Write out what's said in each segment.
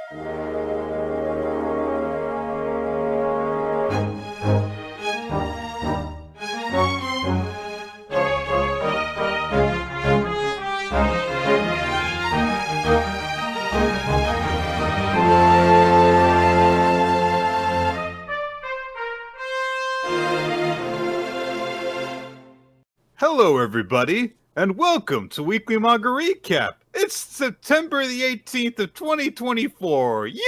Hello, everybody, and welcome to Weekly Manga Recap. It's September the 18th of 2024. Yay!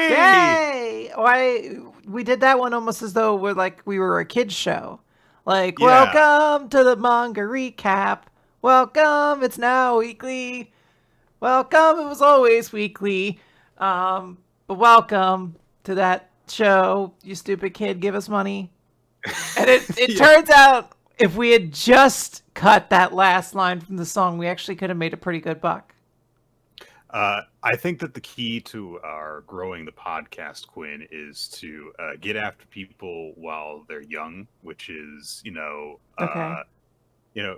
Yay! Why we did that one almost as though we were a kids show. Like, Yeah. Welcome to the Manga Recap. Welcome, it's now weekly. Welcome, it was always weekly. But welcome to that show. You stupid kid, give us money. And it turns out if we had just cut that last line from the song, we actually could have made a pretty good buck. I think that the key to our growing the podcast, Quinn, is to get after people while they're young, which is,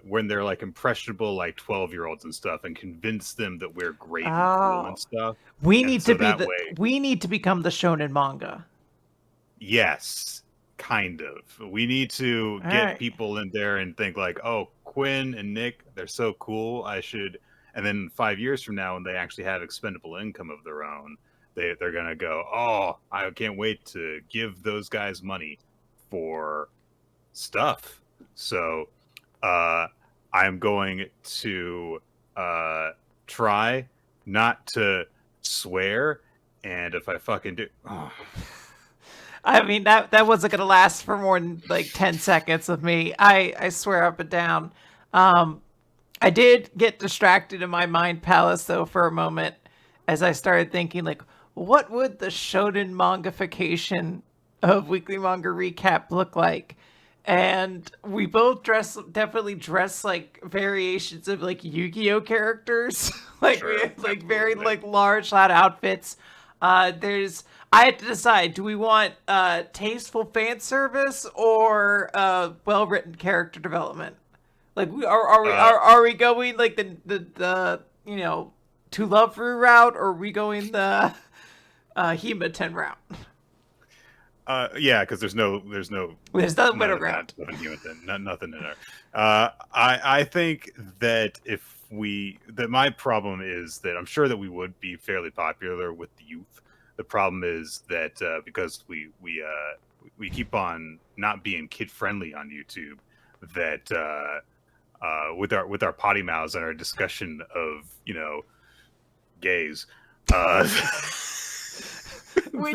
when they're like impressionable, like 12-year-olds and stuff, and convince them that we're great and cool and stuff. We need to become the Shonen manga. Yes. Kind of. We need to get people in there and think like, oh, Quinn and Nick, they're so cool. I should. And then 5 years from now, when they actually have expendable income of their own, they're going to go, oh, I can't wait to give those guys money for stuff. So I'm going to try not to swear. And if I fucking do... Oh. I mean, that wasn't going to last for more than like 10 seconds of me. I swear up and down. I did get distracted in my mind palace, though, for a moment, as I started thinking, like, what would the Shonen Mangafication of Weekly Manga Recap look like? And we both definitely dress like variations of like Yu-Gi-Oh characters. We had like very like large, loud outfits. I had to decide, do we want tasteful fan service or well-written character development? Like, are we going like the to love through route, or are we going the Hima-Ten route? Yeah, because there's no middle ground. Nothing in there. I think that my problem is that I'm sure that we would be fairly popular with the youth. The problem is that because we keep on not being kid friendly on YouTube, that with our potty mouths and our discussion of gays. We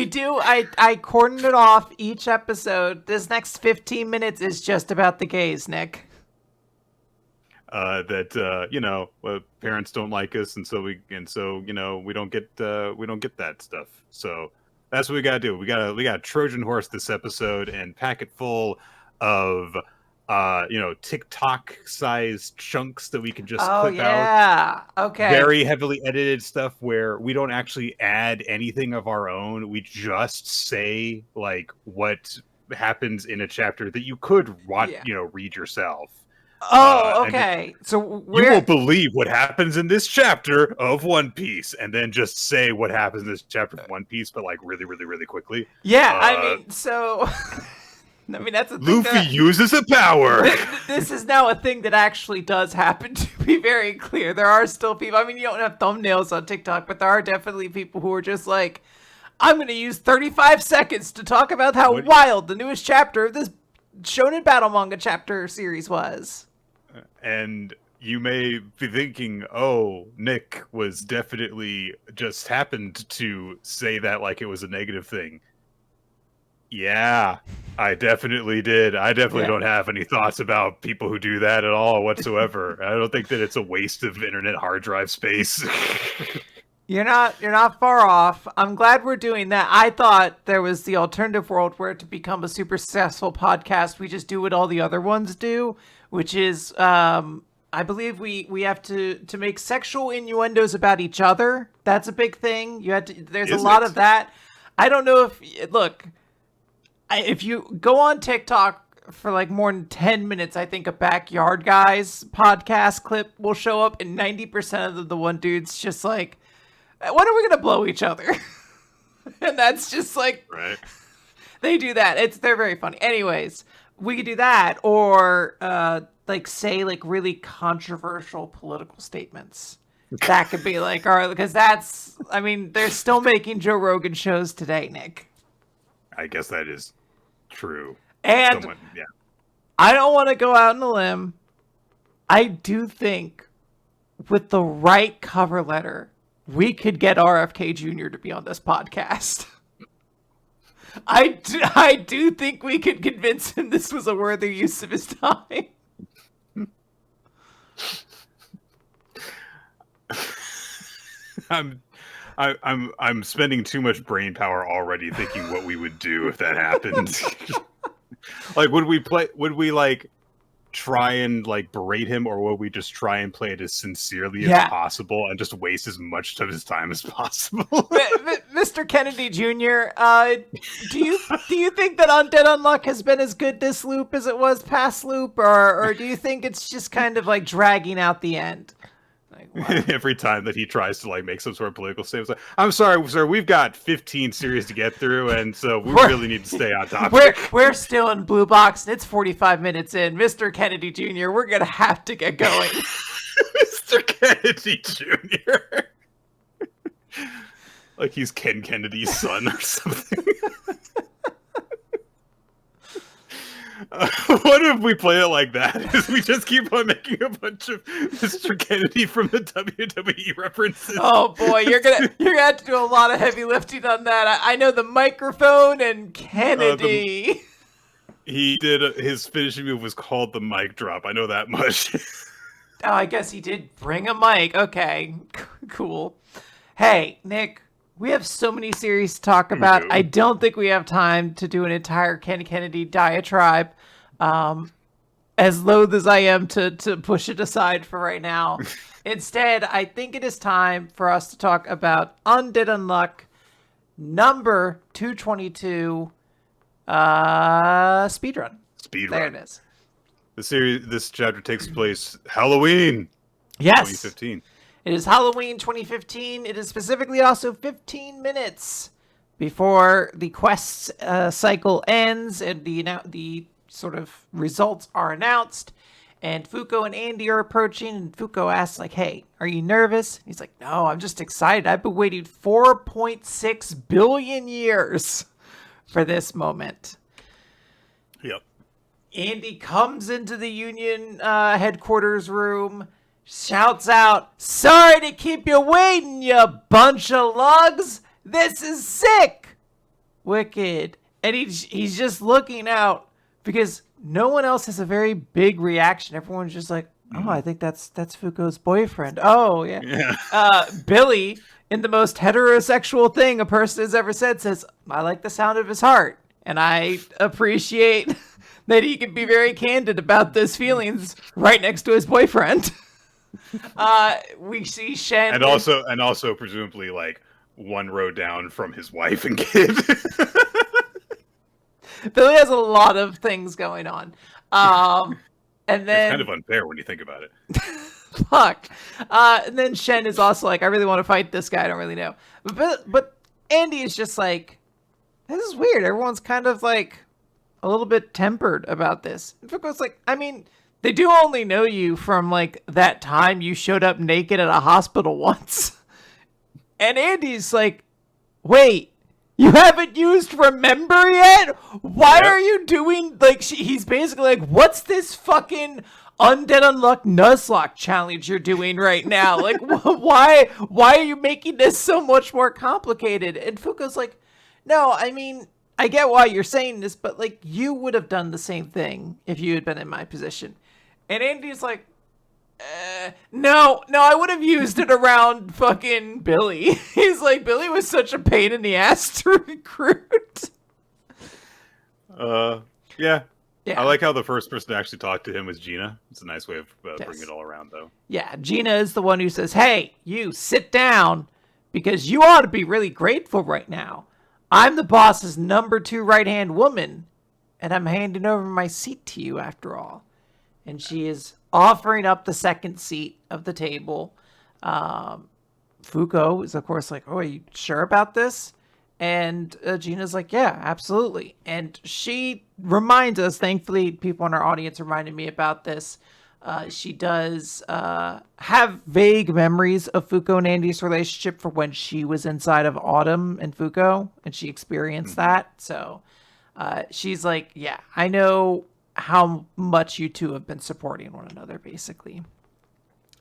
do. I cordoned it off each episode. This next 15 minutes is just about the gays, Nick. Parents don't like us, and so we don't get that stuff. So that's what we gotta do. We gotta Trojan horse this episode and pack it full of TikTok sized chunks that we can just clip out. Okay. Very heavily edited stuff where we don't actually add anything of our own. We just say like what happens in a chapter that you could read yourself. Oh, okay. So you won't believe what happens in this chapter of One Piece, and then just say what happens in this chapter of One Piece, but like really, really, really quickly. Yeah, that's a thing. Luffy uses a power. This is now a thing that actually does happen. To be very clear, there are still people. I mean, you don't have thumbnails on TikTok, but there are definitely people who are just like, I'm going to use 35 seconds to talk about how wild the newest chapter of this Shonen Battle Manga chapter series was. And you may be thinking, oh, Nick was definitely just happened to say that like it was a negative thing. Yeah, I definitely did. I definitely don't have any thoughts about people who do that at all whatsoever. I don't think that it's a waste of internet hard drive space. You're not far off. I'm glad we're doing that. I thought there was the alternative world where to become a super successful podcast, we just do what all the other ones do, which is, I believe we have to make sexual innuendos about each other. That's a big thing. There's a lot of that. I don't know if you go on TikTok for like more than 10 minutes, I think a Backyard Guys podcast clip will show up, and 90% of the one dude's just like, when are we gonna blow each other? And that's just like, right. They do that. They're very funny. Anyways, we could do that, or like say like really controversial political statements. That could be like our, because that's, I mean, they're still making Joe Rogan shows today, Nick. I guess that is true. And yeah. I don't want to go out on a limb. I do think with the right cover letter, we could get RFK Jr. to be on this podcast. I do think we could convince him this was a worthy use of his time. I'm spending too much brain power already thinking what we would do if that happened. Like, would we like try and like berate him, or would we just try and play it as sincerely as possible and just waste as much of his time as possible? Mr. Kennedy Jr., do you think that Undead Unluck has been as good this loop as it was past loop, or do you think it's just kind of like dragging out the end? Like, every time that he tries to like make some sort of political statement, like, I'm sorry, sir, we've got 15 series to get through, and so we really need to stay on topic. We're still in Blue Box, and it's 45 minutes in. Mr. Kennedy Jr., we're gonna have to get going. Mr. Kennedy Jr. Like he's Ken Kennedy's son or something. What if we play it like that? Is we just keep on making a bunch of Mr. Kennedy from the WWE references? Oh boy, you're gonna have to do a lot of heavy lifting on that. I know the microphone and Kennedy. He did his finishing move was called the mic drop. I know that much. Oh, I guess he did bring a mic. Okay, cool. Hey, Nick, we have so many series to talk about. I don't think we have time to do an entire Ken Kennedy diatribe. As loath as I am to push it aside for right now. Instead, I think it is time for us to talk about Undead Unluck number 222 speedrun. There it is. This chapter takes place Halloween. Yes. 2015. It is Halloween 2015. It is specifically also 15 minutes before the quest cycle ends and the sort of results are announced. And Fuko and Andy are approaching, and Fuko asks, like, hey, are you nervous? He's like, no, I'm just excited. I've been waiting 4.6 billion years for this moment. Yep. Andy comes into the Union headquarters room, shouts out, sorry to keep you waiting, you bunch of lugs. This is sick. Wicked. And he's just looking out because no one else has a very big reaction. Everyone's just like, oh, I think that's Fuko's boyfriend. Oh, yeah. Billy, in the most heterosexual thing a person has ever said, says, I like the sound of his heart. And I appreciate that he can be very candid about those feelings right next to his boyfriend. We see Shen. And also presumably like one row down from his wife and kid. Billy has a lot of things going on. And then it's kind of unfair when you think about it. Fuck. And then Shen is also like, I really want to fight this guy. I don't really know. But Andy is just like, this is weird. Everyone's kind of like a little bit tempered about this. And Fuko's like, I mean, they do only know you from like that time you showed up naked at a hospital once. And Andy's like, wait, you haven't used Remember yet? Why are you doing, like, he's basically like, what's this fucking Undead Unluck Nuzlocke challenge you're doing right now? Like, why are you making this so much more complicated? And Fuko's like, no, I mean, I get why you're saying this, but, like, you would have done the same thing if you had been in my position. And Andy's like, no, I would have used it around fucking Billy. He's like, Billy was such a pain in the ass to recruit. Yeah. I like how the first person to actually talk to him was Gina. It's a nice way of bringing it all around, though. Yeah, Gina is the one who says, hey, you sit down because you ought to be really grateful right now. I'm the boss's number 2 right-hand woman, and I'm handing over my seat to you after all. And she is offering up the second seat of the table. Fuko is, of course, like, oh, are you sure about this? And Gina's like, yeah, absolutely. And she reminds us, thankfully, people in our audience reminded me about this. She does have vague memories of Fuko and Andy's relationship for when she was inside of Autumn and Fuko, and she experienced that. So she's like, yeah, I know how much you two have been supporting one another, basically.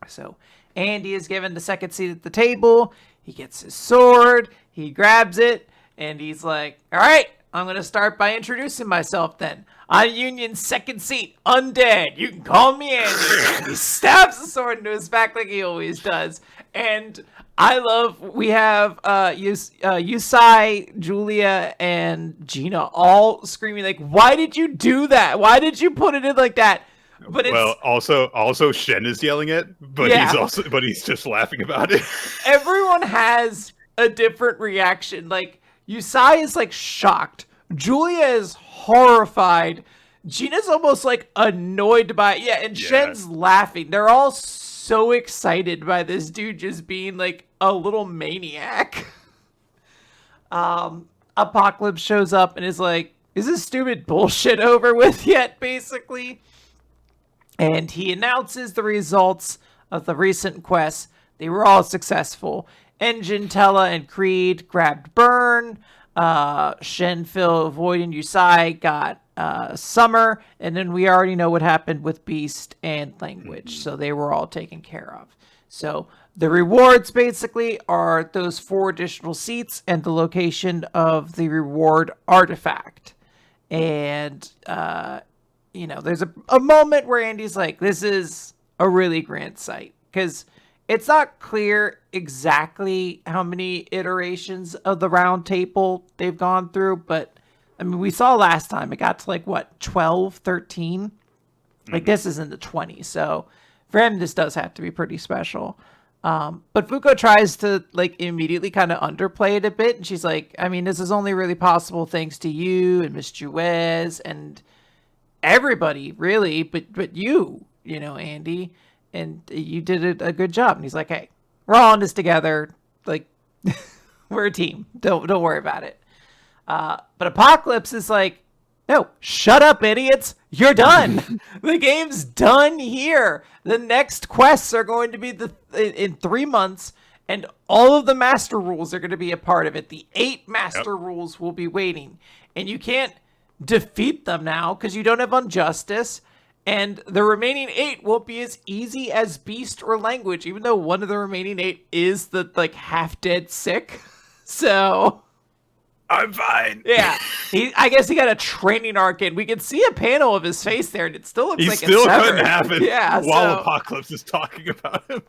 So Andy is given the second seat at the table. He gets his sword. He grabs it. And he's like, all right, I'm going to start by introducing myself then. I'm Union's second seat, Undead. You can call me Andy. He stabs the sword into his back like he always does. And I love, we have Yusai, Julia, and Gina all screaming like, why did you do that? Why did you put it in like that? But also Shen is yelling it, but he's just laughing about it. Everyone has a different reaction. Like Yusai is like shocked. Julia is horrified. Gina's almost like annoyed by it. Yeah, and Shen's laughing. They're all so excited by this dude just being like a little maniac. Apocalypse shows up and is like, is this stupid bullshit over with yet, basically? And he announces the results of the recent quests. They were all successful. Engine, Tella, and Creed grabbed Burn. Shen, Phil, Void, and Yusai got Summer. And then we already know what happened with Beast and Language. So they were all taken care of. So the rewards basically are those 4 additional seats and the location of the reward artifact. And, there's a moment where Andy's like, this is a really grand sight. Because it's not clear exactly how many iterations of the round table they've gone through. But, I mean, we saw last time it got to 12, 13? Like, this is in the 20s. So, for him, this does have to be pretty special. But Fuko tries to, immediately kind of underplay it a bit. And she's like, I mean, this is only really possible thanks to you and Miss Juez and everybody, really, but you, Andy, and you did a good job. And he's like, hey, we're all in this together. Like, we're a team. Don't worry about it. But Apocalypse is like, no, shut up, idiots. You're done. The game's done here. The next quests are going to be in 3 months, and all of the master rules are going to be a part of it. The 8 master rules will be waiting, and you can't defeat them now because you don't have Injustice, and the remaining 8 won't be as easy as Beast or Language, even though one of the remaining 8 is the half dead sick. So I'm fine. Yeah, I guess he got a training arc in. We can see a panel of his face there, and it still looks like it's severed. He still couldn't happen. Yeah, while Apocalypse is talking about him.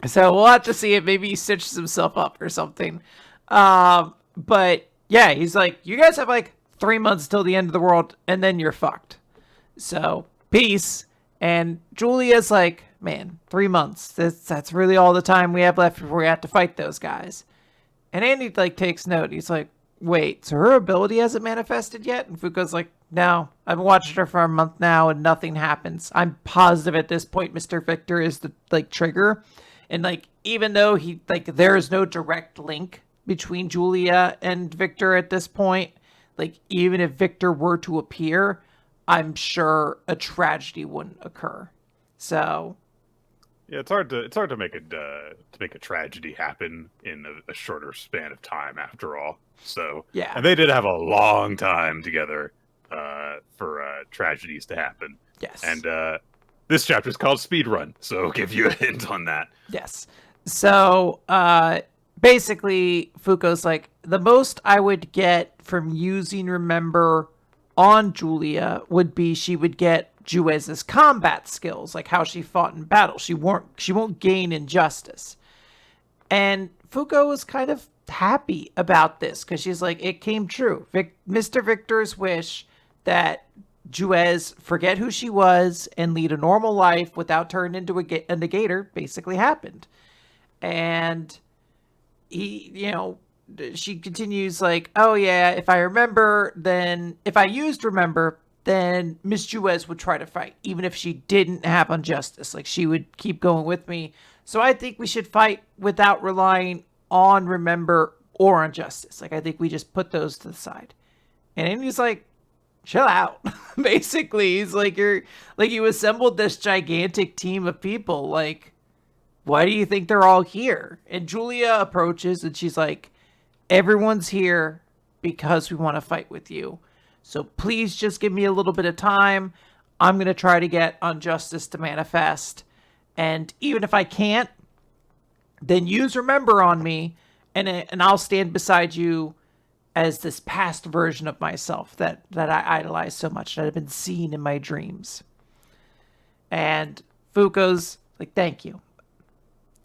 So we'll have to see if maybe he stitches himself up or something. But yeah, he's like, you guys have 3 months till the end of the world, and then you're fucked. So, peace. And Julia's like, man, 3 months. That's really all the time we have left before we have to fight those guys. And Andy, takes note. He's like, wait, so her ability hasn't manifested yet? And Fuko's like, no, I've been watching her for a month now, and nothing happens. I'm positive at this point Mr. Victor is the trigger. And, even though there is no direct link between Julia and Victor at this point, even if Victor were to appear, I'm sure a tragedy wouldn't occur. So, yeah, it's hard to make a tragedy happen in a shorter span of time. After all, so yeah, and they did have a long time together for tragedies to happen. Yes, and this chapter is called Speedrun, so I'll give you a hint on that. Yes. So, basically, Fuko's like, the most I would get from using Remember on Julia would be she would get Juez's combat skills, like how she fought in battle. She won't gain Injustice. And Fuko was kind of happy about this because she's like, it came true. Mr. Victor's wish that Juez forget who she was and lead a normal life without turning into a negator basically happened. And she continues like, oh yeah, if I used Remember, then Miss Juez would try to fight, even if she didn't have Injustice. She would keep going with me. So I think we should fight without relying on Remember or on Justice. Like, I think we just put those to the side. And he's like, chill out. Basically, he's like, you assembled this gigantic team of people. Like, why do you think they're all here? And Julia approaches and she's like, everyone's here because we want to fight with you. So please just give me a little bit of time. I'm going to try to get Unjustice to manifest. And even if I can't, then use Remember on me, and I'll stand beside you as this past version of myself that I idolize so much, that I've been seeing in my dreams. And Fuko's like, thank you.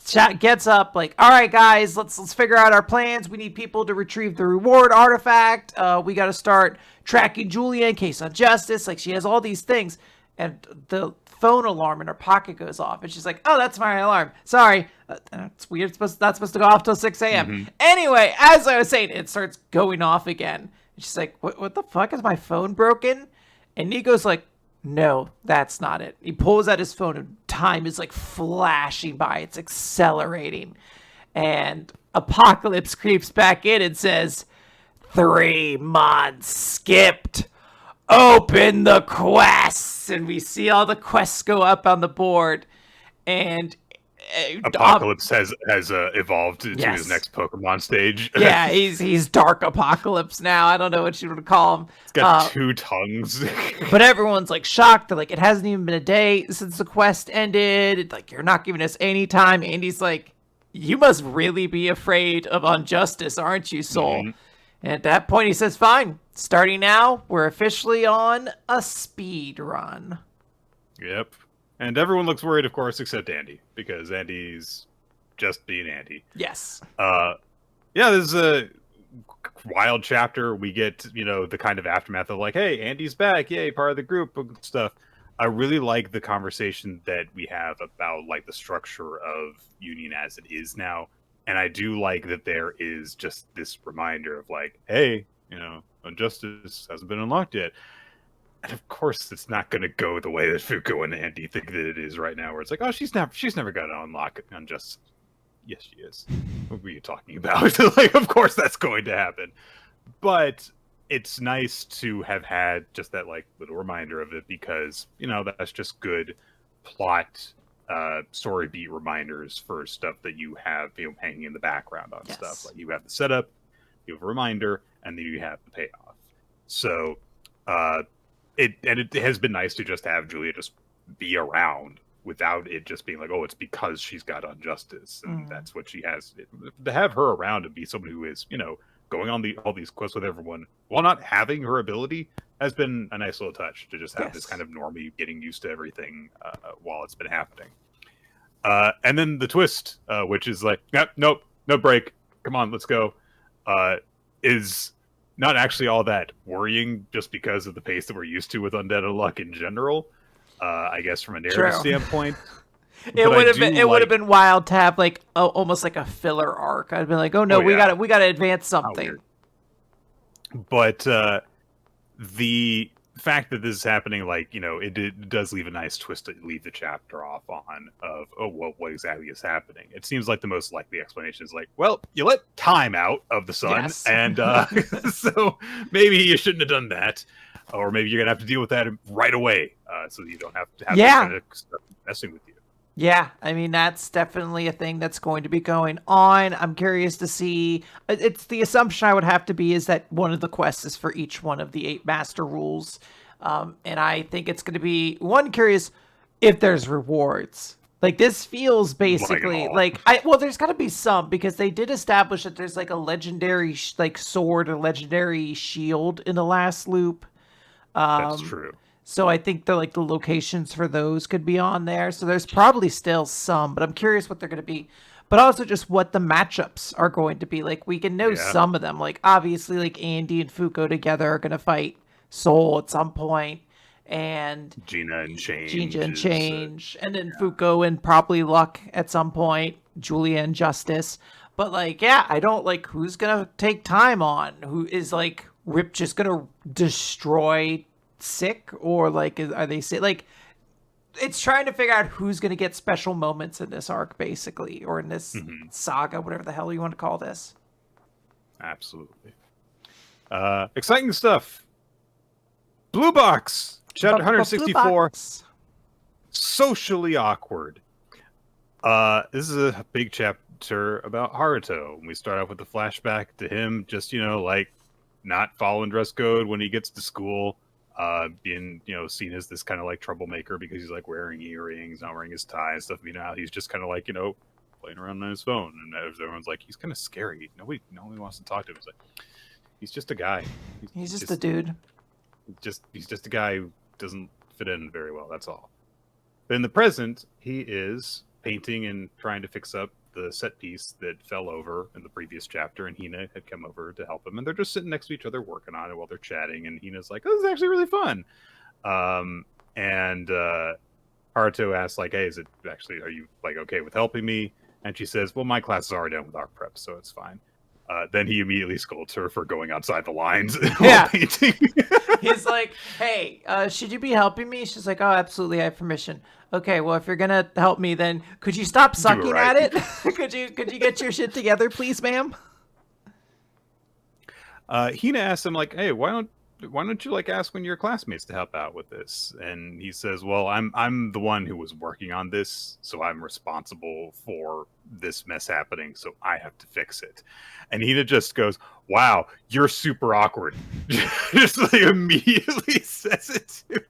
Chat gets up, like, all right, guys, let's figure out our plans. We need people to retrieve the reward artifact. We got to start tracking Julia in case Unjustice. Like, she has all these things. And the phone alarm in her pocket goes off. And she's like, oh, that's my alarm. Sorry. It's weird. It's not supposed to go off till 6 a.m. Mm-hmm. Anyway, as I was saying, it starts going off again. And she's like, what the fuck? Is my phone broken? And Nico's like, no, that's not it. He pulls out his phone and time is like flashing by. It's accelerating. And Apocalypse creeps back in and says, 3 months skipped. Open the quests. And we see all the quests go up on the board. And Apocalypse has evolved into his next Pokemon stage. Yeah, he's Dark Apocalypse now. I don't know what you would call him. He's got 2 tongues. But everyone's like shocked. They're like, it hasn't even been a day since the quest ended. Like, you're not giving us any time. Andy's like, you must really be afraid of Unjustice, aren't you, Soul? Mm-hmm. And at that point, he says, fine. Starting now, we're officially on a speed run. Yep. And everyone looks worried, of course, except Andy, because Andy's just being Andy. Yes. Yeah, this is a wild chapter. We get, the kind of aftermath of like, hey, Andy's back. Yay, part of the group and stuff. I really like the conversation that we have about, like, the structure of Union as it is now. And I do like that there is just this reminder of, like, hey, Injustice hasn't been unlocked yet. And of course, it's not going to go the way that Fuko and Andy think that it is right now, where it's like, oh, she's never going to unlock Unjustice. Yes, she is. What were you talking about? Like, of course, that's going to happen. But it's nice to have had just that, like, little reminder of it, because that's just good plot, story beat reminders for stuff that you have hanging in the background on stuff. Like, you have the setup, you have a reminder, and then you have the payoff. So, it has been nice to just have Julia just be around without it just being like, oh, it's because she's got Unjustice and that's what she has. To have her around and be someone who is, going on all these quests with everyone while not having her ability has been a nice little touch to just have this kind of normie getting used to everything while it's been happening. And then the twist, which is like, nope, no break. Come on, let's go. Is not actually all that worrying just because of the pace that we're used to with Undead Unluck in general. I guess from a narrative standpoint. It would have been wild to have like almost like a filler arc. I'd been like, oh no, we gotta advance something. But the fact that this is happening, like, it does leave a nice twist to leave the chapter off on of, what exactly is happening. It seems like the most likely explanation is like, well, you let time out of the sun, and so maybe you shouldn't have done that, or maybe you're gonna have to deal with that right away, so you don't have to have this kind of stuff messing with you. Yeah, I mean, that's definitely a thing that's going to be going on. I'm curious to see. It's the assumption I would have to be is that one of the quests is for each one of the 8 master rules. And I think it's going to be, curious if there's rewards. Like, this feels basically there's got to be some, because they did establish that there's like a legendary sword or legendary shield in the last loop. That's true. So I think the locations for those could be on there. So there's probably still some, but I'm curious what they're going to be. But also just what the matchups are going to be. Like, we can know some of them. Like, obviously, like, Andy and Fuko together are going to fight Soul at some point. And Gina and Change. And then Fuko and probably Luck at some point. Julia and Justice. But, I don't, who's going to take time on? Who is, Rip just going to destroy Sick, or are they say it's trying to figure out who's going to get special moments in this arc, basically, or in this saga, whatever the hell you want to call this. Absolutely. Exciting stuff. Blue Box, chapter 164. Socially awkward. This is a big chapter about Haruto. We start off with the flashback to him just, like not following dress code when he gets to school, being, seen as this kind of like troublemaker because he's like wearing earrings, not wearing his tie and stuff. He's just kind of like, playing around on his phone. And everyone's like, he's kind of scary. Nobody wants to talk to him. It's like, he's just a guy. He's just a dude. He's just a guy who doesn't fit in very well. That's all. But in the present, he is painting and trying to fix up the set piece that fell over in the previous chapter, and Hina had come over to help him, and they're just sitting next to each other working on it while they're chatting, and Hina's like, oh, this is actually really fun. And Haruto asks, like, hey, are you like okay with helping me? And she says, well, my class is already done with art prep, so it's fine. Then he immediately scolds her for going outside the lines while painting. He's like, hey, should you be helping me? She's like, oh, absolutely, I have permission. Okay, well, if you're gonna help me, then could you stop sucking at it? could you get your shit together, please, ma'am? Hina asks him, like, hey, why don't you like ask one of your classmates to help out with this? And he says, well, I'm the one who was working on this, so I'm responsible for this mess happening, so I have to fix it. And Hina just goes, wow, you're super awkward. Just like immediately says it to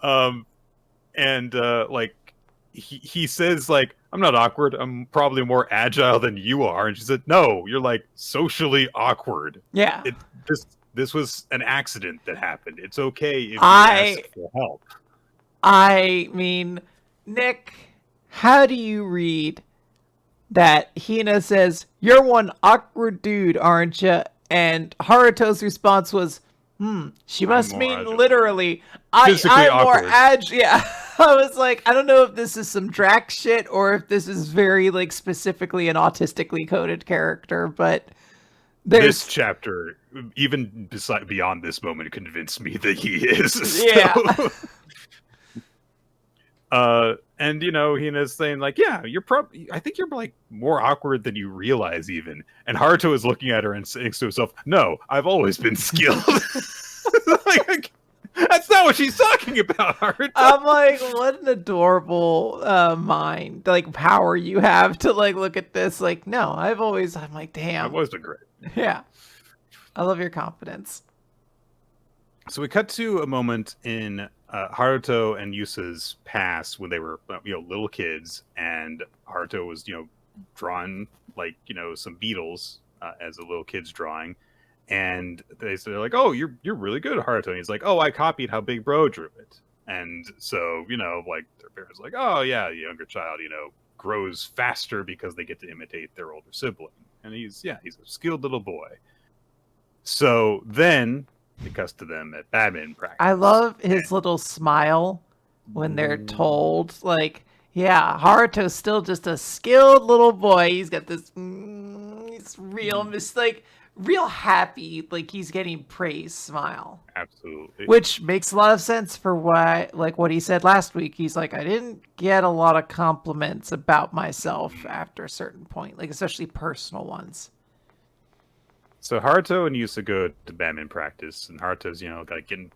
him. Like he says, like, I'm not awkward, I'm probably more agile than you are. And she said, no, you're like socially awkward. Yeah. This was an accident that happened. It's okay if you ask for help. I mean, Nick, how do you read that Hina says, you're one awkward dude, aren't you? And Haruto's response was, she must mean agile. Literally. I'm more agile. Yeah. I was like, I don't know if this is some Drax shit or if this is very, like, specifically an autistically coded character, but this chapter, even beyond this moment, convinced me that he is. Yeah. And Hina's saying, like, yeah, I think you're like more awkward than you realize even. And Haruto is looking at her and saying to himself, no, I've always been skilled. Like, that's not what she's talking about, Haruto. I'm like, what an adorable mind, like, power you have to, like, look at this. Like, no, I'm like, damn. I've always been great. Yeah. I love your confidence. So we cut to a moment in Haruto and Yusa's past when they were, little kids, and Haruto was, drawing, like, some beetles as a little kid's drawing. And they're like, oh, you're really good, Haruto. And he's like, oh, I copied how Big Bro drew it. And so, like, their parents are like, oh, yeah, the younger child, grows faster because they get to imitate their older sibling. And he's a skilled little boy. So then it cuts to them at badminton practice. I love his little smile when they're told, like, yeah, Haruto's still just a skilled little boy. He's got this, he's real happy, like he's getting praise smile. Absolutely. Which makes a lot of sense for what he said last week. He's like, I didn't get a lot of compliments about myself after a certain point, like especially personal ones. So Haruto and Yusa go to badminton practice, and Haruto's, like getting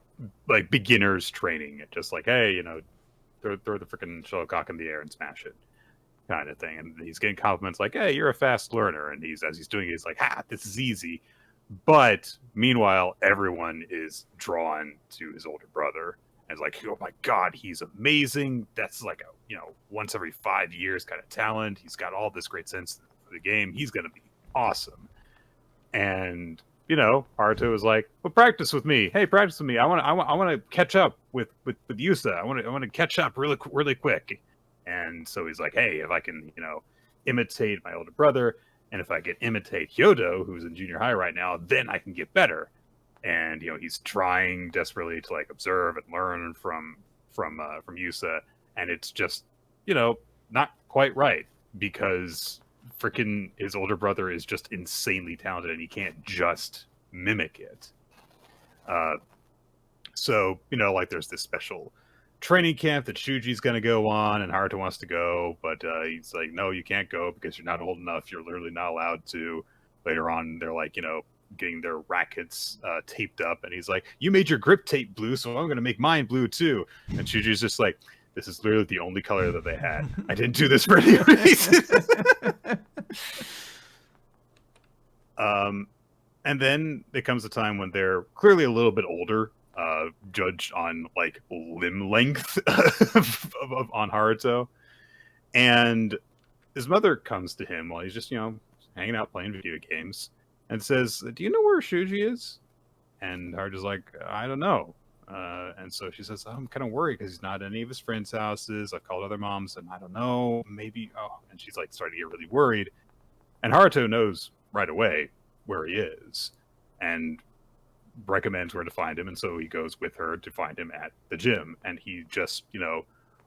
like beginners training. Just like, hey, throw the freaking shuttlecock in the air and smash it, kind of thing. And he's getting compliments like, hey, you're a fast learner. And as he's doing it, he's like, this is easy. But meanwhile, everyone is drawn to his older brother. And it's like, oh my God, he's amazing. That's like a, once every 5 years kind of talent. He's got all this great sense for the game. He's going to be awesome. And, Haruto is like, well, practice with me. Hey, practice with me. I want to catch up with Yusa. I want to catch up really quick. And so he's like, hey, if I can, imitate my older brother, and if I can imitate Hyodo, who's in junior high right now, then I can get better. And, he's trying desperately to like observe and learn from Yusa. And it's just, not quite right, because freaking his older brother is just insanely talented and he can't just mimic it. So, like there's this special training camp that Shuji's going to go on, and Haruto wants to go, but he's like, no, you can't go because you're not old enough. You're literally not allowed to. Later on, they're like, getting their rackets taped up, and he's like, you made your grip tape blue, so I'm going to make mine blue too. And Shuji's just like, this is literally the only color that they had. I didn't do this for any reason. And then there comes a time when they're clearly a little bit older, judged on like limb length on Haruto. And his mother comes to him while he's just, hanging out playing video games and says, do you know where Shuji is? And Haruto's like, I don't know. And so she says, I'm kind of worried because he's not at any of his friends' houses. I've called other moms and I don't know, maybe. Oh, and she's like starting to get really worried. And Haruto knows right away where he is and recommends where to find him. And so he goes with her to find him at the gym. And he just,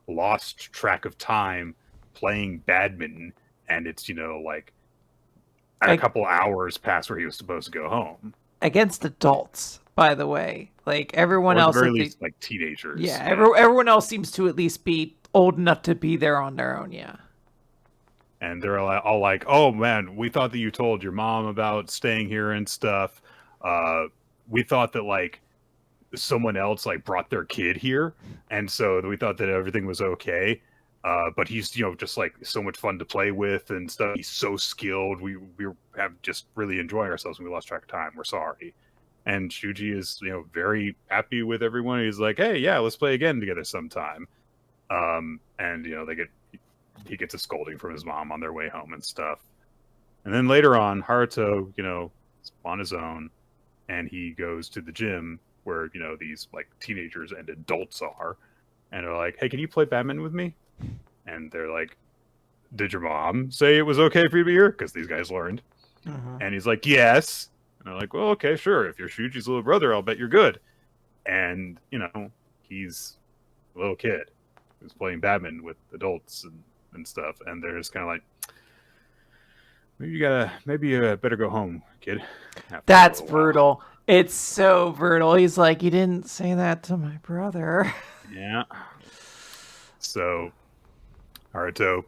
lost track of time playing badminton. And it's, like a couple hours past where he was supposed to go home. Against adults, by the way. Like everyone else, at least like teenagers. Yeah, everyone else seems to at least be old enough to be there on their own. Yeah. And they're all like, "Oh man, we thought that you told your mom about staying here and stuff. We thought that like someone else like brought their kid here, and so we thought that everything was okay. But he's just like so much fun to play with and stuff. He's so skilled. We have just really enjoying ourselves, and we lost track of time. We're sorry." And Shuji is very happy with everyone. He's like, "Hey, yeah, let's play again together sometime." And he gets a scolding from his mom on their way home and stuff. And then later on, Haruto, is on his own, and he goes to the gym where these like teenagers and adults are, and they're like, "Hey, can you play badminton with me?" And they're like, "Did your mom say it was okay for you to be here?" Because these guys learned. And he's like, "Yes." And they're like, "Well, okay, sure. If you're Shuji's little brother, I'll bet you're good." And he's a little kid who's playing badminton with adults and stuff, and they're just kind of like, maybe you better go home, kid. That's brutal. It's so brutal. He's like, you didn't say that to my brother. Yeah. So Haruto,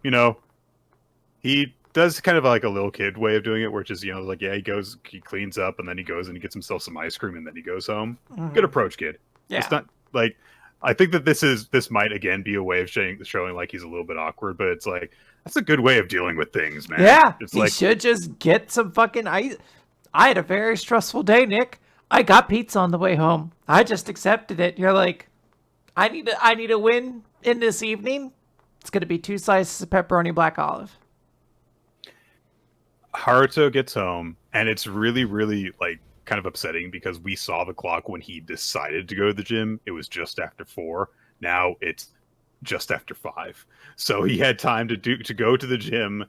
he does kind of like a little kid way of doing it, which is, like, yeah, he cleans up, and then he goes and he gets himself some ice cream, and then he goes home. Good approach, kid. Yeah. It's not like, I think that this might again be a way of showing like he's a little bit awkward, but it's like, that's a good way of dealing with things, man. Yeah, it's he should just get some fucking ice. I had a very stressful day, Nick. I got pizza on the way home. I just accepted it. You're like, I need a win in this evening. It's gonna be 2 slices of pepperoni black olive. Haruto gets home, and it's really, really like kind of upsetting because we saw the clock when he decided to go to the gym. It was just after 4. Now it's just after 5. So he had time to go to the gym,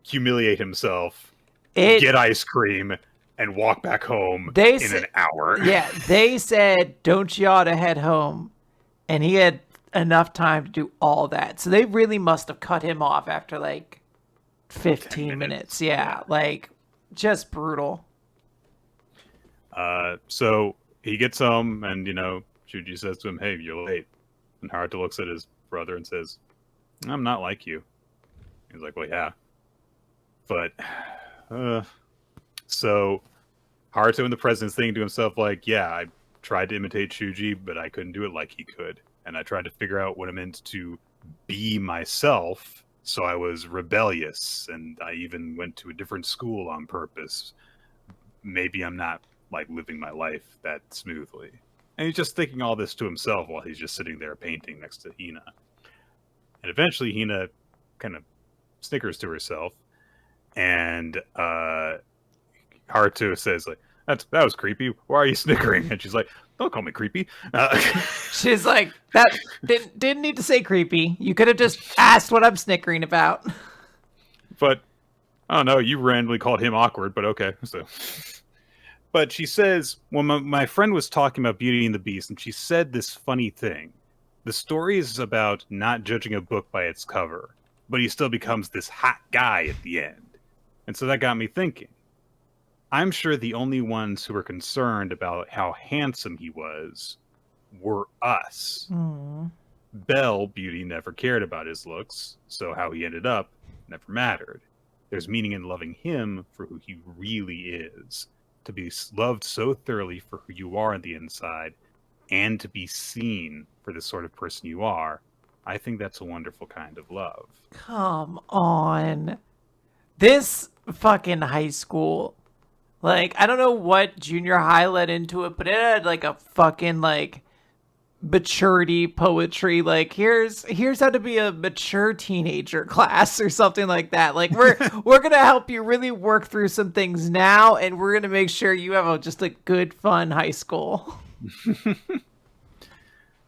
humiliate himself, get ice cream, and walk back home in an hour. Yeah, they said, don't you ought to head home. And he had enough time to do all that. So they really must have cut him off after like 15 minutes. Yeah, like just brutal. So he gets home, and Shuji says to him, "Hey, you're late." And Haruto looks at his brother and says, "I'm not like you." He's like, "Well, yeah, but so Haruto in the presence thinking to himself, like, yeah, I tried to imitate Shuji, but I couldn't do it like he could, and I tried to figure out what it meant to be myself. So I was rebellious, and I even went to a different school on purpose. Maybe I'm not like living my life that smoothly." And he's just thinking all this to himself while he's just sitting there painting next to Hina. And eventually Hina kind of snickers to herself, and Haruto says, like, that was creepy. Why are you snickering? And she's like, don't call me creepy. She's like, that didn't need to say creepy. You could have just asked what I'm snickering about. But I don't know. You randomly called him awkward, but okay. So, but she says, when my friend was talking about Beauty and the Beast, and she said this funny thing. The story is about not judging a book by its cover, but he still becomes this hot guy at the end. And so that got me thinking. I'm sure the only ones who were concerned about how handsome he was were us. Belle Beauty never cared about his looks, so how he ended up never mattered. There's meaning in loving him for who he really is. To be loved so thoroughly for who you are on the inside, and to be seen for the sort of person you are, I think that's a wonderful kind of love. Come on. This fucking high school. Like, I don't know what junior high led into it, but it had like a fucking like maturity poetry. Like, here's how to be a mature teenager class or something like that. Like, we're gonna help you really work through some things now, and we're gonna make sure you have just a good, fun high school.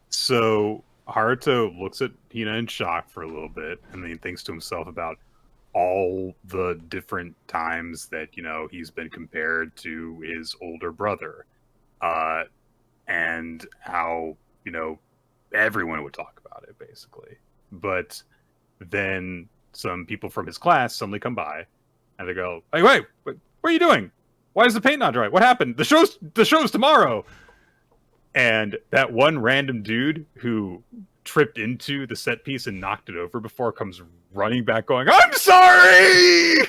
So Haruto looks at Hina in shock for a little bit, and then he thinks to himself about all the different times that, he's been compared to his older brother, and how, everyone would talk about it, basically. But then some people from his class suddenly come by, and they go, "Hey, wait, what are you doing? Why is the paint not dry? What happened? The show's tomorrow." And that one random dude who tripped into the set piece and knocked it over before comes running back going, "I'm sorry!"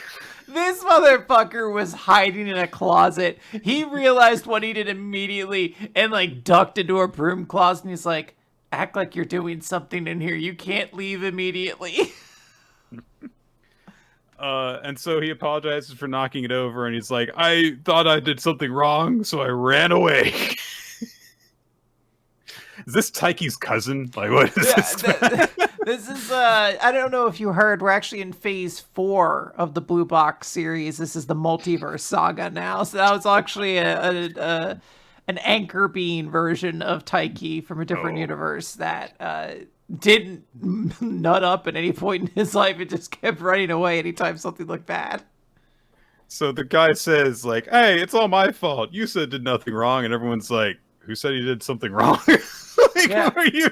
This motherfucker was hiding in a closet. He realized what he did immediately and like ducked into a broom closet, and he's like, "Act like you're doing something in here. You can't leave immediately." And so he apologizes for knocking it over, and he's like, "I thought I did something wrong, so I ran away." Is this Taiki's cousin? Like, what is this? This is, I don't know if you heard, we're actually in phase 4 of the Blue Box series. This is the multiverse saga now. So that was actually an anchor bean version of Taiki from a different universe that didn't nut up at any point in his life. It just kept running away anytime something looked bad. So the guy says, like, "Hey, it's all my fault. You said did nothing wrong." And everyone's like, "Who said he did something wrong?" Like, yeah. What are you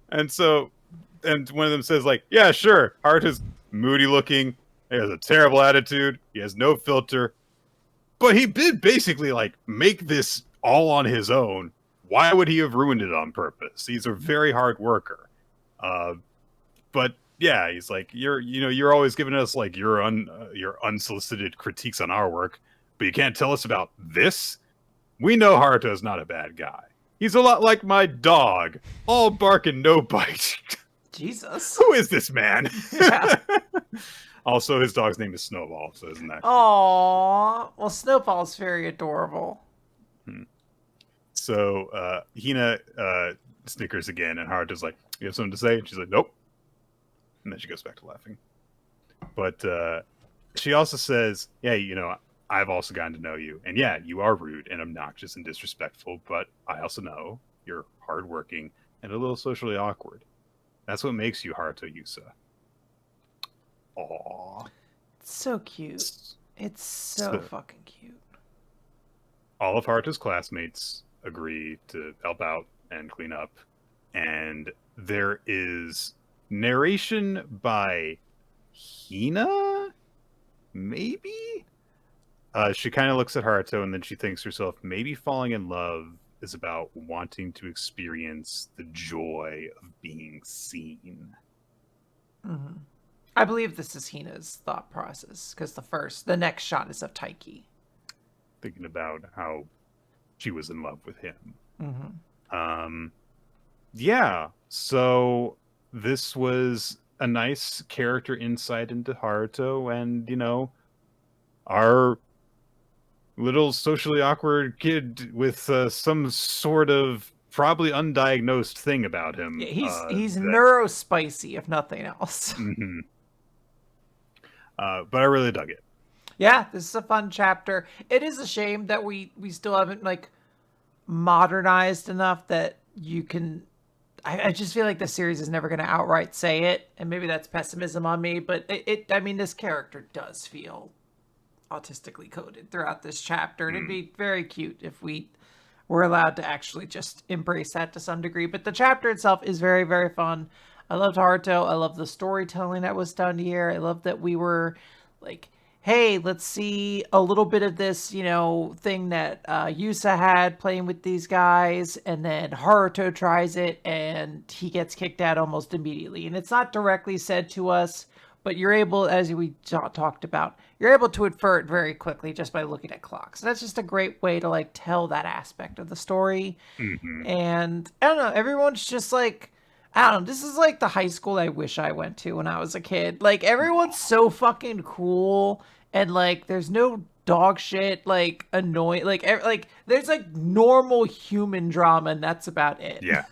and one of them says, like, "Yeah, sure. Hart is moody looking. He has a terrible attitude. He has no filter. But he did basically, like, make this all on his own. Why would he have ruined it on purpose? He's a very hard worker." But yeah, he's like, you're always giving us like your unsolicited critiques on our work, but you can't tell us about this? We know Haruto's not a bad guy. He's a lot like my dog. All bark and no bite." Jesus. Who is this man? Yeah. Also, his dog's name is Snowball, so isn't that Aww. Well, Snowball's very adorable. So Hina snickers again, and Haruto's like, "You have something to say?" And she's like, "Nope." And then she goes back to laughing. But she also says, "Yeah, I've also gotten to know you. And yeah, you are rude and obnoxious and disrespectful, but I also know you're hardworking and a little socially awkward. That's what makes you Haruto Yusa." Aww. It's so cute. It's so fucking cute. All of Haruto's classmates agree to help out and clean up. And there is narration by Hina? Maybe? She kind of looks at Haruto, and then she thinks to herself, maybe falling in love is about wanting to experience the joy of being seen. Mm-hmm. I believe this is Hina's thought process, because the next shot is of Taiki. Thinking about how she was in love with him. Mm-hmm. Yeah, so this was a nice character insight into Haruto, and, our little socially awkward kid with some sort of probably undiagnosed thing about him. Yeah, he's neurospicy, if nothing else. Mm-hmm. But I really dug it. Yeah, this is a fun chapter. It is a shame that we still haven't like modernized enough that you can. I just feel like the series is never going to outright say it, and maybe that's pessimism on me. But I mean, this character does feel autistically coded throughout this chapter, and it'd be very cute if we were allowed to actually just embrace that to some degree. But the chapter itself is very, very fun. I loved Haruto. I love the storytelling that was done here. I love that we were like hey, let's see a little bit of this, thing that Yusa had playing with these guys, and then Haruto tries it, and he gets kicked out almost immediately. And it's not directly said to us, but you're able, as we talked about, you're able to infer it very quickly just by looking at clocks. That's just a great way to like tell that aspect of the story. Mm-hmm. And I don't know, everyone's just like, I don't know, this is like the high school I wish I went to when I was a kid. Like everyone's so fucking cool, and like there's no dog shit like annoying, like there's like normal human drama, and that's about it. Yeah.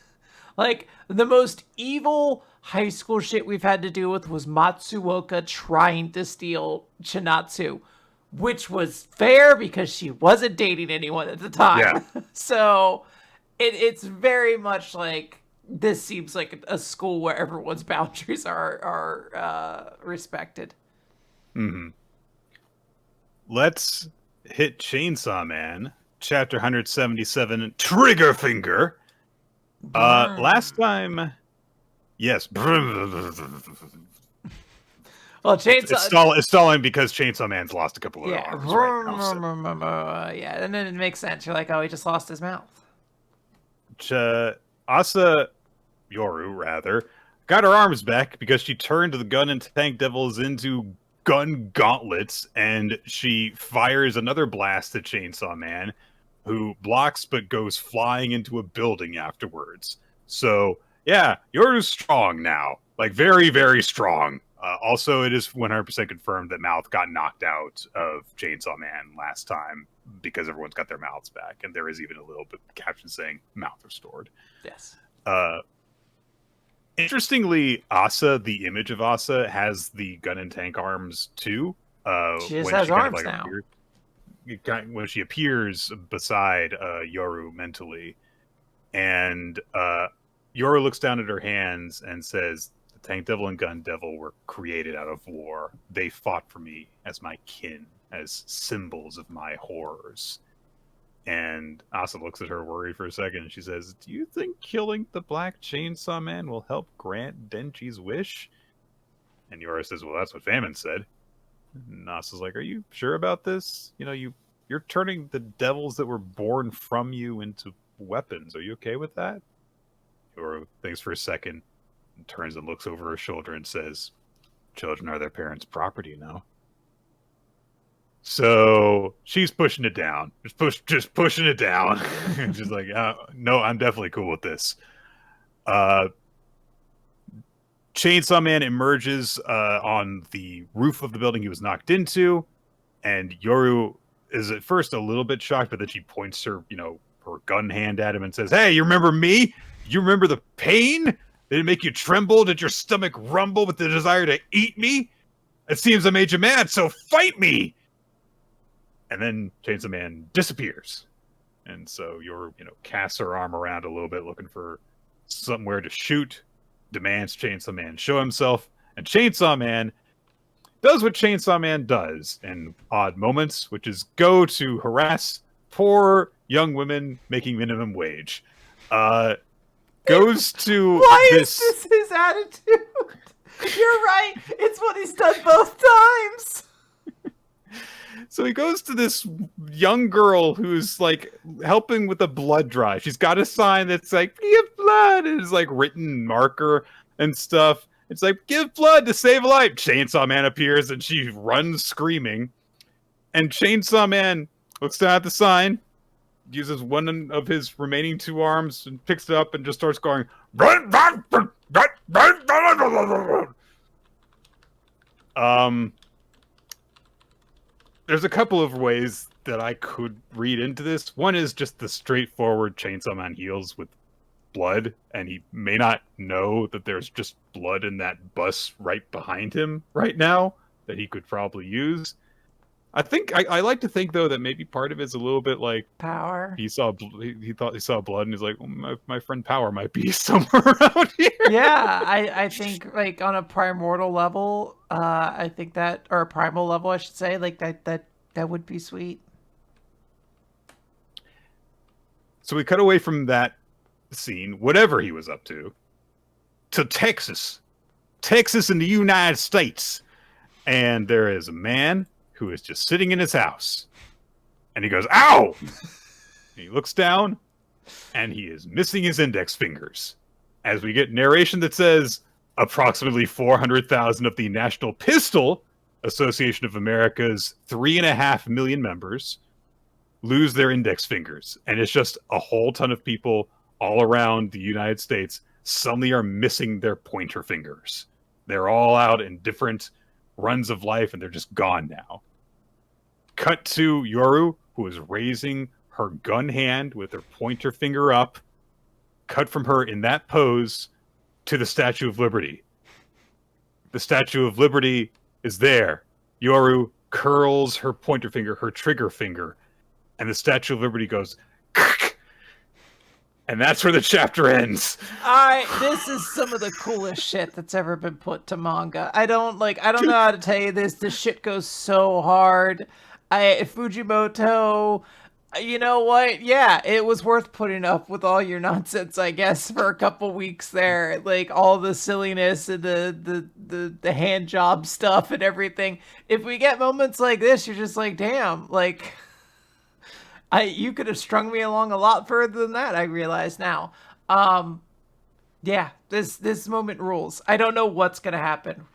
Like the most evil high school shit we've had to deal with was Matsuoka trying to steal Chinatsu, which was fair because she wasn't dating anyone at the time. Yeah. So it's very much like this seems like a school where everyone's boundaries are respected. Mm-hmm. Let's hit Chainsaw Man, chapter 177, Trigger Finger. Last time, yes. Well, it's stalling because Chainsaw Man's lost a couple of arms right now. So. Yeah, and then it makes sense. You're like, oh, he just lost his mouth. Asa Yoru, rather, got her arms back because she turned the gun and tank devils into gun gauntlets, and she fires another blast at Chainsaw Man, who blocks but goes flying into a building afterwards. So, yeah, Yoru's strong now. Like, very, very strong. Also, it is 100% confirmed that Mouth got knocked out of Chainsaw Man last time because everyone's got their mouths back, and there is even a little bit of caption saying mouth restored. Yes. Interestingly, Asa, the image of Asa, has the gun and tank arms too. She just has arms now. When she appears beside Yoru mentally, and Yoru looks down at her hands and says, "The tank devil and gun devil were created out of war. They fought for me as my kin, as symbols of my horrors." And Asa looks at her worried for a second, and she says, "Do you think killing the Black Chainsaw Man will help grant Denji's wish?" And Yoru says, "Well, that's what Famine said." And Asa's like, "Are you sure about this? You're turning the devils that were born from you into weapons. Are you okay with that?" Yoru thinks for a second, and turns and looks over her shoulder and says, "Children are their parents' property, no?" So she's pushing it down, just pushing it down. She's like, "No, I'm definitely cool with this." Chainsaw Man emerges on the roof of the building he was knocked into, and Yoru is at first a little bit shocked, but then she points her gun hand at him and says, "Hey, you remember me? You remember the pain? Did it make you tremble? Did your stomach rumble with the desire to eat me? It seems I made you mad, so fight me!" And then Chainsaw Man disappears. And so Yoru, casts her arm around a little bit, looking for somewhere to shoot, demands Chainsaw Man show himself, and Chainsaw Man does what Chainsaw Man does in odd moments, which is go to harass poor young women making minimum wage. Goes to Why is this his attitude? You're right. It's what he's done both times. So he goes to this young girl who's like helping with a blood drive. She's got a sign that's like, "Give blood," and it's like written marker and stuff. It's like, "Give blood to save a life." Chainsaw Man appears and she runs screaming. And Chainsaw Man looks down at the sign, uses one of his remaining two arms and picks it up and just starts going, there's a couple of ways that I could read into this. One is just the straightforward Chainsaw Man heals with blood, and he may not know that there's just blood in that bus right behind him right now that he could probably use. I think I like to think though that maybe part of it's a little bit like power. He thought he saw blood, and he's like, well, my friend Power might be somewhere around here. Yeah, I think like on a primordial level, I think that, or a primal level, I should say, like that would be sweet. So we cut away from that scene, whatever he was up to Texas in the United States, and there is a man who is just sitting in his house. And he goes, ow! And he looks down, and he is missing his index fingers. As we get narration that says, approximately 400,000 of the National Pistol Association of America's 3.5 million members lose their index fingers. And it's just a whole ton of people all around the United States suddenly are missing their pointer fingers. They're all out in different runs of life, and they're just gone now. Cut to Yoru, who is raising her gun hand with her pointer finger up. Cut from her in that pose to the Statue of Liberty. The Statue of Liberty is there. Yoru curls her pointer finger, her trigger finger, and the Statue of Liberty goes, and that's where the chapter ends. This is some of the coolest shit that's ever been put to manga. I don't know how to tell you this. This shit goes so hard. Fujimoto, you know what? Yeah, it was worth putting up with all your nonsense, I guess, for a couple weeks there. Like all the silliness and the hand job stuff and everything. If we get moments like this, you're just like, damn, like you could have strung me along a lot further than that, I realize now. Yeah, this moment rules. I don't know what's gonna happen.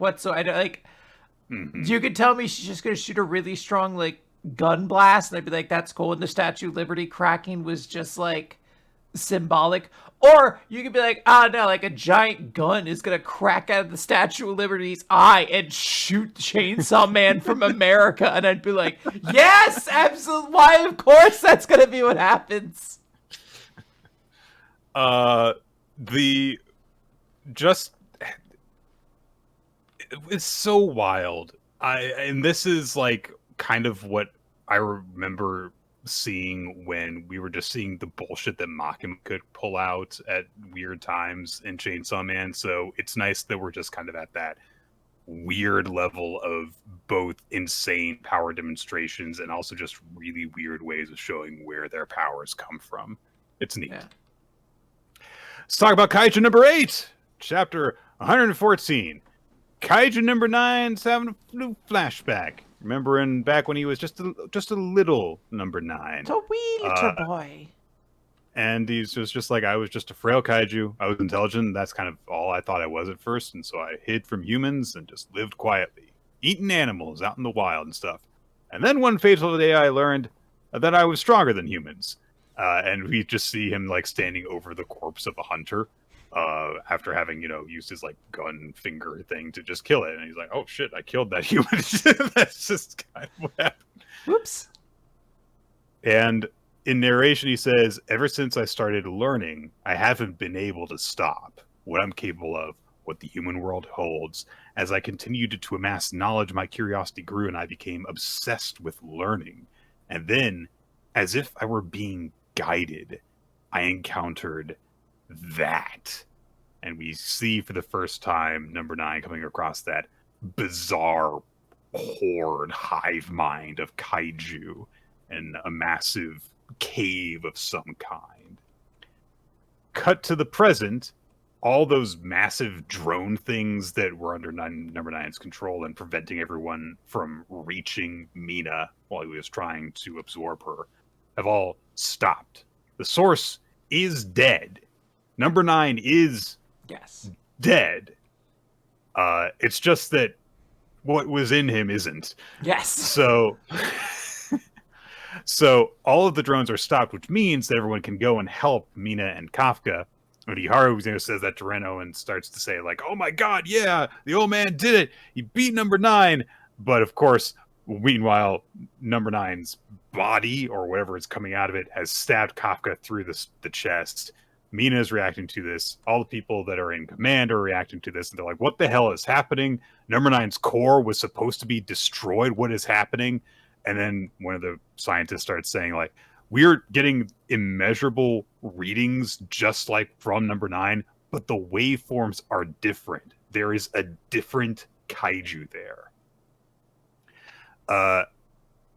You could tell me she's just gonna shoot a really strong like gun blast, and I'd be like, that's cool. And the Statue of Liberty cracking was just like symbolic. Or you could be like, no, like a giant gun is gonna crack out of the Statue of Liberty's eye and shoot Chainsaw Man from America, and I'd be like, yes, absolutely. Why? Of course, that's gonna be what happens. It's so wild. And this is like kind of what I remember seeing when we were just seeing the bullshit that Makima could pull out at weird times in Chainsaw Man. So it's nice that we're just kind of at that weird level of both insane power demonstrations and also just really weird ways of showing where their powers come from. It's neat. Yeah. Let's talk about Kaiju number 8, chapter 114. Kaiju number 9's having a flashback. Remembering back when he was just a little number 9. A wee little boy. And he's just like, I was just a frail kaiju. I was intelligent. That's kind of all I thought I was at first. And so I hid from humans and just lived quietly, eating animals out in the wild and stuff. And then one fateful day I learned that I was stronger than humans. And we just see him like standing over the corpse of a hunter. After having, used his like gun finger thing to just kill it. And he's like, oh shit, I killed that human. That's just kind of what happened. Whoops. And in narration, he says, ever since I started learning, I haven't been able to stop what I'm capable of, what the human world holds. As I continued to amass knowledge, my curiosity grew and I became obsessed with learning. And then, as if I were being guided, I encountered that. And we see for the first time number 9 coming across that bizarre horde hive mind of kaiju in a massive cave of some kind. Cut to the present, all those massive drone things that were under number 9's control and preventing everyone from reaching Mina while he was trying to absorb her have all stopped. The source is dead. Number 9 is dead. It's just that what was in him isn't. Yes. So all of the drones are stopped, which means that everyone can go and help Mina and Kafka. And Iharu says that to Reno and starts to say like, oh my god, yeah, the old man did it. He beat number 9. But of course, meanwhile, number 9's body or whatever is coming out of it has stabbed Kafka through the chest. Mina is reacting to this. All the people that are in command are reacting to this. And they're like, what the hell is happening? Number 9's core was supposed to be destroyed. What is happening? And then one of the scientists starts saying, like, we're getting immeasurable readings just like from number 9, but the waveforms are different. There is a different kaiju there.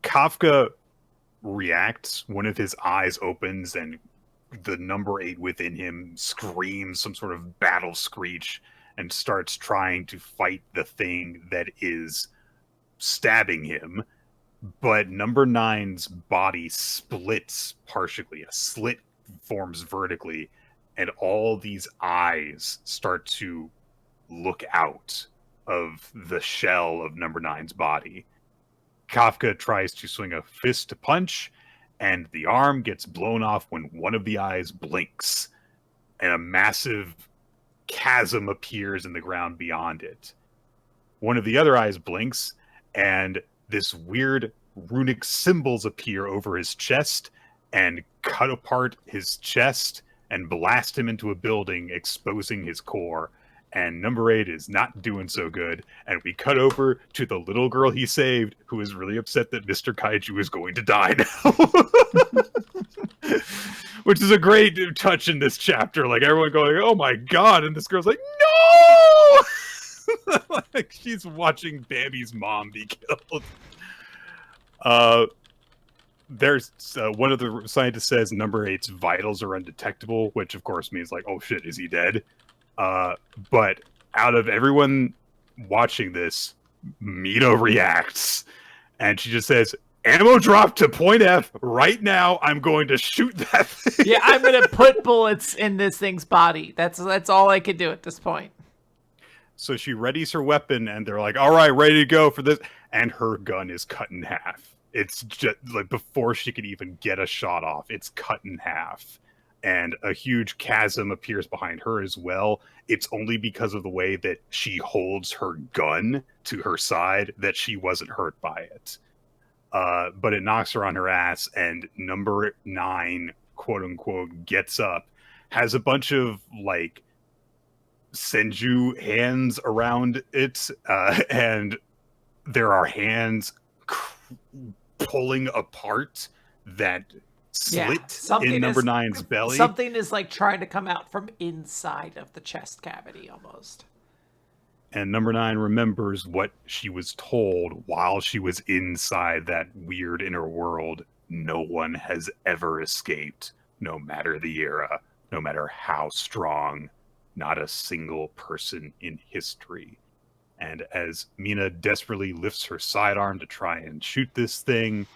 Kafka reacts. One of his eyes opens and the number 8 within him screams some sort of battle screech and starts trying to fight the thing that is stabbing him. but number nine's body splits partially. A slit forms vertically, and all these eyes start to look out of the shell of number nine's body. Kafka tries to swing a fist to punch, and the arm gets blown off when one of the eyes blinks, and a massive chasm appears in the ground beyond it. One of the other eyes blinks, and this weird runic symbols appear over his chest and cut apart his chest and blast him into a building, exposing his core. And number 8 is not doing so good. And we cut over to the little girl he saved, who is really upset that Mr. Kaiju is going to die now. Which is a great touch in this chapter. Like, everyone going, oh my god, and this girl's like, no! Like, she's watching Bambi's mom be killed. There's one of the scientists says number 8's vitals are undetectable, which of course means like, oh shit, is he dead? But out of everyone watching this, Mina reacts, and she just says, ammo drop to point F right now. I'm going to shoot that thing. Yeah, I'm going to put bullets in this thing's body. That's all I can do at this point. So she readies her weapon, and they're like, all right, ready to go for this. And her gun is cut in half. It's just like before she could even get a shot off, it's cut in half. And a huge chasm appears behind her as well. It's only because of the way that she holds her gun to her side that she wasn't hurt by it. But it knocks her on her ass, and number 9, quote unquote, gets up, has a bunch of like senju hands around it, and there are hands pulling apart that slit in number 9's belly. Something is like trying to come out from inside of the chest cavity almost. And number 9 remembers what she was told while she was inside that weird inner world. No one has ever escaped, no matter the era, no matter how strong, not a single person in history. And as Mina desperately lifts her sidearm to try and shoot this thing,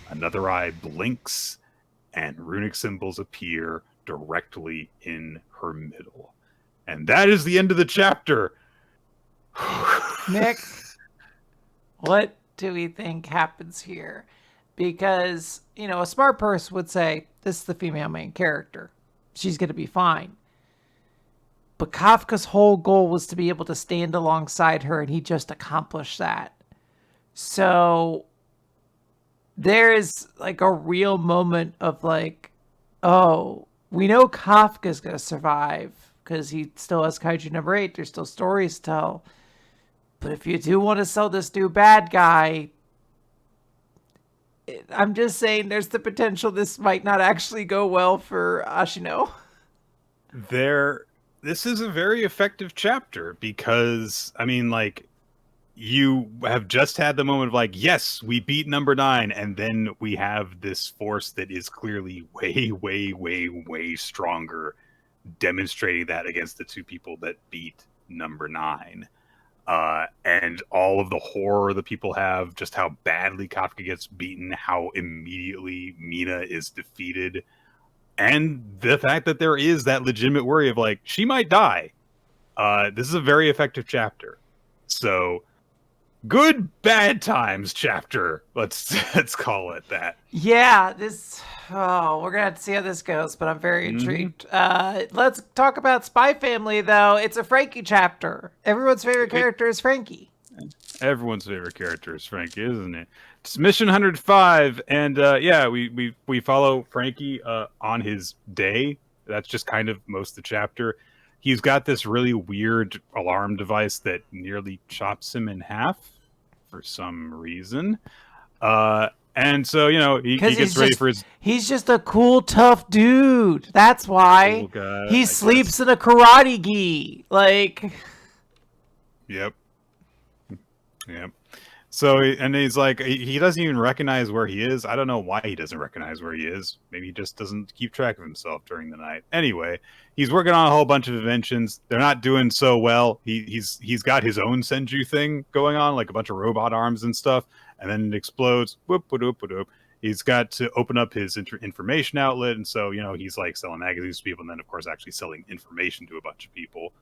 another eye blinks, and runic symbols appear directly in her middle. And that is the end of the chapter. Nick, what do we think happens here? Because, you know, a smart person would say, this is the female main character. She's going to be fine. But Kafka's whole goal was to be able to stand alongside her, and he just accomplished that. So there is like a real moment of like, oh, we know Kafka's going to survive because he still has Kaiju number 8. There's still stories to tell. But if you do want to sell this new bad guy, I'm just saying there's the potential this might not actually go well for Ashino. This is a very effective chapter because, I mean, like, you have just had the moment of like, yes, we beat number 9, and then we have this force that is clearly way, way, way, way stronger, demonstrating that against the 2 people that beat number 9. And all of the horror that people have, just how badly Kafka gets beaten, how immediately Mina is defeated, and the fact that there is that legitimate worry of like, she might die. This is a very effective chapter. So, good bad times chapter. Let's call it that. Yeah, we're gonna have to see how this goes, but I'm very intrigued. Let's talk about Spy Family, though. It's a Frankie chapter. Everyone's favorite character is Frankie. Everyone's favorite character is Frankie, isn't it? It's Mission 105, and we follow Frankie on his day. That's just kind of most of the chapter. He's got this really weird alarm device that nearly chops him in half for some reason. And so, you know, he gets ready for his... He's just a cool, tough dude. That's why. Cool guy, he sleeps in a karate gi. Like... Yep. So, and he's like, he doesn't even recognize where he is. I don't know why he doesn't recognize where he is. Maybe he just doesn't keep track of himself during the night. Anyway, he's working on a whole bunch of inventions. They're not doing so well. He's got his own Senju thing going on, like a bunch of robot arms and stuff. and then it explodes. Whoop, whoop, whoop, whoop. He's got to open up his information outlet, and so he's like selling magazines to people, and then of course actually selling information to a bunch of people.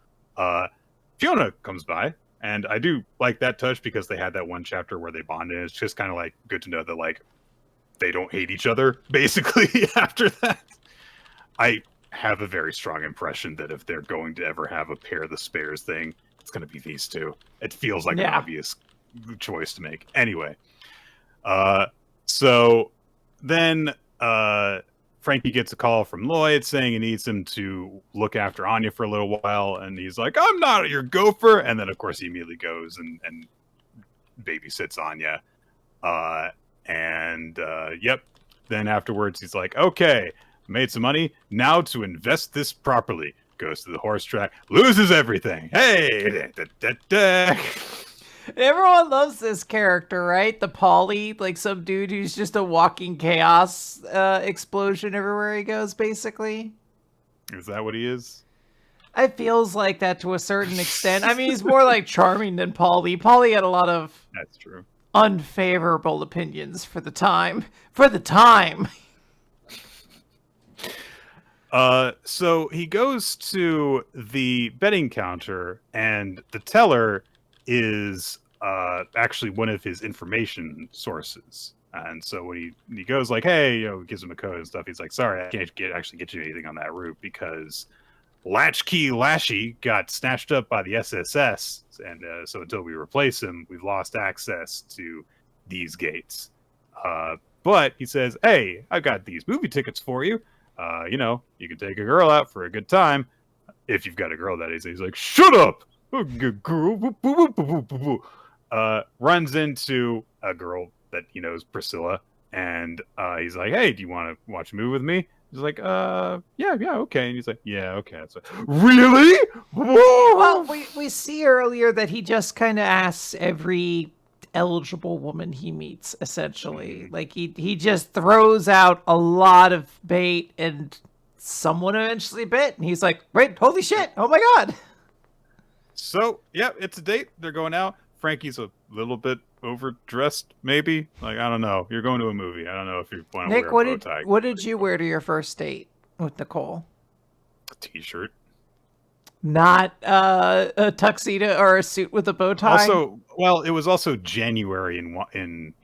Fiona comes by, and I do like that touch because they had that one chapter where they bonded. And it's just kind of like good to know that like they don't hate each other basically after that. I have a very strong impression that if they're going to ever have a pair of the spares thing, it's going to be these two. It feels like an obvious choice to make. Anyway, so then Frankie gets a call from Lloyd saying he needs him to look after Anya for a little while, and he's like, I'm not your gopher. And then, of course, he immediately goes and babysits Anya. Yep. Then afterwards, he's like, okay, made some money. Now to invest this properly. Goes to the horse track, loses everything. Hey! Da, da, da. Everyone loves this character, right? The Polly, like some dude who's just a walking chaos explosion everywhere he goes, basically. Is that what he is? It feels like that to a certain extent. I mean, he's more like charming than Polly. Polly had a lot of that's true unfavorable opinions for the time. For the time. So he goes to the betting counter, and the teller is actually one of his information sources. And so when he goes like, hey, gives him a code and stuff, he's like, sorry, I can't actually get you anything on that route because Latchkey Lashy got snatched up by the SSS, and so until we replace him, we've lost access to these gates. But he says, hey, I've got these movie tickets for you. You can take a girl out for a good time. If you've got a girl, that is. He's like, shut up! A good girl. Runs into a girl that he knows, Priscilla. And he's like, hey, do you want to watch a movie with me? He's like, yeah, okay. And he's like, yeah, okay. That's really? Well, we see earlier that he just kind of asks every eligible woman he meets, essentially. Like he just throws out a lot of bait, and someone eventually bit, and he's like, wait, holy shit, oh my god. So yeah, it's a date, they're going out. Frankie's a little bit overdressed, maybe. Like, I don't know, you're going to a movie, I don't know if you want to wear a bow tie. What did you wear to your first date with Nicole? A t-shirt. Not a tuxedo or a suit with a bow tie. Also, well, it was also January in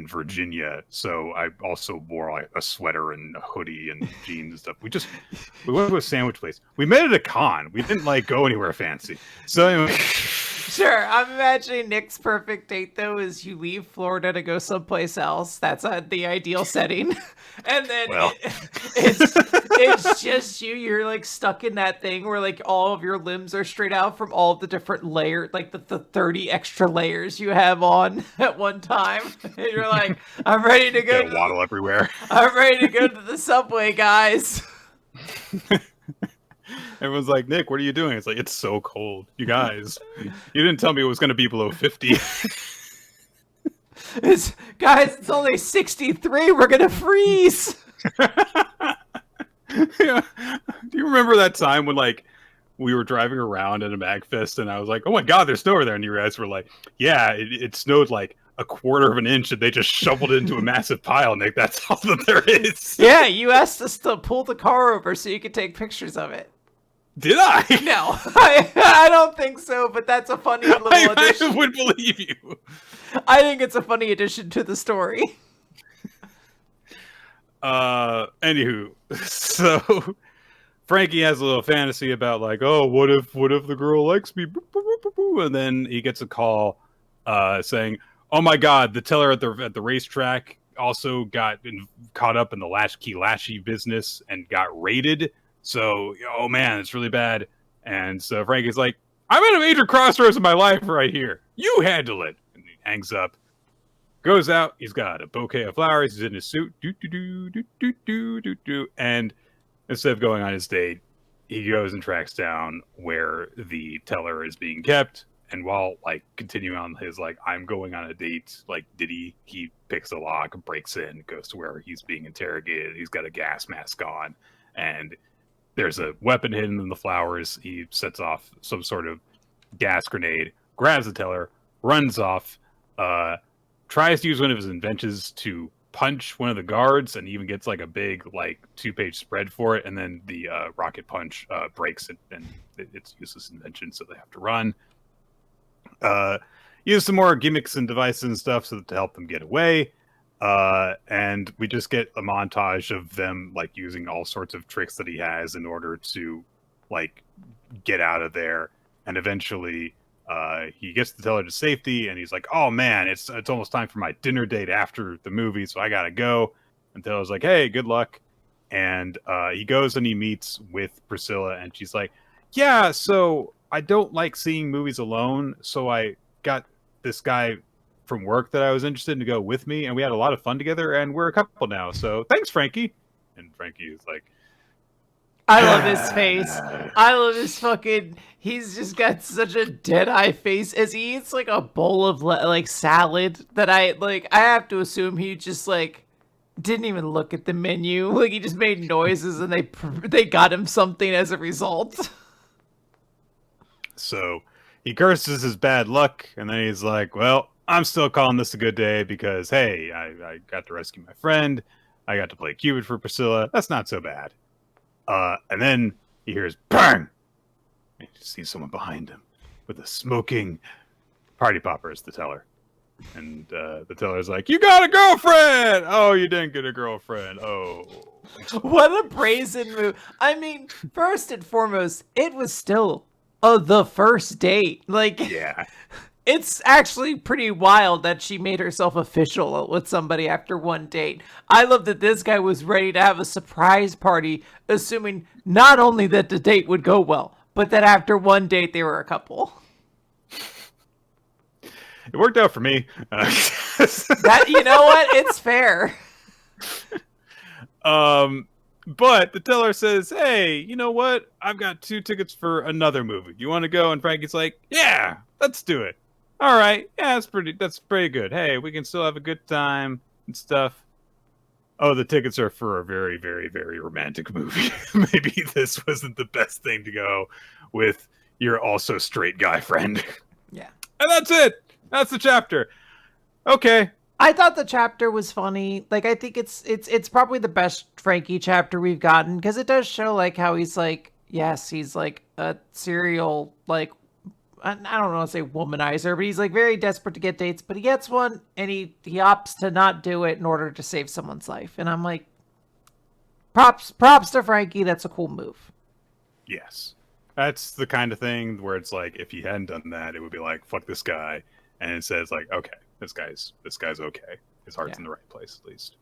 Virginia, so I also wore like a sweater and a hoodie and jeans and stuff. We went to a sandwich place. We met at a con. We didn't like go anywhere fancy. So anyway. Sure, I'm imagining Nick's perfect date though is you leave Florida to go someplace else. That's the ideal setting, and then it's just you. You're like stuck in that thing where like all of your limbs are straight out from all the different layers, like the 30 extra layers you have on at one time. And you're like, I'm ready to go. Waddle everywhere. I'm ready to go to the subway, guys. Everyone's like, Nick, what are you doing? It's like, it's so cold. You guys, you didn't tell me it was going to be below 50. It's only 63. We're going to freeze. Yeah. Do you remember that time when, like, we were driving around at a MagFest and I was like, oh my God, there's snow over there. And you guys were like, yeah, it snowed like a quarter of an inch and they just shoveled it into a massive pile, Nick. That's all that there is. Yeah, you asked us to pull the car over so you could take pictures of it. Did I? No, I don't think so, but that's a funny little addition. I would believe you. I think it's a funny addition to the story. Anywho, so Frankie has a little fantasy about like, oh, what if the girl likes me? And then he gets a call saying, oh my God, the teller at the racetrack also got caught up in the Latchkey Lashy business and got raided. So, oh man, it's really bad. And so Frankie's like, I'm at a major crossroads in my life right here. You handle it. And he hangs up, goes out. He's got a bouquet of flowers. He's in his suit. And instead of going on his date, he goes and tracks down where the teller is being kept. And while like continuing on his like, I'm going on a date, like Diddy, he picks a lock, breaks in, goes to where he's being interrogated. He's got a gas mask on, and there's a weapon hidden in the flowers. He sets off some sort of gas grenade, grabs the teller, runs off. tries to use one of his inventions to punch one of the guards, and even gets like a big like 2-page spread for it, and then the rocket punch breaks it, and it's useless invention, so they have to run. Use some more gimmicks and devices and stuff to help them get away. And we just get a montage of them like using all sorts of tricks that he has in order to like get out of there. And eventually he gets the teller to safety, and he's like, oh man, it's almost time for my dinner date after the movie, so I gotta go. And teller's like, hey, good luck. And he goes and he meets with Priscilla, and she's like, yeah, so I don't like seeing movies alone, so I got this guy from work that I was interested in to go with me, and we had a lot of fun together, and we're a couple now, so thanks, Frankie. And Frankie is like, I love his face. I love his fucking, he's just got such a dead-eye face as he eats like a bowl of like salad that I have to assume he just like didn't even look at the menu. Like he just made noises and they got him something as a result. So he curses his bad luck, and then he's like, well, I'm still calling this a good day because, hey, I got to rescue my friend. I got to play Cupid for Priscilla. That's not so bad. And then he hears bang! And he sees someone behind him with a smoking party popper as the teller. And the teller's like, you got a girlfriend! Oh, you didn't get a girlfriend. Oh. What a brazen move. I mean, first and foremost, it was still the first date. Like, yeah. It's actually pretty wild that she made herself official with somebody after one date. I love that this guy was ready to have a surprise party, assuming not only that the date would go well, but that after one date they were a couple. It worked out for me. That, you know what? It's fair. But the teller says, hey, you know what? I've got 2 tickets for another movie. You want to go? And Frankie's like, yeah, let's do it. All right. Yeah, that's pretty good. Hey, we can still have a good time and stuff. Oh, the tickets are for a very, very, very romantic movie. Maybe this wasn't the best thing to go with your also straight guy friend. Yeah. And that's it. That's the chapter. Okay. I thought the chapter was funny. Like, I think it's probably the best Frankie chapter we've gotten, because it does show like how he's like, yes, he's like a serial, like, I don't want to say womanizer, but he's like very desperate to get dates, but he gets one and he opts to not do it in order to save someone's life. And I'm like, props to Frankie. That's a cool move. Yes. That's the kind of thing where it's like, if he hadn't done that, it would be like, fuck this guy. And it says like, okay, this guy's okay. His heart's in the right place, at least.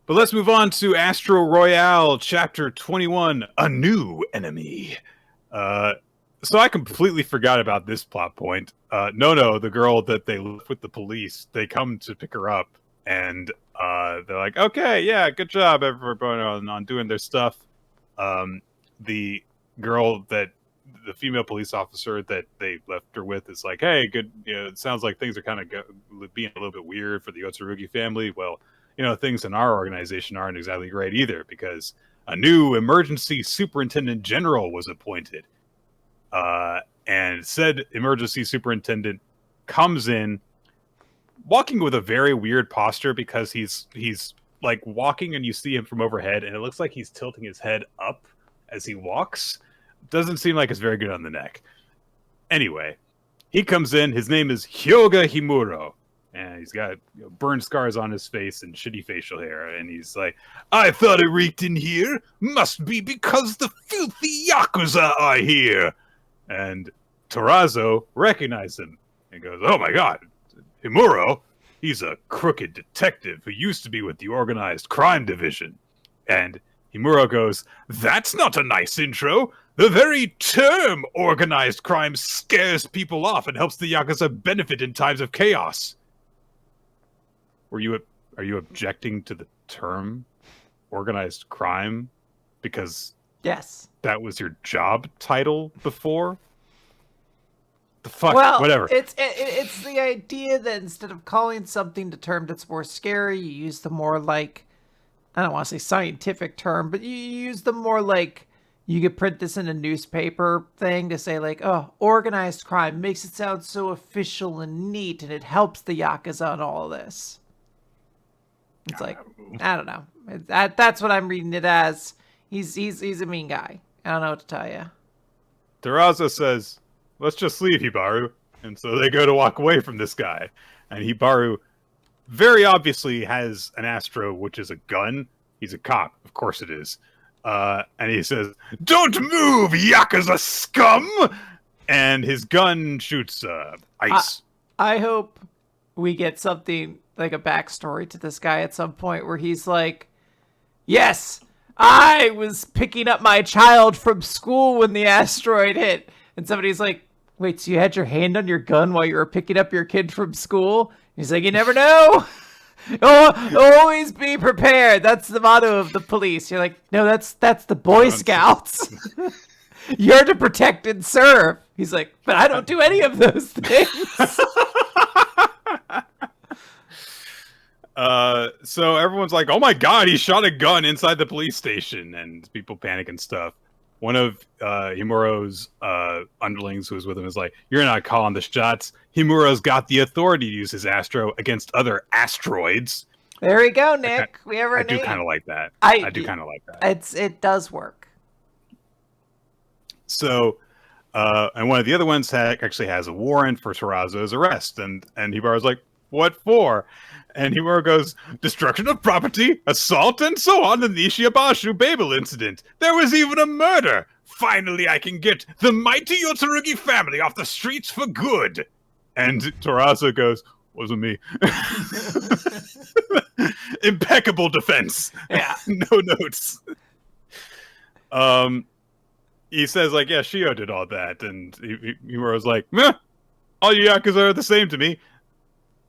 But let's move on to Astro Royale, Chapter 21, A New Enemy. So I completely forgot about this plot point. No, the girl that they left with the police, they come to pick her up, and they're like, okay, yeah, good job, everyone on doing their stuff. The girl the female police officer that they left her with is like, hey, good, it sounds like things are kind of being a little bit weird for the Otsurugi family. Well, things in our organization aren't exactly great either, because a new emergency superintendent general was appointed. And said emergency superintendent comes in walking with a very weird posture, because he's like walking and you see him from overhead and it looks like he's tilting his head up as he walks. Doesn't seem like it's very good on the neck. Anyway, he comes in. His name is Hyoga Himuro, and he's got burned scars on his face and shitty facial hair, and he's like, I thought it reeked in here. Must be because the filthy Yakuza are here. And Tarazo recognized him and goes, oh my god, Himuro, he's a crooked detective who used to be with the Organized Crime Division. And Himuro goes, that's not a nice intro. The very term organized crime scares people off and helps the Yakuza benefit in times of chaos. Are you objecting to the term organized crime because yes, that was your job title before? The fuck, well, whatever. It's the idea that instead of calling something the term that's more scary, you use the more like, I don't want to say scientific term, but you use the more like you could print this in a newspaper thing to say like, oh, organized crime makes it sound so official and neat, and it helps the Yakuza and all of this. It's like, I don't know. That's what I'm reading it as. He's a mean guy. I don't know what to tell you. Terazo says, let's just leave, Hibaru. And so they go to walk away from this guy. And Hibaru very obviously has an Astro, which is a gun. He's a cop. Of course it is. And he says, don't move, Yakuza scum! And his gun shoots ice. I hope we get something like a backstory to this guy at some point where he's like, yes, I was picking up my child from school when the asteroid hit. And somebody's like, wait, so you had your hand on your gun while you were picking up your kid from school? He's like, you never know. Always be prepared. That's the motto of the police. You're like, no, that's the Boy Scouts. You're to protect and serve. He's like, but I don't do any of those things. So everyone's like, oh my god, he shot a gun inside the police station, and people panic and stuff. One of Himuro's underlings who was with him is like, you're not calling the shots. Himuro's got the authority to use his Astro against other asteroids. There we go, Nick. I do kind of like that. I do kind of like that. It does work. So, and one of the other ones actually has a warrant for Terazo's arrest, and Hibaru's like, what for? And Himuro goes, destruction of property, assault, and so on in the Ishiabashu Babel incident. There was even a murder. Finally, I can get the mighty Yotsurugi family off the streets for good. And Terazo goes, wasn't me. Impeccable defense. Yeah. No notes. He says, like, yeah, Shio did all that. And Himuro's like, meh, all you Yakuza are the same to me.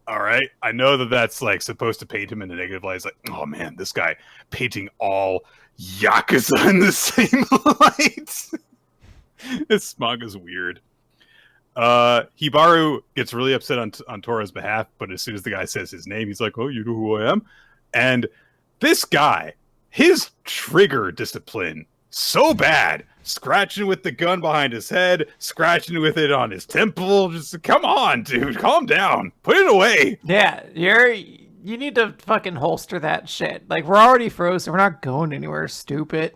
All right, I know that that's like supposed to paint him in a negative light. It's like, oh man, this guy painting all Yakuza in the same light. This manga's weird. Hibaru gets really upset on Tora's behalf, but as soon as the guy says his name, he's like, oh, you know who I am? And this guy, his trigger discipline, so bad. Scratching with the gun behind his head, scratching with it on his temple. Just come on, dude, calm down. Put it away. Yeah, you need to fucking holster that shit. Like, we're already frozen. We're not going anywhere, stupid.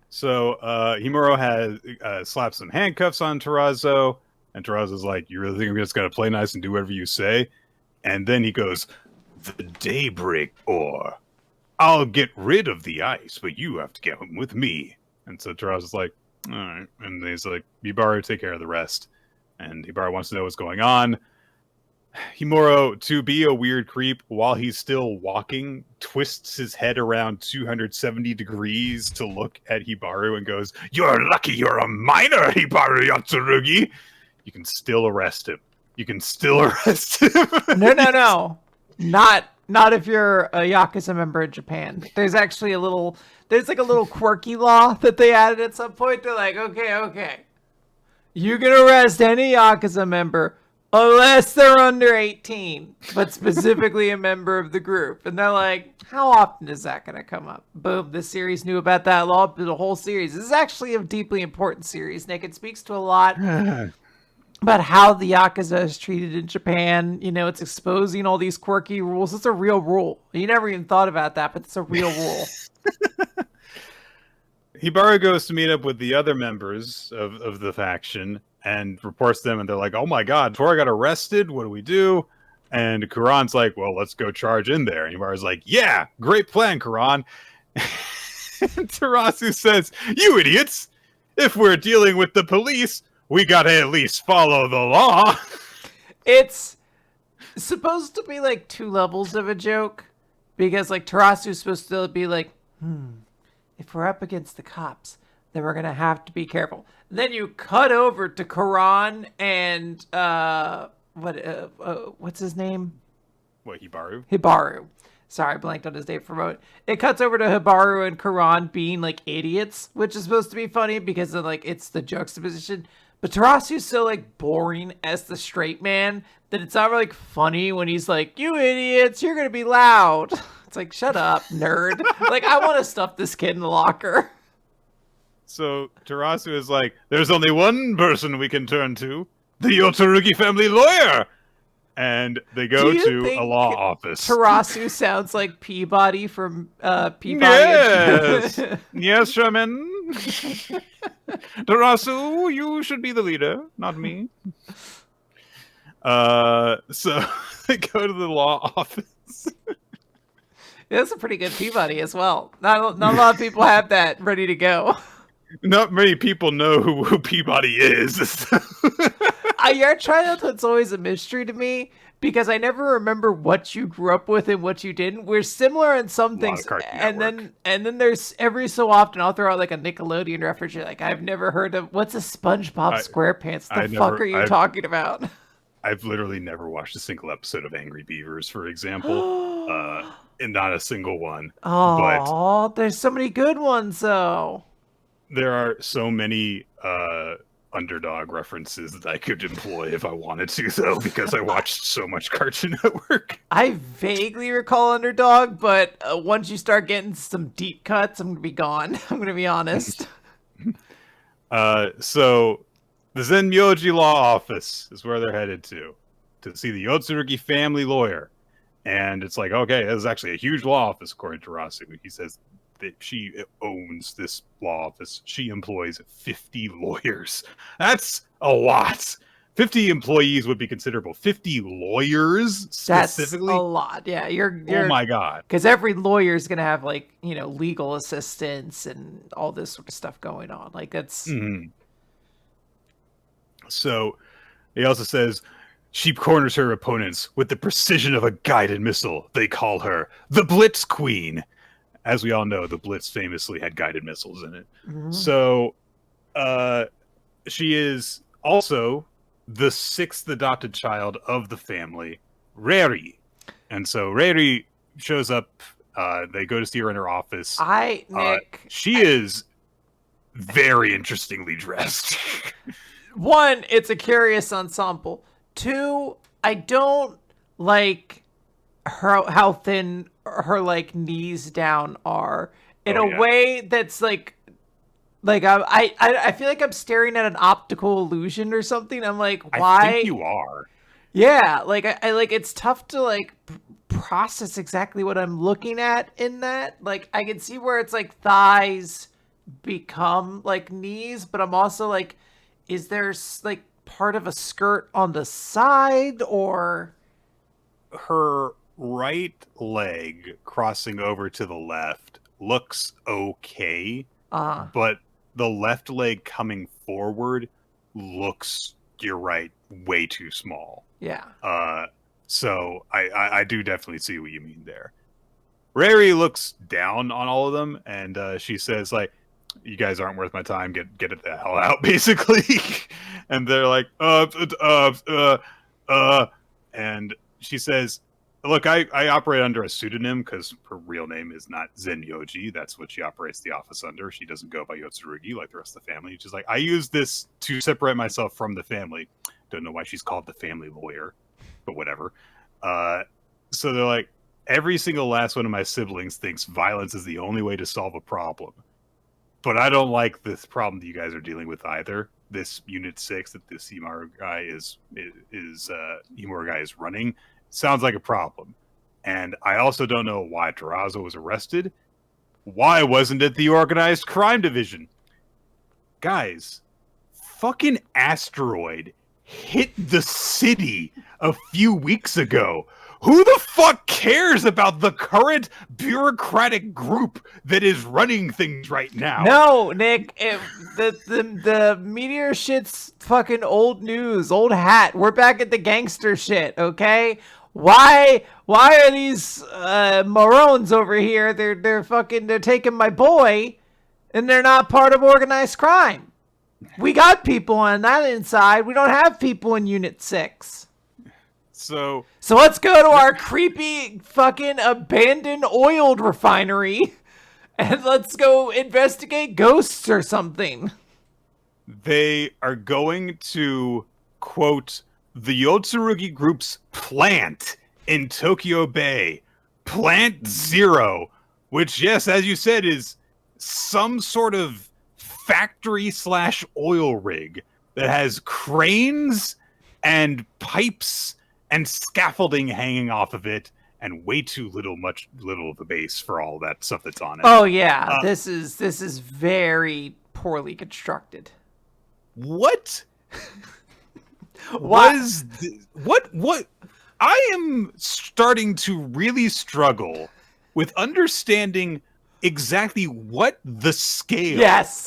So, Himuro has slapped some handcuffs on Terazo, and Terazo's like, you really think I'm just gonna play nice and do whatever you say? And then he goes, the daybreak ore. I'll get rid of the ice, but you have to get home with me. And so Terazo's like, all right. And he's like, Hibaru, take care of the rest. And Hibaru wants to know what's going on. Himuro, to be a weird creep, while he's still walking, twists his head around 270 degrees to look at Hibaru and goes, you're lucky you're a minor, Hibaru Yotsurugi. You can still arrest him. You can still arrest him. No. Not if you're a Yakuza member in Japan. There's actually a little quirky law that they added at some point. They're like, okay. You can arrest any Yakuza member unless they're under 18, but specifically a member of the group. And they're like, how often is that going to come up? Boom, this series knew about that law, the whole series. This is actually a deeply important series, Nick. It speaks to a lot about how the Yakuza is treated in Japan. You know, it's exposing all these quirky rules. It's a real rule. You never even thought about that, but it's a real rule. Hibaru goes to meet up with the other members of the faction and reports them, and they're like, oh my god, Tora got arrested, what do we do? And Kuran's like, well, let's go charge in there. And Hibaru's like, yeah, great plan, Kuran. And Terasu says, you idiots, if we're dealing with the police, we gotta at least follow the law. It's supposed to be like two levels of a joke, because like Terasu's supposed to be like, if we're up against the cops, then we're gonna have to be careful. Then you cut over to Kuran and what's his name? What, Hibaru? Hibaru. Sorry, I blanked on his name for a moment. It cuts over to Hibaru and Kuran being like idiots, which is supposed to be funny because of like it's the juxtaposition. But Terasu's so like boring as the straight man that it's not really funny when he's like, you idiots, you're gonna be loud. It's like, shut up, nerd. Like, I want to stuff this kid in the locker. So Tarasu is like, there's only one person we can turn to, the Yotsurugi family lawyer. And they go to a law office. Tarasu sounds like Peabody from Peabody. Yes, yes, Sherman. Tarasu, you should be the leader, not me. So they go to the law office. That's a pretty good Peabody as well. Not a lot of people have that ready to go. Not many people know who Peabody is. Your childhood's always a mystery to me because I never remember what you grew up with and what you didn't. We're similar in some things, and then there's every so often I'll throw out like a Nickelodeon reference. You're like, I've never heard of what's a SpongeBob SquarePants. The fuck are you talking about? I've literally never watched a single episode of Angry Beavers, for example, and not a single one. Oh, but there's so many good ones though. There are so many underdog references that I could employ if I wanted to, though, because I watched so much Cartoon Network. I vaguely recall Underdog, but once you start getting some deep cuts, I'm going to be gone. I'm going to be honest. So the Zenmyoji Law Office is where they're headed to see the Yotsurugi family lawyer. And it's like, okay, this is actually a huge law office, according to Rasu. He says that she owns this law office. She employs 50 lawyers. That's a lot. 50 employees would be considerable. 50 lawyers specifically? That's a lot. Yeah, you're oh my god. Because every lawyer is going to have, like, you know, legal assistants and all this sort of stuff going on. Like, that's... Mm-hmm. So, he also says, she corners her opponents with the precision of a guided missile. They call her the Blitz Queen. As we all know, the Blitz famously had guided missiles in it. Mm-hmm. So, she is also the 6th adopted child of the family, Reri. And so Reri shows up. They go to see her in her office. She is very interestingly dressed. 1, it's a curious ensemble. 2, I don't like how thin her like knees down are in a way that's like I feel like I'm staring at an optical illusion or something. I'm like, why? I think you are. Yeah, like I like it's tough to like process exactly what I'm looking at in that. Like I can see where it's like thighs become like knees, but I'm also like, is there like part of a skirt on the side, or her right leg crossing over to the left looks okay, but the left leg coming forward looks, you're right, way too small. Yeah. So I do definitely see what you mean there. Reri looks down on all of them, and she says, like, you guys aren't worth my time. Get it the hell out, basically. And they're like, and she says, look, I operate under a pseudonym because her real name is not Zenmyoji. That's what she operates the office under. She doesn't go by Yotsurugi like the rest of the family. She's like, I use this to separate myself from the family. Don't know why she's called the family lawyer, but whatever. So they're like, every single last one of my siblings thinks violence is the only way to solve a problem. But I don't like this problem that you guys are dealing with either. This Unit 6 that this Himura guy is running sounds like a problem. And I also don't know why Tarazu was arrested. Why wasn't it the Organized Crime Division? Guys, fucking asteroid hit the city a few weeks ago. Who the fuck cares about the current bureaucratic group that is running things right now? No, Nick, the meteor shit's fucking old news, old hat. We're back at the gangster shit, okay? Why are these morons over here? They're taking my boy, and they're not part of organized crime. We got people on that inside. We don't have people in Unit 6. So let's go to our creepy fucking abandoned oil refinery and let's go investigate ghosts or something. They are going to, quote, the Yotsurugi Group's plant in Tokyo Bay. Plant 0, which, yes, as you said, is some sort of factory/oil rig that has cranes and pipes and scaffolding hanging off of it, and way too little of the base for all that stuff that's on it. Oh yeah, this is very poorly constructed. What? What? What? I am starting to really struggle with understanding exactly what the scale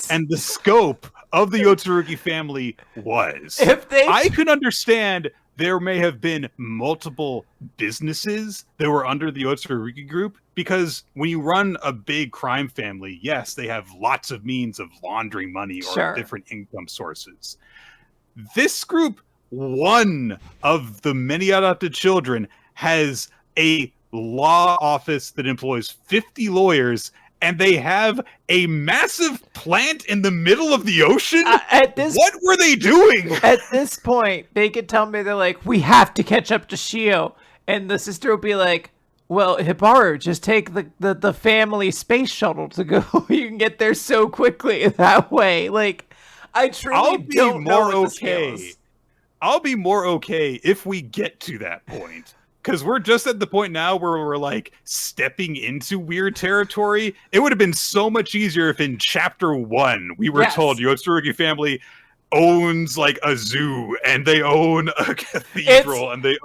and the scope of the Yotsurugi family was. I could understand there may have been multiple businesses that were under the Yotsurugi group, because when you run a big crime family, yes, they have lots of means of laundering money or different income sources. This group, one of the many adopted children, has a law office that employs 50 lawyers, and they have a massive plant in the middle of the ocean? What were they doing? At this point, they could tell me, they're like, we have to catch up to Shio. And the sister would be like, well, Hibaru, just take the family space shuttle to go. You can get there so quickly that way. Like, I truly don't know what the scale is. I'll be more okay if we get to that point. Because we're just at the point now where we're like stepping into weird territory. It would have been so much easier if in chapter 1 we were told Yotsurugi family owns like a zoo and they own a cathedral and they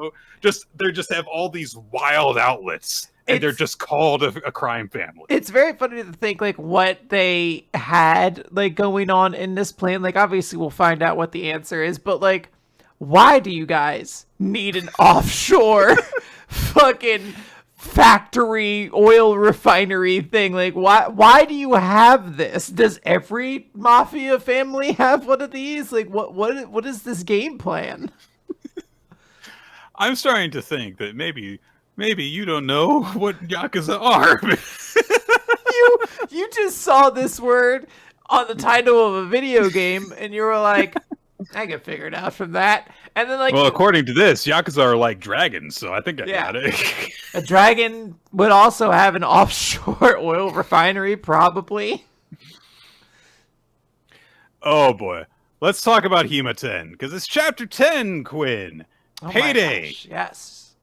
just have all these wild outlets and they're just called a crime family. It's very funny to think like what they had like going on in this plan. Like obviously we'll find out what the answer is, but like, why do you guys need an offshore fucking factory oil refinery thing? Like, why do you have this? Does every mafia family have one of these? Like, what is this game plan? I'm starting to think that maybe you don't know what Yakuza are. you just saw this word on the title of a video game and you were like, I can figure it out from that. And then like, well, according to this, Yakuza are like dragons, so I think I got it. A dragon would also have an offshore oil refinery, probably. Oh boy. Let's talk about Hima-Ten, because it's chapter 10, Quinn. Payday. My gosh, yes.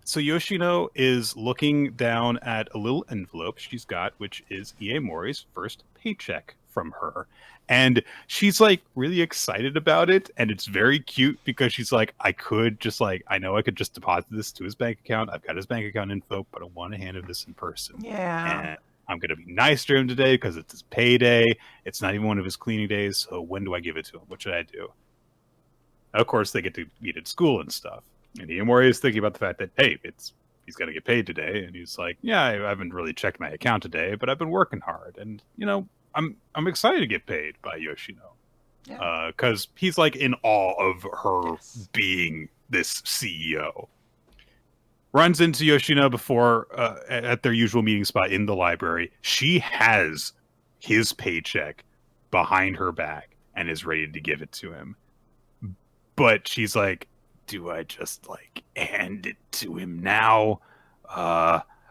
So Yoshino is looking down at a little envelope she's got, which is Iemori's first paycheck from her. And she's like really excited about it, and it's very cute because she's like, I could just like, I know I could just deposit this to his bank account. I've got his bank account info, but I want to hand him this in person. Yeah. And I'm going to be nice to him today because it's his payday. It's not even one of his cleaning days. So when do I give it to him? What should I do? Of course, they get to meet at school and stuff. And Iemori is thinking about the fact that, hey, he's going to get paid today. And he's like, yeah, I haven't really checked my account today, but I've been working hard. And, you know, I'm excited to get paid by Yoshino. Because he's like in awe of her being this CEO. Runs into Yoshino before at their usual meeting spot in the library. She has his paycheck behind her back and is ready to give it to him. But she's like, do I just like hand it to him now?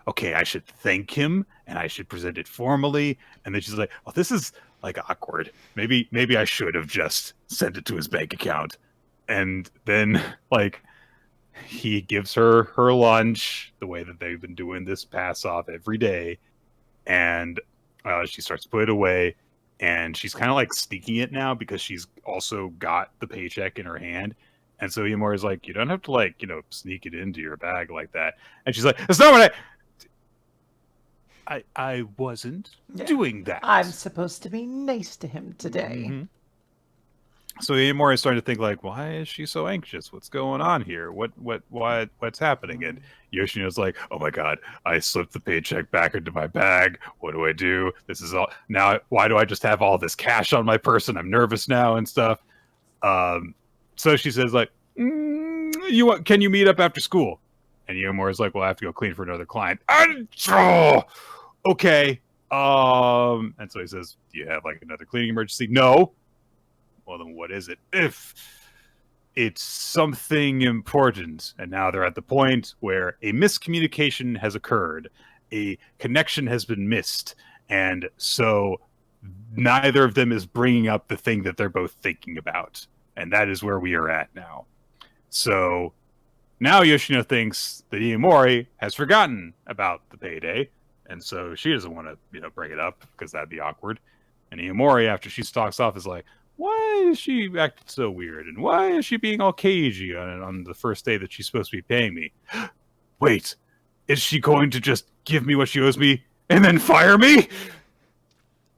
Okay, I should thank him and I should present it formally. And then she's like, oh, this is like awkward. Maybe I should have just sent it to his bank account. And then like he gives her lunch the way that they've been doing this pass off every day. And she starts to put it away. And she's kind of like sneaking it now because she's also got the paycheck in her hand. And so Iemori's like, you don't have to like, you know, sneak it into your bag like that. And she's like, that's not what I wasn't doing that. I'm supposed to be nice to him today. Mm-hmm. So Iemori is starting to think like, why is she so anxious? What's going on here? What's happening? And Yoshino's like, oh my god, I slipped the paycheck back into my bag. What do I do? This is all now. Why do I just have all this cash on my person? I'm nervous now and stuff. So she says like, can you meet up after school? And Iemori's like, well, I have to go clean for another client. Okay. And so he says, do you have like another cleaning emergency? No. Well, then what is it? If it's something important. And now they're at the point where a miscommunication has occurred. A connection has been missed. And so neither of them is bringing up the thing that they're both thinking about. And that is where we are at now. So now Yoshino thinks that Iomori has forgotten about the payday. And so she doesn't want to, bring it up because that'd be awkward. And Iomori, after she stalks off, is like, why is she acting so weird? And why is she being all cagey on the first day that she's supposed to be paying me? Wait, is she going to just give me what she owes me and then fire me?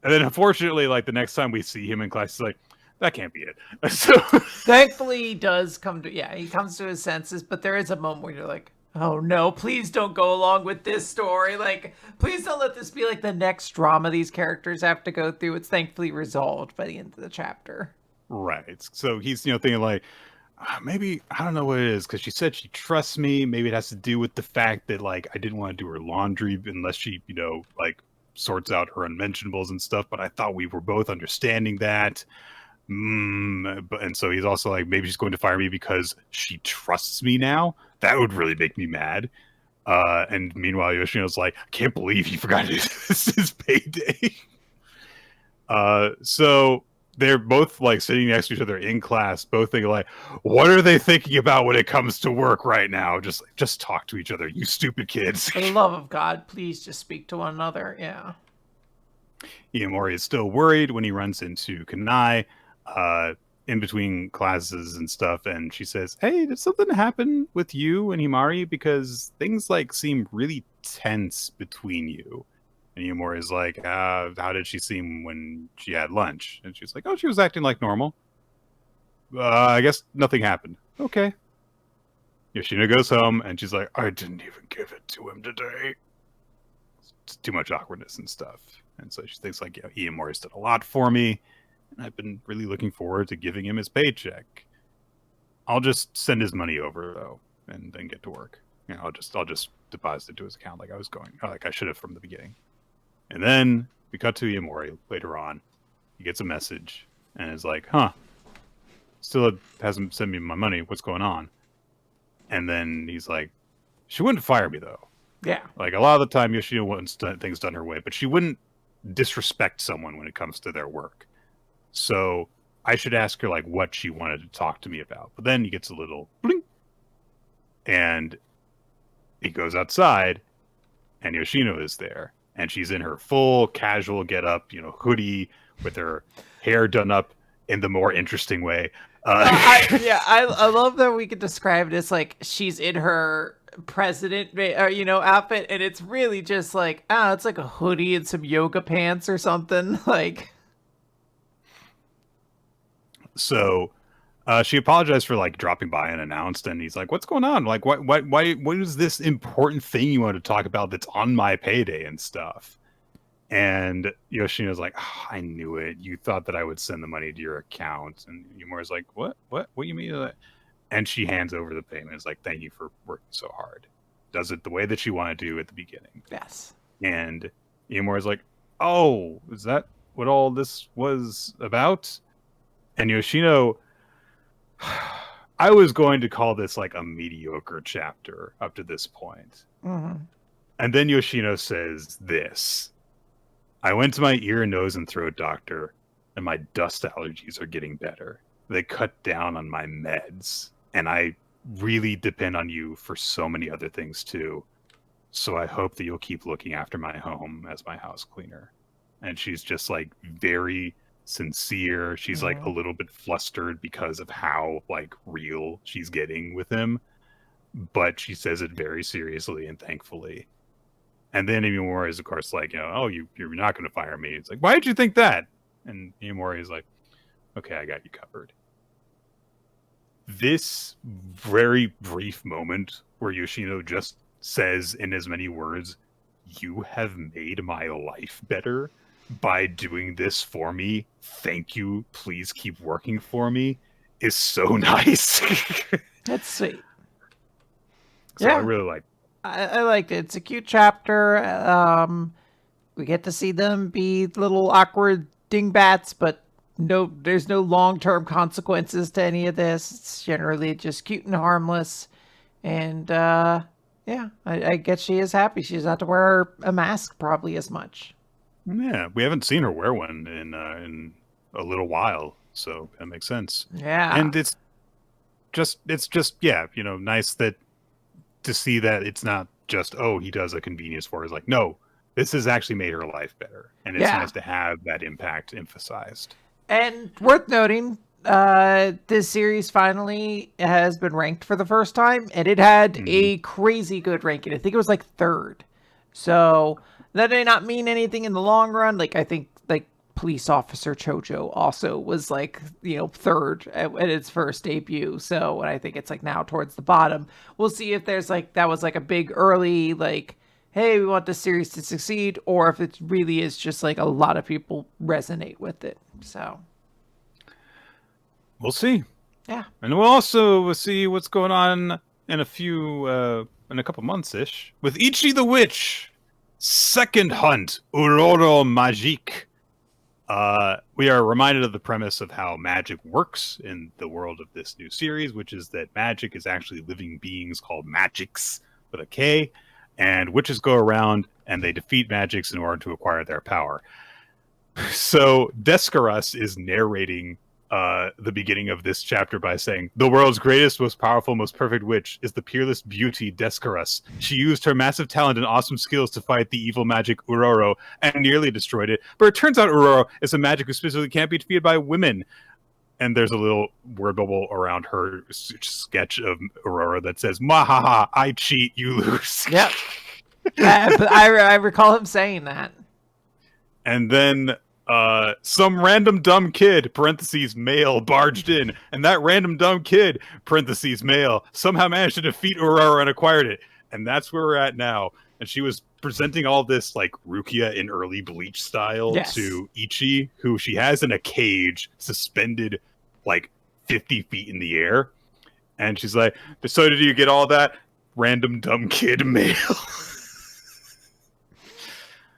And then, unfortunately, like the next time we see him in class, he's like, that can't be it. So thankfully, he does come to, he comes to his senses, but there is a moment where you're like, oh no, please don't go along with this story. Like, please don't let this be like the next drama these characters have to go through. It's thankfully resolved by the end of the chapter. Right. So he's, thinking like, maybe, I don't know what it is, because she said she trusts me. Maybe it has to do with the fact that, like, I didn't want to do her laundry unless she, like, sorts out her unmentionables and stuff. But I thought we were both understanding that. And so he's also like, maybe she's going to fire me because she trusts me now. That would really make me mad. And meanwhile, Yoshino's like, I can't believe he forgot his payday. So they're both like sitting next to each other in class, both thinking like, what are they thinking about when it comes to work right now? Just talk to each other, you stupid kids. For the love of God, please just speak to one another. Yeah. Iomori is still worried when he runs into Kanai in between classes and stuff, and she says, hey, did something happen with you and Himari? Because things like seem really tense between you. And Iomori is like, how did she seem when she had lunch? And she's like, oh, she was acting like normal. I guess nothing happened. Okay. Yoshino goes home, and she's like, I didn't even give it to him today. It's too much awkwardness and stuff. And so she thinks like, Iomori's done a lot for me, and I've been really looking forward to giving him his paycheck. I'll just send his money over though, and then get to work. I'll just deposit it to his account like I should have from the beginning. And then we cut to Iomori later on. He gets a message and is like, still hasn't sent me my money. What's going on? And then he's like, she wouldn't fire me though. Yeah. Like a lot of the time, Yoshino wants things done her way, but she wouldn't disrespect someone when it comes to their work. So I should ask her like what she wanted to talk to me about. But then he gets a little blink, and he goes outside, and Yoshino is there, and she's in her full casual getup, hoodie with her hair done up in the more interesting way. I love that we could describe it as like she's in her president outfit, and it's really just like it's like a hoodie and some yoga pants or something. Like, so she apologized for like dropping by unannounced, and he's like, what's going on? Like, what is this important thing you want to talk about that's on my payday and stuff? And Yoshino's like, I knew it. You thought that I would send the money to your account. And Yumura's like, what you mean? And she hands over the payment. It's like, thank you for working so hard. Does it the way that you want to do at the beginning. yes. And Yumura's like, oh, is that what all this was about? And Yoshino, I was going to call this like a mediocre chapter up to this point. Mm-hmm. And then Yoshino says this. I went to my ear, nose, and throat doctor, and my dust allergies are getting better. They cut down on my meds, and I really depend on you for so many other things too. So I hope that you'll keep looking after my home as my house cleaner. And she's just like very sincere. She's like a little bit flustered because of how like real she's getting with him, but she says it very seriously and thankfully. And then Imamori is, of course, like, oh, you're not going to fire me. It's like, why did you think that? And Imamori is like, okay, I got you covered. This very brief moment where Yoshino just says in as many words, you have made my life better by doing this for me. Thank you. Please keep working for me, is so nice. That's sweet. So I really like I liked it. It's a cute chapter. We get to see them be little awkward dingbats, but there's no long-term consequences to any of this. It's generally just cute and harmless. And I guess she is happy. She doesn't have to wear a mask probably as much. Yeah, we haven't seen her wear one in a little while, so that makes sense. Yeah. And it's just yeah, nice that to see that it's not just, oh, he does a convenience for her. It's like, no, this has actually made her life better, and it's Yeah. nice to have that impact emphasized. And worth noting, this series finally has been ranked for the first time, and it had Mhm. a crazy good ranking. I think it was like third. So that may not mean anything in the long run. Like I think like Police Officer Chojo also was like third at its first debut. So and I think it's like now towards the bottom. We'll see if there's like that was like a big early like hey, we want this series to succeed, or if it really is just like a lot of people resonate with it. So, We'll see. yeah. And we'll also see what's going on in a couple months-ish with Ichi the Witch. Second Hunt, Uroro Magique. We are reminded of the premise of how magic works in the world of this new series, which is that magic is actually living beings called magics with a K, and witches go around and they defeat magics in order to acquire their power. So Descarus is narrating the beginning of this chapter by saying, "The world's greatest, most powerful, most perfect witch is the peerless beauty Descarus. She used her massive talent and awesome skills to fight the evil magic Uroro and nearly destroyed it. But it turns out Uroro is a magic who specifically can't be defeated by women." And there's a little word bubble around her sketch of Aurora that says, "Mahaha, I cheat, you lose." Yep. But I recall him saying that. And then some random dumb kid, parentheses, male, barged in. And that random dumb kid, parentheses, male, somehow managed to defeat Aurora and acquired it. And that's where we're at now. And she was presenting all this like Rukia in early Bleach style to Ichi, who she has in a cage suspended like 50 feet in the air. And she's like, "So did you get all that? Random dumb kid male."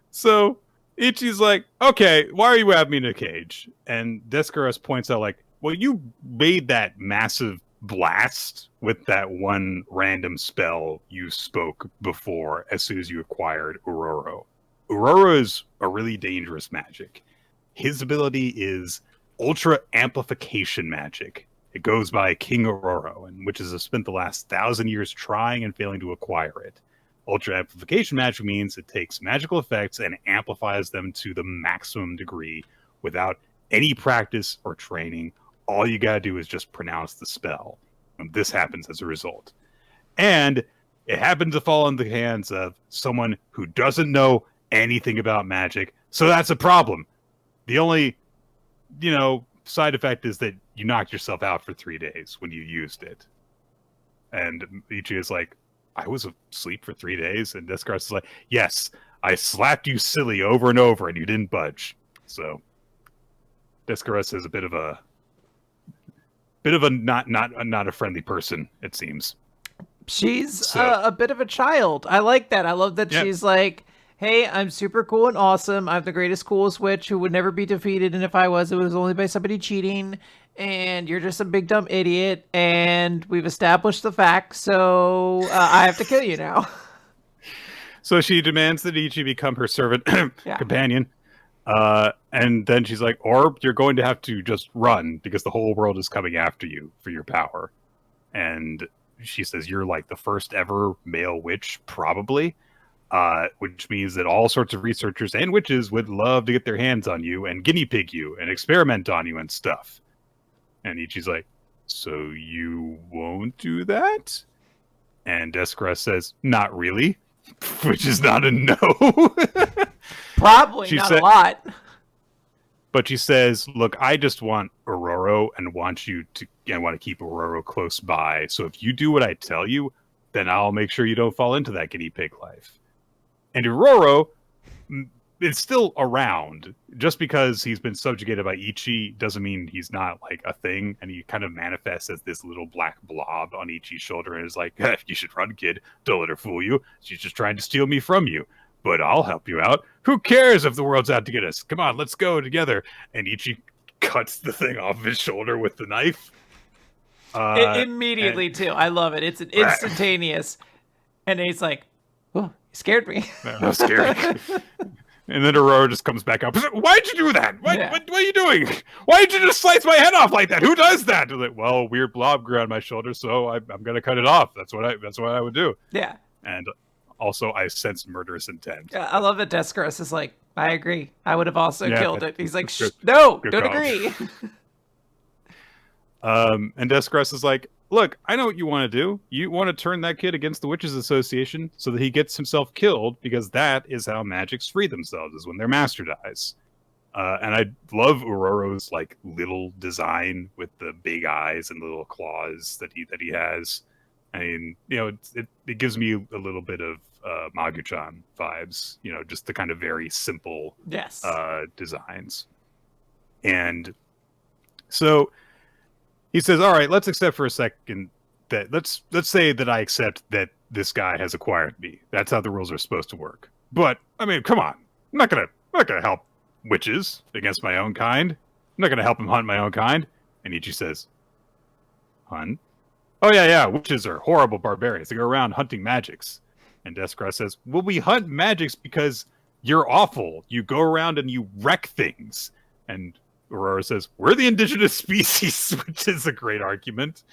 So Ichi's like, "Okay, why are you having me in a cage?" And Descarus points out, like, "Well, you made that massive blast with that one random spell you spoke before as soon as you acquired Uroro. Uroro is a really dangerous magic. His ability is ultra amplification magic. It goes by King Uroro, and which has spent the last 1,000 years trying and failing to acquire it. Ultra amplification magic means it takes magical effects and amplifies them to the maximum degree without any practice or training. All you gotta do is just pronounce the spell. And this happens as a result. And it happens to fall in the hands of someone who doesn't know anything about magic. So that's a problem. The only, side effect is that you knocked yourself out for 3 days when you used it." And Ichi is like, "I was asleep for 3 days?" And Descartes is like, "Yes, I slapped you silly over and over and you didn't budge." So Descartes is a bit of a not a friendly person, it seems. She's a bit of a child. I like that. I love that she's like, hey, I'm super cool and awesome. I'm the greatest, coolest witch who would never be defeated. And if I was, it was only by somebody cheating. And you're just a big dumb idiot. And we've established the fact. So I have to kill you now. So she demands that Ichi become her servant companion. And then she's like, "Or you're going to have to just run because the whole world is coming after you for your power." And she says, "You're like the first ever male witch, probably." Which means that all sorts of researchers and witches would love to get their hands on you and guinea pig you and experiment on you and stuff. And Ichi's like, "So you won't do that?" And Descartes says, "Not really," which is not a no. Probably not a lot. But she says, "Look, I just want Uroro and want to keep Uroro close by. So if you do what I tell you, then I'll make sure you don't fall into that guinea pig life." And Uroro is still around. Just because he's been subjugated by Ichi doesn't mean he's not like a thing. And he kind of manifests as this little black blob on Ichi's shoulder and is like, "You should run, kid. Don't let her fool you. She's just trying to steal me from you. But I'll help you out. Who cares if the world's out to get us? Come on, let's go together." And Ichi cuts the thing off his shoulder with the knife. Immediately, too. I love it. It's instantaneous. And he's like, "Oh, you scared me." That was scary. And then Aurora just comes back up. Why'd you do that? What are you doing? Why did you just slice my head off like that? Who does that? Like, well, a weird blob grew on my shoulder, so I'm gonna cut it off. That's what I would do. Yeah. And also, I sense murderous intent. Yeah, I love that Descaros is like, I agree. I would have also killed it. He's like, no, don't agree. And Descaros is like, look, I know what you want to do. You want to turn that kid against the Witches Association so that he gets himself killed, because that is how magics free themselves, is when their master dies. And I love Aurora's like little design with the big eyes and little claws that he has. I mean, it gives me a little bit of Magu-chan vibes, just the kind of very simple designs. And so he says, all right, let's accept for a second that let's say that I accept that this guy has acquired me. That's how the rules are supposed to work. But I mean, come on. I'm not gonna help witches against my own kind. I'm not gonna help him hunt my own kind. And Ichi says, hunt? Oh yeah, witches are horrible barbarians. They go around hunting magics. And Descaros says, well, we hunt magics because you're awful. You go around and you wreck things. And Aurora says, we're the indigenous species, which is a great argument.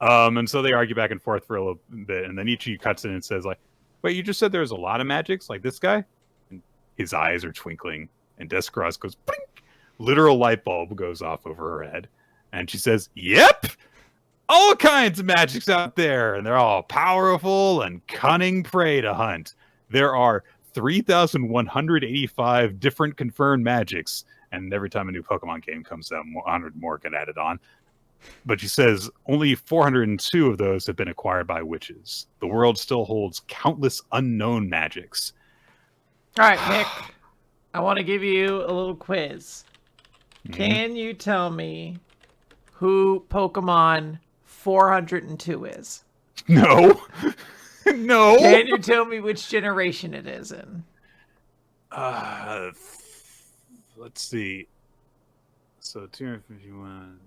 And so they argue back and forth for a little bit, and then Ichi cuts in and says, like, wait, you just said there's a lot of magics like this guy? And his eyes are twinkling, and Descaros goes, blink! Literal light bulb goes off over her head. And she says, yep! All kinds of magics out there, and they're all powerful and cunning prey to hunt. There are 3,185 different confirmed magics, and every time a new Pokemon game comes out, 100 more get added on. But she says only 402 of those have been acquired by witches. The world still holds countless unknown magics. All right, Nick, I want to give you a little quiz. Can you tell me who Pokemon 402 is? No. No. Can you tell me which generation it is in? Let's see. So 251.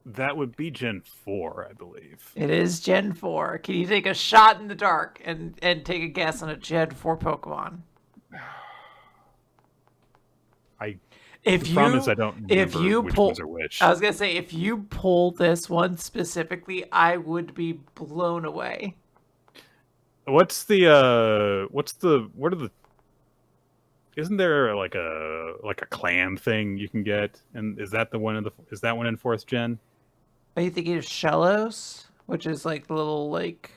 That would be Gen 4, I believe. It is Gen 4. Can you take a shot in the dark and take a guess on a Gen 4 Pokemon? I don't remember which ones are which. I was gonna say, if you pull this one specifically, I would be blown away. Isn't there like a clam thing you can get? And is that one in 4th gen? Are you thinking of Shellos, which is like the little like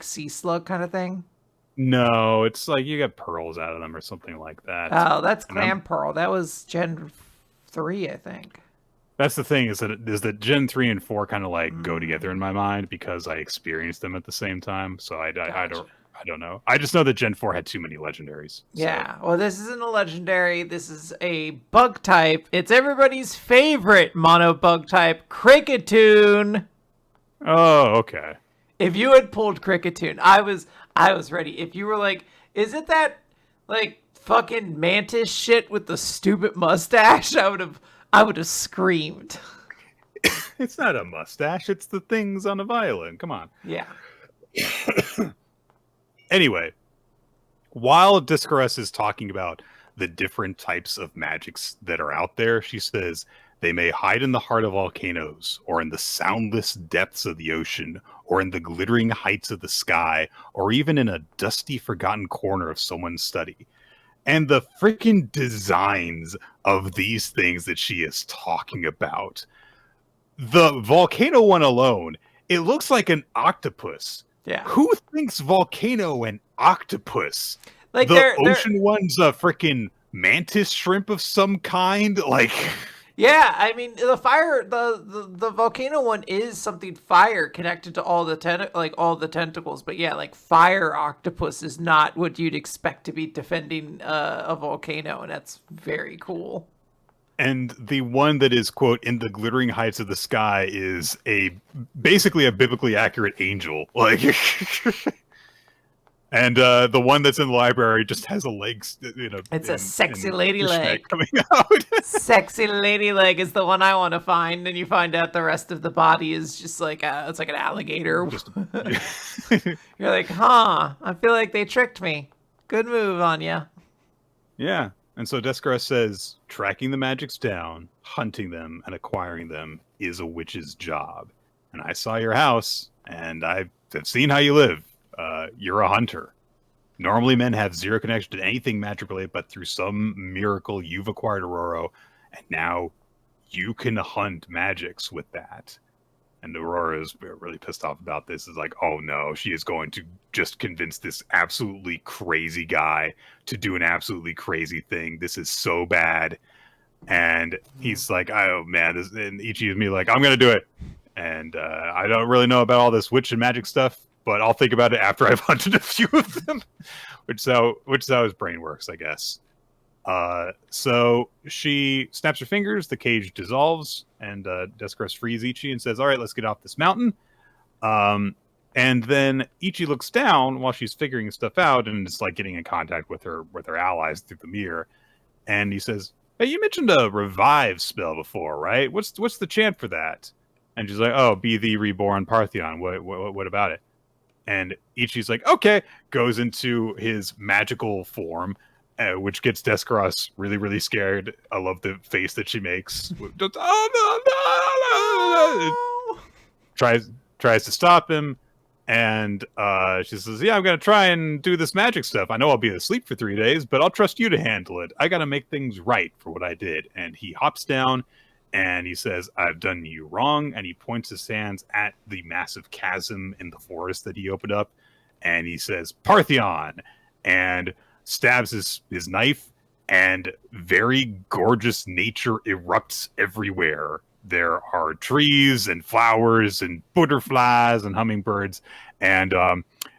sea slug kind of thing? No, it's like you get pearls out of them or something like that. Oh, that's Clam Pearl. That was Gen 3, I think. That's the thing, is that Gen 3 and 4 kind of like go together in my mind because I experienced them at the same time. So I don't know. I just know that Gen 4 had too many legendaries. Yeah. Well, this isn't a legendary. This is a bug type. It's everybody's favorite mono bug type, Kricketune. Oh, okay. If you had pulled Kricketune, I was ready. If you were like, is it that like fucking mantis shit with the stupid mustache? I would have screamed. It's not a mustache. It's the things on a violin. Come on. Yeah. Anyway, while Descaros is talking about the different types of magics that are out there, she says they may hide in the heart of volcanoes, or in the soundless depths of the ocean, or in the glittering heights of the sky, or even in a dusty, forgotten corner of someone's study. And the freaking designs of these things that she is talking about. The volcano one alone, it looks like an octopus. Yeah. Who thinks volcano and octopus? Like the ocean one's a freaking mantis shrimp of some kind? Like... Yeah, I mean the fire, the volcano one is something fire connected to all the tentacles, but yeah, like fire octopus is not what you'd expect to be defending a volcano, and that's very cool. And the one that is, quote, in the glittering heights of the sky is basically a biblically accurate angel. Like, And the one that's in the library just has a leg, It's a sexy lady leg coming out. Sexy lady leg is the one I want to find, and you find out the rest of the body is just like it's like an alligator. You're like, huh? I feel like they tricked me. Good move on ya. Yeah. And so Descaros says, tracking the magics down, hunting them, and acquiring them is a witch's job. And I saw your house, and I've seen how you live. You're a hunter. Normally men have zero connection to anything magic related, but through some miracle you've acquired Aurora, and now you can hunt magics with that. And Aurora is really pissed off about this. Is like, oh no, she is going to just convince this absolutely crazy guy to do an absolutely crazy thing. This is so bad. And he's like, oh man, and Ichi is me like, I'm gonna do it. And I don't really know about all this witch and magic stuff, but I'll think about it after I've hunted a few of them. which is how his brain works, I guess. So she snaps her fingers, the cage dissolves, and Descaros frees Ichi and says, all right, let's get off this mountain. And then Ichi looks down while she's figuring stuff out and is like getting in contact with her allies through the mirror. And he says, hey, you mentioned a revive spell before, right? What's the chant for that? And she's like, oh, be the reborn Parthenon. What about it? And Ichi's like, okay, goes into his magical form, which gets Descaros really, really scared. I love the face that she makes. Tries to stop him, and she says, yeah, I'm going to try and do this magic stuff. I know I'll be asleep for 3 days, but I'll trust you to handle it. I got to make things right for what I did. And he hops down, and he says, I've done you wrong. And he points his hands at the massive chasm in the forest that he opened up. And he says, Parthenon, and stabs his knife, and very gorgeous nature erupts everywhere. There are trees and flowers and butterflies and hummingbirds. And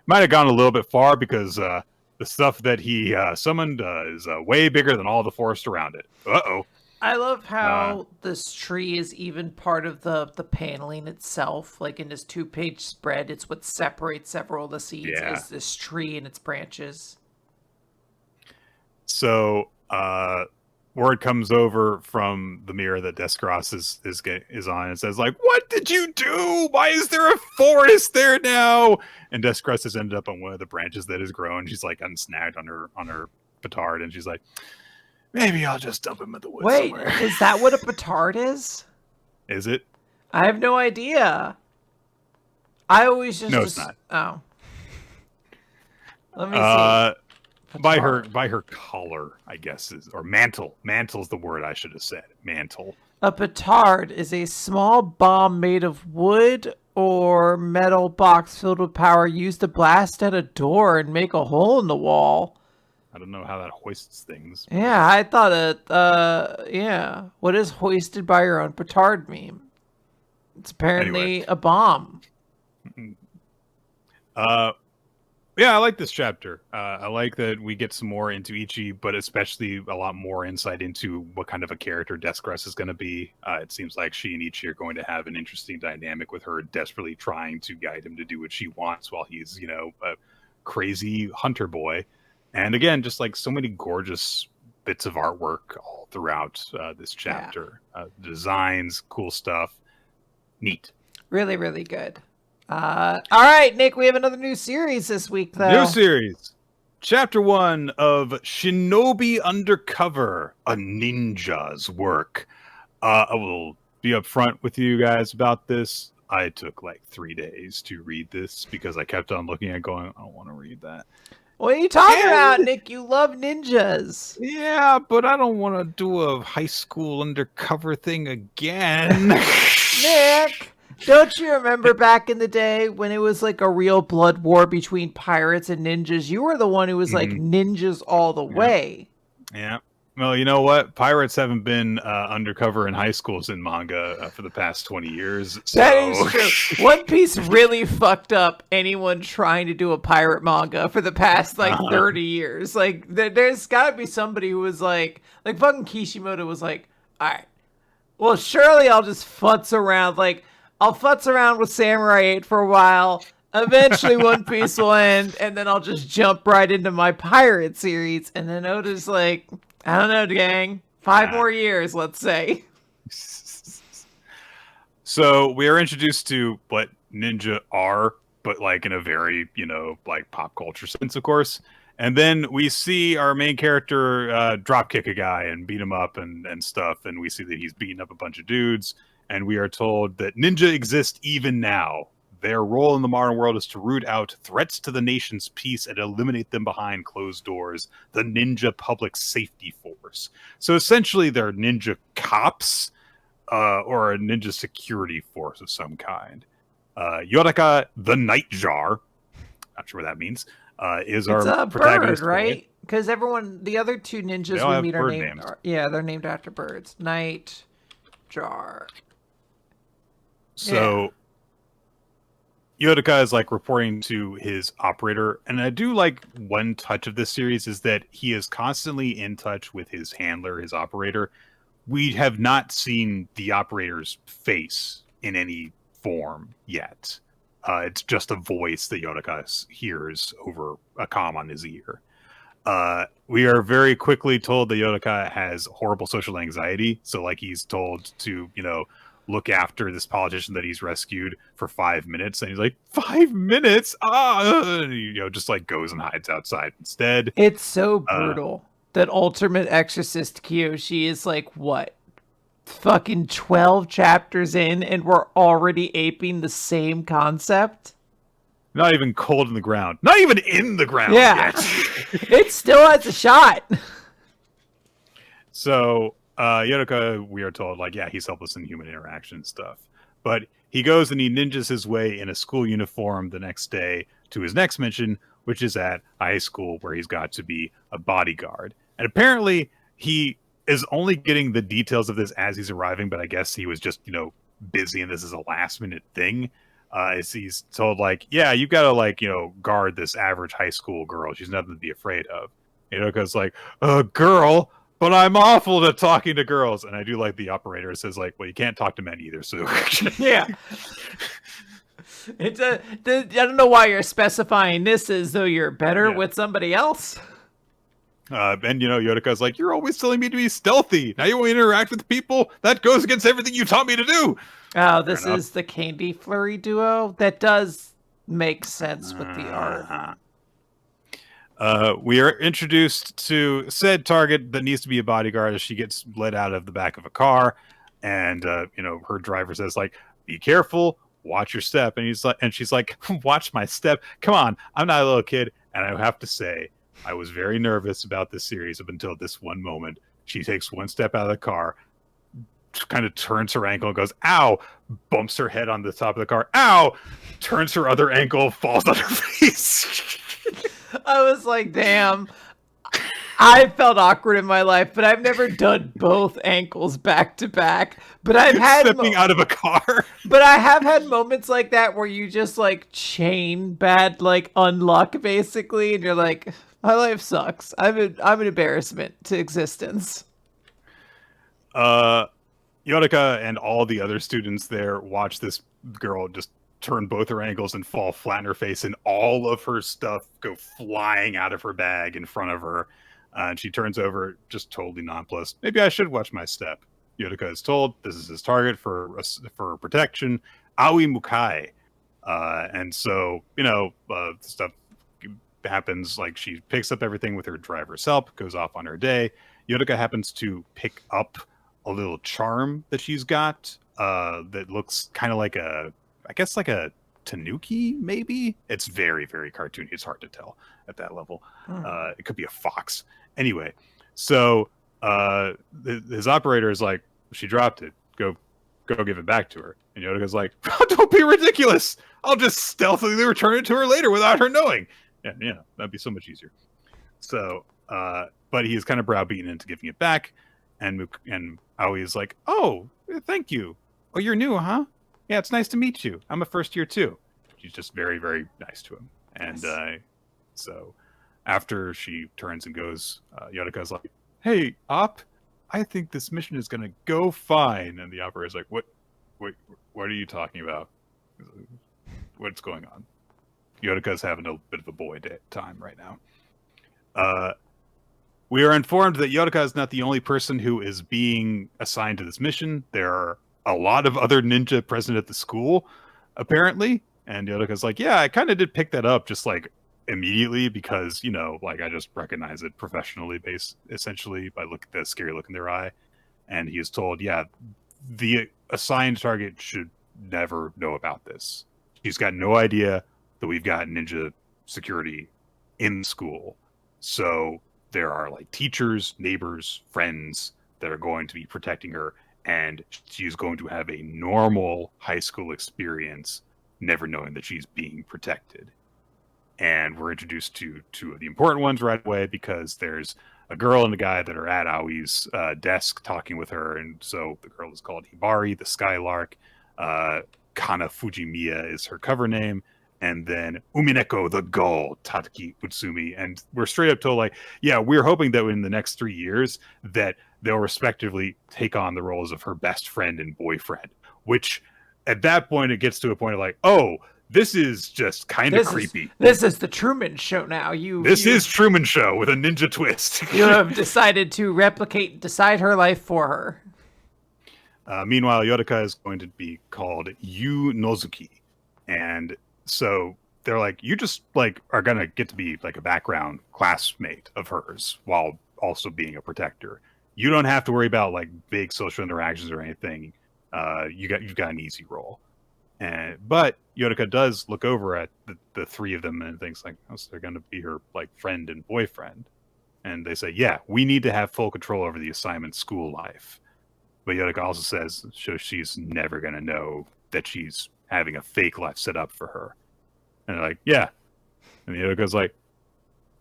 might have gone a little bit far because the stuff that he summoned is way bigger than all the forest around it. Uh-oh. I love how this tree is even part of the paneling itself. Like in this 2-page spread, it's what separates several of the seeds is this tree and its branches. So word comes over from the mirror that Descaros is on and says, like, what did you do? Why is there a forest there now? And Descaros has ended up on one of the branches that has grown. She's like unsnagged on her petard, and she's like, maybe I'll just dump him in the woods somewhere. Is that what a petard is? Is it? I have no idea. I always just... No, it's not. Oh. Let me see. By her collar, I guess, or mantle. Mantle is the word I should have said. Mantle. A petard is a small bomb made of wood or metal box filled with power used to blast at a door and make a hole in the wall. I don't know how that hoists things. Yeah, I thought it, What does hoisted by your own petard mean? It's apparently a bomb. Yeah, I like this chapter. I like that we get some more into Ichi, but especially a lot more insight into what kind of a character Descaros is going to be. It seems like she and Ichi are going to have an interesting dynamic with her desperately trying to guide him to do what she wants while he's, a crazy hunter boy. And again, just like so many gorgeous bits of artwork all throughout this chapter. Yeah. Designs, cool stuff. Neat. Really, really good. All right, Nick, we have another new series this week, though. New series. Chapter 1 of Shinobi Undercover, a ninja's work. I will be upfront with you guys about this. I took like 3 days to read this because I kept on looking at going, I don't want to read that. What are you talking about, Nick? You love ninjas. Yeah, but I don't want to do a high school undercover thing again. Nick, don't you remember back in the day when it was like a real blood war between pirates and ninjas? You were the one who was like ninjas all the way. Yeah. Well, you know what? Pirates haven't been undercover in high schools in manga for the past 20 years. So. That is true. One Piece really fucked up anyone trying to do a pirate manga for the past, 30 years. Like, there's got to be somebody who was like fucking Kishimoto was like, all right, well, surely I'll just futz around. Like, I'll futz around with Samurai 8 for a while. Eventually, One Piece will end, and then I'll just jump right into my pirate series. And then Oda's like, I don't know, gang. 5 more years, let's say. So we are introduced to what ninja are, but like in a very, like pop culture sense, of course. And then we see our main character drop kick a guy and beat him up and stuff. And we see that he's beating up a bunch of dudes. And we are told that ninja exist even now. Their role in the modern world is to root out threats to the nation's peace and eliminate them behind closed doors. The Ninja Public Safety Force. So essentially, they're ninja cops or a ninja security force of some kind. Yoraka the Nightjar, not sure what that means, is It's our a protagonist, bird, right? Because the other two ninjas we meet are named. Yeah, they're named after birds. Nightjar. So Yotaka is like reporting to his operator, and I do like one touch of this series is that he is constantly in touch with his handler, his operator. We have not seen the operator's face in any form yet. It's just a voice that Yotaka hears over a comm on his ear. We are very quickly told that Yotaka has horrible social anxiety, so like he's told to, look after this politician that he's rescued for 5 minutes, and he's like, 5 minutes? Just like goes and hides outside instead. It's so brutal that Ultimate Exorcist Kiyoshi is like, what? Fucking 12 chapters in, and we're already aping the same concept? Not even cold in the ground. Not even in the ground yet. It still has a shot. So, Yotaka, we are told, like, yeah, he's helpless in human interaction stuff. But he goes and he ninjas his way in a school uniform the next day to his next mission, which is at high school, where he's got to be a bodyguard. And apparently, he is only getting the details of this as he's arriving, but I guess he was just, busy and this is a last-minute thing. He's told, like, yeah, you got to, guard this average high school girl. She's nothing to be afraid of. Yotoka's like, girl? But I'm awful at talking to girls. And I do like the operator says, like, well, you can't talk to men either, so. Yeah. I don't know why you're specifying this as though you're better with somebody else. And, Yotaka's like, you're always telling me to be stealthy. Now you want to interact with people? That goes against everything you taught me to do. Oh, this is the Candy Flurry duo? That does make sense with the art. We are introduced to said target that needs to be a bodyguard as she gets let out of the back of a car. And, her driver says, like, be careful, watch your step. And she's like, watch my step. Come on, I'm not a little kid. And I have to say, I was very nervous about this series up until this one moment. She takes one step out of the car, kind of turns her ankle and goes, ow, bumps her head on the top of the car, ow, turns her other ankle, falls on her face. I was like, damn. I felt awkward in my life, but I've never done both ankles back to back. But I've had stepping out of a car. But I have had moments like that where you just like chain bad like unluck basically, and you're like, my life sucks. I'm an embarrassment to existence. Yotaka and all the other students there watch this girl just turn both her ankles and fall flat in her face, and all of her stuff go flying out of her bag in front of her. And she turns over, just totally nonplussed. Maybe I should watch my step. Yotaka is told this is his target for protection, Aoi Mukai. And so, stuff happens. Like, she picks up everything with her driver's help, goes off on her day. Yotaka happens to pick up a little charm that she's got that looks kind of like a tanuki, maybe. It's very, very cartoony. It's hard to tell at that level. It could be a fox. Anyway, so his operator is like, she dropped it. Go give it back to her. And Yotaka's like, oh, don't be ridiculous. I'll just stealthily return it to her later without her knowing. Yeah, that'd be so much easier. So, but he is kind of browbeaten into giving it back. And Aoi is like, oh, thank you. Oh, you're new, huh? Yeah, it's nice to meet you. I'm a first year too. She's just very, very nice to him. And so after she turns and goes, Yotaka's like, hey, Op, I think this mission is going to go fine. And the operator's like, what are you talking about? What's going on? Yotaka's having a bit of a boy time right now. We are informed that Yotaka is not the only person who is being assigned to this mission. There are a lot of other ninja present at the school, apparently. And Yotaka's like, yeah, I kind of did pick that up just like immediately because, you know, like I just recognize it professionally essentially by the scary look in their eye. And he is told, yeah, the assigned target should never know about this. She's got no idea that we've got ninja security in school. So there are like teachers, neighbors, friends that are going to be protecting her, and she's going to have a normal high school experience, never knowing that she's being protected. And we're introduced to two of the important ones right away because there's a girl and a guy that are at Aoi's desk talking with her, and so the girl is called Hibari, the Skylark. Kana Fujimiya is her cover name, and then Umineko the Gull, Tatsuki Utsumi. And we're straight up told, like, yeah, we're hoping that in the next 3 years that they'll respectively take on the roles of her best friend and boyfriend, which at that point it gets to a point of like, oh, this is just kind of creepy. This is the Truman Show now. This is Truman Show with a ninja twist. You have decided to decide her life for her. Meanwhile, Yotaka is going to be called Yu Nozuki. And so they're like, you just like are going to get to be like a background classmate of hers while also being a protector. You don't have to worry about like big social interactions or anything. You've got an easy role. But Yotaka does look over at the three of them and thinks like, oh, so they're going to be her like friend and boyfriend. And they say, yeah, we need to have full control over the assignment school life. But Yotaka also says, so she's never going to know that she's having a fake life set up for her. And they're like, yeah. And Yotaka's like,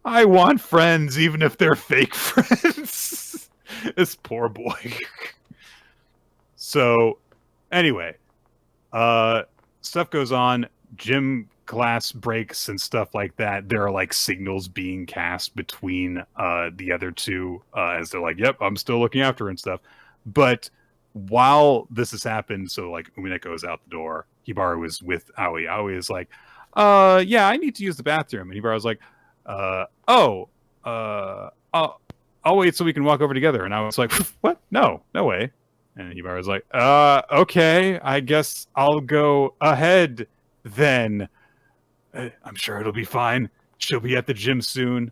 I want friends, even if they're fake friends. This poor boy. So, anyway, stuff goes on. Gym class breaks and stuff like that. There are like signals being cast between the other two as they're like, yep, I'm still looking after her and stuff. But while this has happened, so like Umineko is out the door, Hibari was with Aoi. Aoi is like, yeah, I need to use the bathroom. And Hibari was like, I'll wait so we can walk over together. And I was like, what? No way. And Hibari was like, okay, I guess I'll go ahead then. I'm sure it'll be fine. She'll be at the gym soon.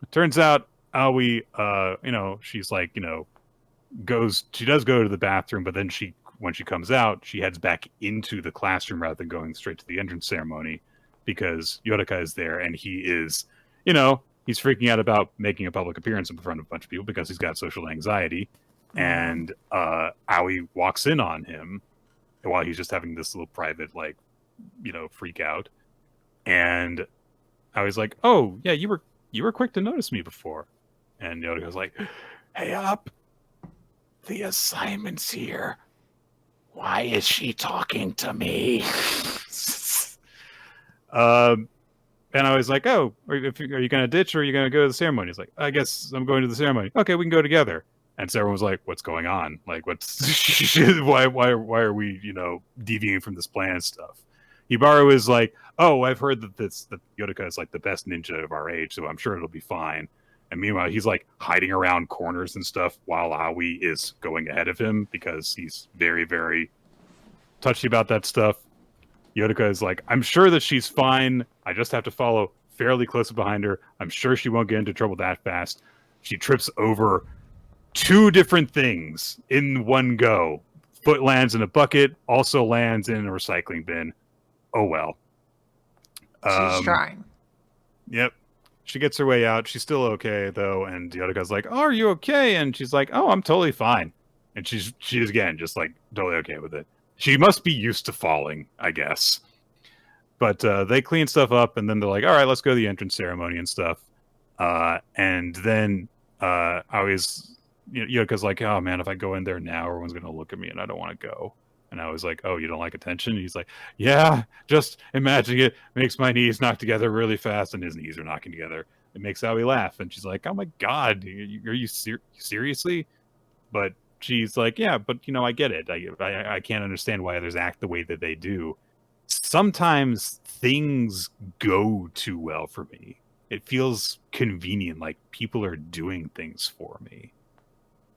It turns out Aoi, she's like, she does go to the bathroom, but then when she comes out, she heads back into the classroom rather than going straight to the entrance ceremony because Yotaka is there and he is, he's freaking out about making a public appearance in front of a bunch of people because he's got social anxiety. And Aoi walks in on him while he's just having this little private, freak out. And Aoi's like, oh, yeah, you were quick to notice me before. And Yotaka's like, hey up. The assignment's here. Why is she talking to me? And I was like, oh, are you going to ditch or are you going to go to the ceremony? He's like, I guess I'm going to the ceremony. Okay, we can go together. And so everyone was like, what's going on? Like, why are we, deviating from this plan and stuff? Hibari was like, oh, I've heard that Yotaka is like the best ninja of our age, so I'm sure it'll be fine. And meanwhile, he's like hiding around corners and stuff while Aoi is going ahead of him because he's very, very touchy about that stuff. Yotaka is like, I'm sure that she's fine. I just have to follow fairly close behind her. I'm sure she won't get into trouble that fast. She trips over 2 different things in one go. Foot lands in a bucket, also lands in a recycling bin. Oh well. She's trying. Yep. She gets her way out. She's still okay, though. And Yotaka's like, oh, are you okay? And she's like, oh, I'm totally fine. And she's again, just like totally okay with it. She must be used to falling, I guess. But they clean stuff up, and then they're like, all right, let's go to the entrance ceremony and stuff. And then Yotaka's like, oh, man, if I go in there now, everyone's going to look at me, and I don't want to go. And I was like, oh, you don't like attention? And he's like, yeah, just imagining it makes my knees knock together really fast. And his knees are knocking together. It makes Aoi laugh. And she's like, oh, my God, are you seriously? But she's like, yeah, but, I get it. I can't understand why others act the way that they do. sometimes things go too well for me. It feels convenient, like people are doing things for me.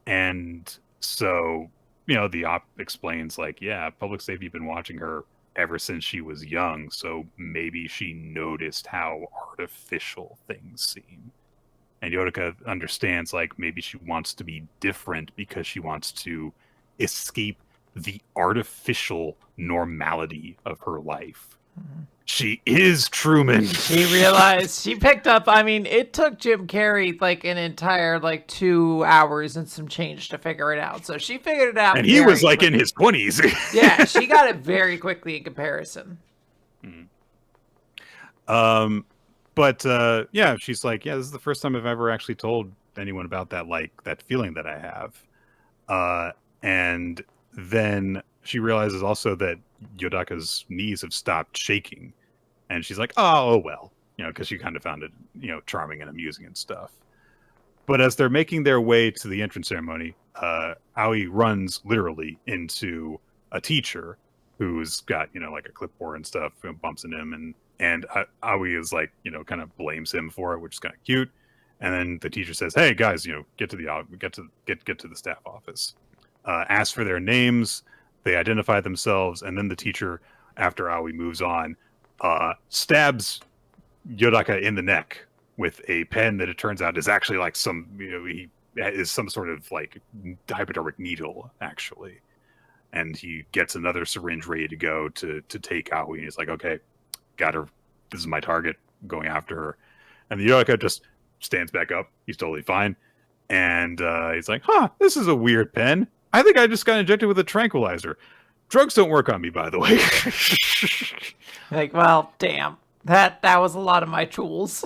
And so, the op explains, like, yeah, public safety been watching her ever since she was young, so maybe she noticed how artificial things seem. And Yotaka understands, like, maybe she wants to be different because she wants to escape the artificial normality of her life. Mm-hmm. She is Truman. She realized, she picked up, I mean, it took Jim Carrey like an entire 2 hours and some change to figure it out. So she figured it out. And he was like in his 20s. Yeah, she got it very quickly in comparison. But yeah, she's like, yeah, this is the first time I've ever actually told anyone about that, that feeling that I have. And then she realizes also that Yotaka's knees have stopped shaking. And she's like, oh, well, because she kind of found it, charming and amusing and stuff. But as they're making their way to the entrance ceremony, Aoi runs literally into a teacher who's got, like a clipboard and stuff, and bumps into him. And Aoi is like, kind of blames him for it, which is kind of cute. And then the teacher says, hey, guys, get to the staff office. Ask for their names. They identify themselves. And then the teacher, after Aoi moves on, stabs Yotaka in the neck with a pen that it turns out is actually like he is some sort of like hypodermic needle, actually. And he gets another syringe ready to go to take Aoi. And he's like, okay, got her. This is my target. I'm going after her. And the Yotaka just stands back up. He's totally fine. And he's like, this is a weird pen. I think I just got injected with a tranquilizer. Drugs don't work on me, by the way. Like, well, damn. That was a lot of my tools.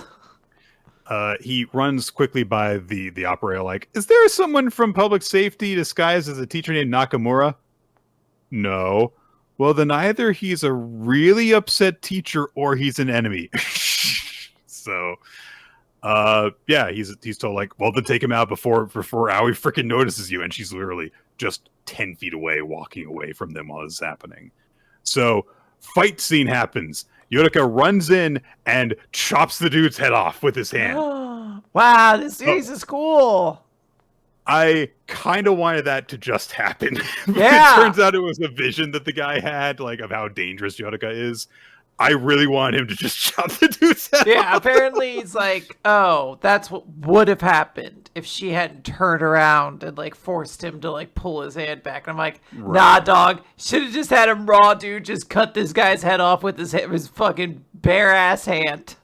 He runs quickly by the operator, like, is there someone from public safety disguised as a teacher named Nakamura? No. Well, then either he's a really upset teacher or he's an enemy. So, yeah, he's told, like, well, then take him out before Aoi freaking notices you. And she's literally just 10 feet away, walking away from them while this is happening. So, fight scene happens. Yotaka runs in and chops the dude's head off with his hand. Wow, this series is cool. I kind of wanted that to just happen. Yeah. It turns out it was a vision that the guy had, like, of how dangerous Yotaka is. I really wanted him to just chop the dude's head off. Apparently he's like, oh, that's what would have happened if she hadn't turned around and, like, forced him to, like, pull his hand back. And I'm like, nah, dog. Should have just had him raw, dude. Just cut this guy's head off with his fucking bare-ass hand.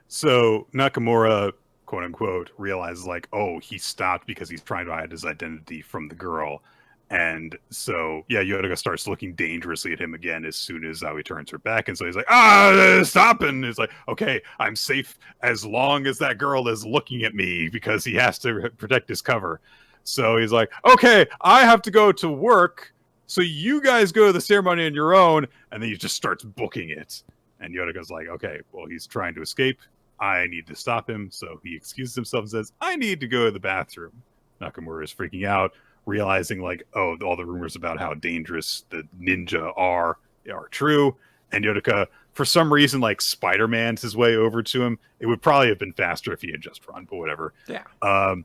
So Nakamura, quote-unquote, realizes, like, oh, he stopped because he's trying to hide his identity from the girl. And so, yeah, Yotaka starts looking dangerously at him again as soon as Aoi turns her back. And so he's like, stop. And he's like, okay, I'm safe as long as that girl is looking at me, because he has to protect his cover. So he's like, okay, I have to go to work. So you guys go to the ceremony on your own. And then he just starts booking it. And Yotaka's like, okay, well, he's trying to escape. I need to stop him. So he excuses himself and says, I need to go to the bathroom. Nakamura is freaking out, realizing, like, oh, all the rumors about how dangerous the ninja are true. And Yotaka, for some reason, like, Spider-Man's his way over to him. It would probably have been faster if he had just run, but whatever. Yeah.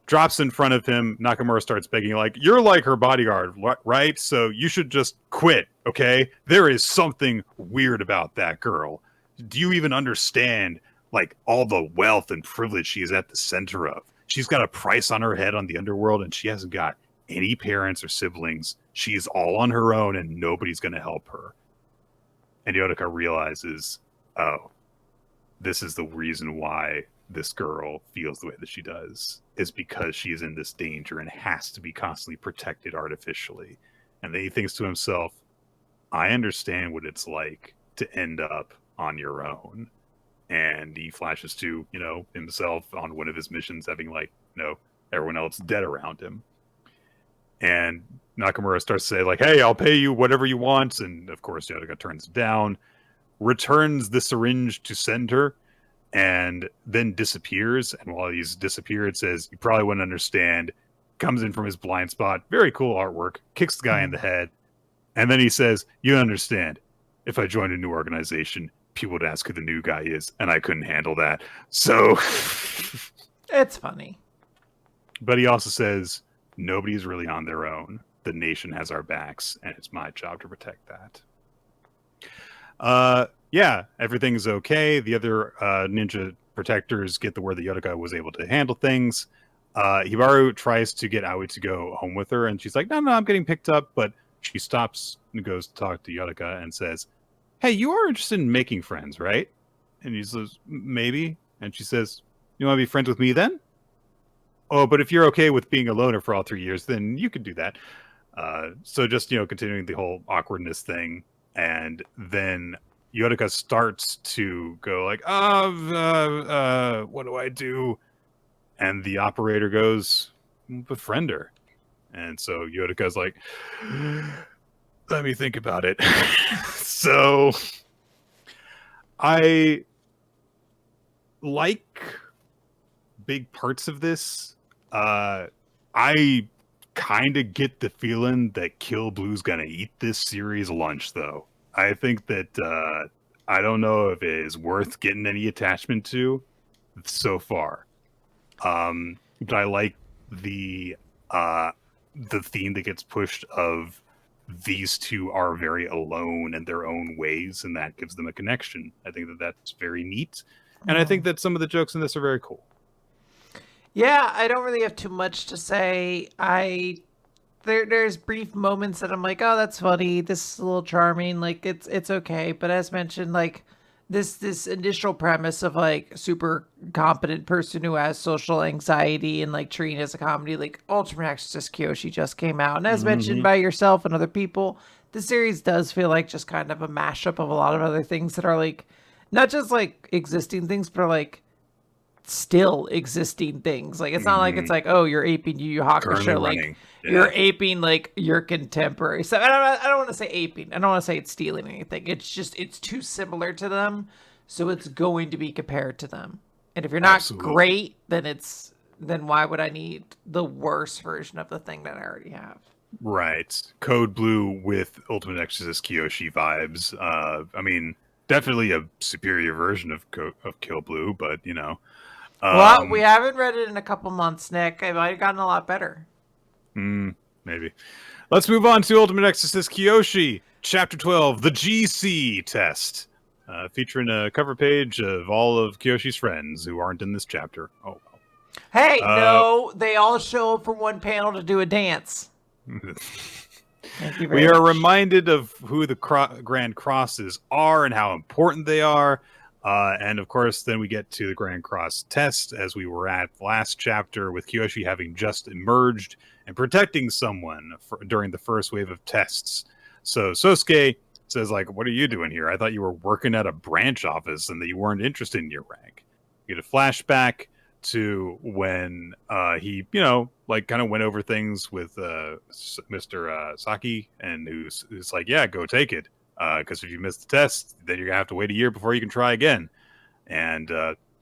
Drops in front of him. Nakamura starts begging, like, you're like her bodyguard, right? So you should just quit, okay? There is something weird about that girl. Do you even understand, like, all the wealth and privilege she is at the center of? She's got a price on her head on the underworld, and she hasn't got any parents or siblings. She's all on her own, and nobody's going to help her. And Yotaka realizes, oh, this is the reason why this girl feels the way that she does, is because she is in this danger and has to be constantly protected artificially. And then he thinks to himself, I understand what it's like to end up on your own. And he flashes to, himself on one of his missions having, like, everyone else dead around him. And Nakamura starts to say, like, hey, I'll pay you whatever you want. And, of course, Yotaka turns it down, returns the syringe to send her, and then disappears. And while he's disappeared, says, you probably wouldn't understand. Comes in from his blind spot. Very cool artwork. Kicks the guy in the head. And then he says, you understand, if I joined a new organization, people would ask who the new guy is, and I couldn't handle that. So It's funny. But he also says, nobody's really on their own. The nation has our backs, and it's my job to protect that. Yeah, everything's okay. The other ninja protectors get the word that Yodoka was able to handle things. Hibaru tries to get Aoi to go home with her, and she's like, no, I'm getting picked up. But she stops and goes to talk to Yodoka and says, hey, you are interested in making friends, right? And he says, maybe. And she says, you want to be friends with me then? Oh, but if you're okay with being a loner for all 3 years, then you could do that. So just, continuing the whole awkwardness thing. And then Yodoka starts to go like, what do I do? And the operator goes, befriend her. And so Yodoka's like, let me think about it. So I like big parts of this. I kind of get the feeling that Kill Blue's gonna eat this series lunch, though. I think that I don't know if it is worth getting any attachment to so far. But I like the theme that gets pushed of these two are very alone in their own ways, and that gives them a connection. I think that that's very neat, and I think that some of the jokes in this are very cool. Yeah, I don't really have too much to say. There's brief moments that I'm like, oh, that's funny. This is a little charming. Like it's okay. But as mentioned, like this initial premise of like super competent person who has social anxiety and like treating it as a comedy, like Ultimate Exorcist Kiyoshi just came out, and as mentioned by yourself and other people, the series does feel like just kind of a mashup of a lot of other things that are like not just like existing things, but are like still existing things. Like it's not like it's like, oh, you're aping Yu Yu Hakusho, like you're aping like your contemporary stuff. I don't want to say aping. I don't want to say it's stealing anything. It's just it's too similar to them, so it's going to be compared to them. And if you're not great, then why would I need the worst version of the thing that I already have? Right. Code Blue with Ultimate Exorcist Kiyoshi vibes. I mean, definitely a superior version of Kill Blue, but well, we haven't read it in a couple months, Nick. It might have gotten a lot better. Maybe. Let's move on to Ultimate Exorcist Kiyoshi, Chapter 12, the GC test, featuring a cover page of all of Kiyoshi's friends who aren't in this chapter. Oh, well. Hey, no, they all show up for one panel to do a dance. We are reminded of who the Grand Crosses are and how important they are. And of course, then we get to the Grand Cross test, as we were at last chapter, with Kiyoshi having just emerged and protecting someone during the first wave of tests. So Sosuke says, like, what are you doing here? I thought you were working at a branch office and that you weren't interested in your rank. You get a flashback to when he, kind of went over things with Mr. Saki, and who's like, yeah, go take it. Because if you miss the test, then you're going to have to wait a year before you can try again. And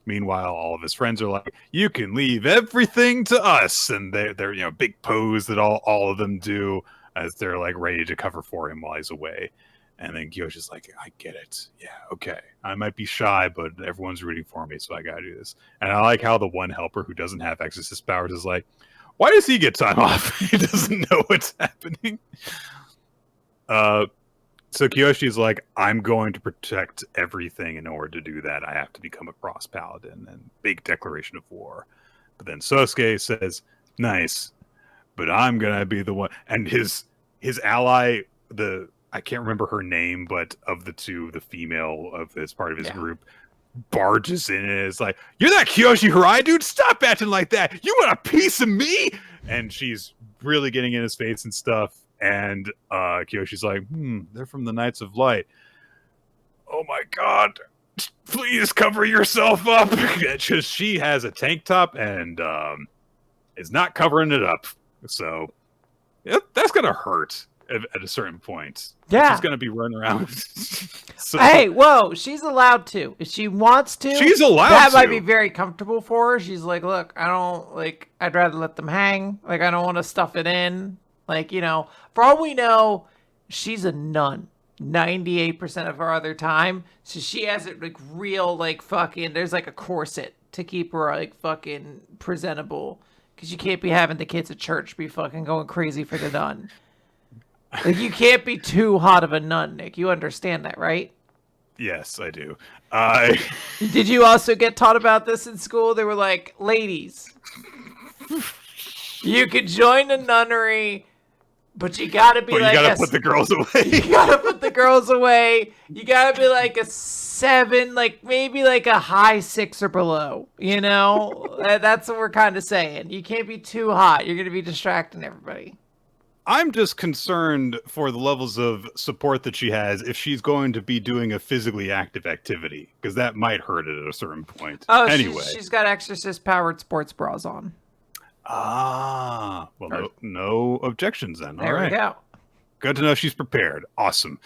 meanwhile, all of his friends are like, you can leave everything to us. And they're big pose that all of them do as they're like ready to cover for him while he's away. And then Kiyoshi's like, I get it. Yeah, okay. I might be shy, but everyone's rooting for me, so I got to do this. And I like how the one helper who doesn't have exorcist powers is like, why does he get time off? He doesn't know what's happening. So Kiyoshi's like, I'm going to protect everything. In order to do that, I have to become a cross paladin, and big declaration of war. But then Sosuke says, nice, but I'm going to be the one. And his ally, I can't remember her name, but of the two, the female of this part of his group, barges in and is like, you're that Kiyoshi Hirai, dude? Stop acting like that. You want a piece of me? And she's really getting in his face and stuff. And Kiyoshi's like, they're from the Knights of Light. Oh my god. Please cover yourself up. Because she has a tank top and is not covering it up. So that's going to hurt at a certain point. Yeah. She's going to be running around. So, hey, whoa, she's allowed to. If she wants to, she's allowed that might be very comfortable for her. She's like, look, I'd rather let them hang. Like, I don't want to stuff it in. Like, for all we know, she's a nun 98% of her other time. So she has it like real, like fucking, there's like a corset to keep her like fucking presentable. Because you can't be having the kids at church be fucking going crazy for the nun. Like, you can't be too hot of a nun, Nick. You understand that, right? Yes, I do. Did you also get taught about this in school? They were like, ladies, you could join the nunnery, but you gotta be you gotta put the girls away. You gotta put the girls away. You gotta be like a 7, like maybe like a high 6 or below. You know, that's what we're kind of saying. You can't be too hot. You're gonna be distracting everybody. I'm just concerned for the levels of support that she has if she's going to be doing a physically active activity, because that might hurt it at a certain point. Oh, anyway, she's got Exorcist powered sports bras on. Ah, well, no objections then. There we go. Good to know she's prepared. Awesome.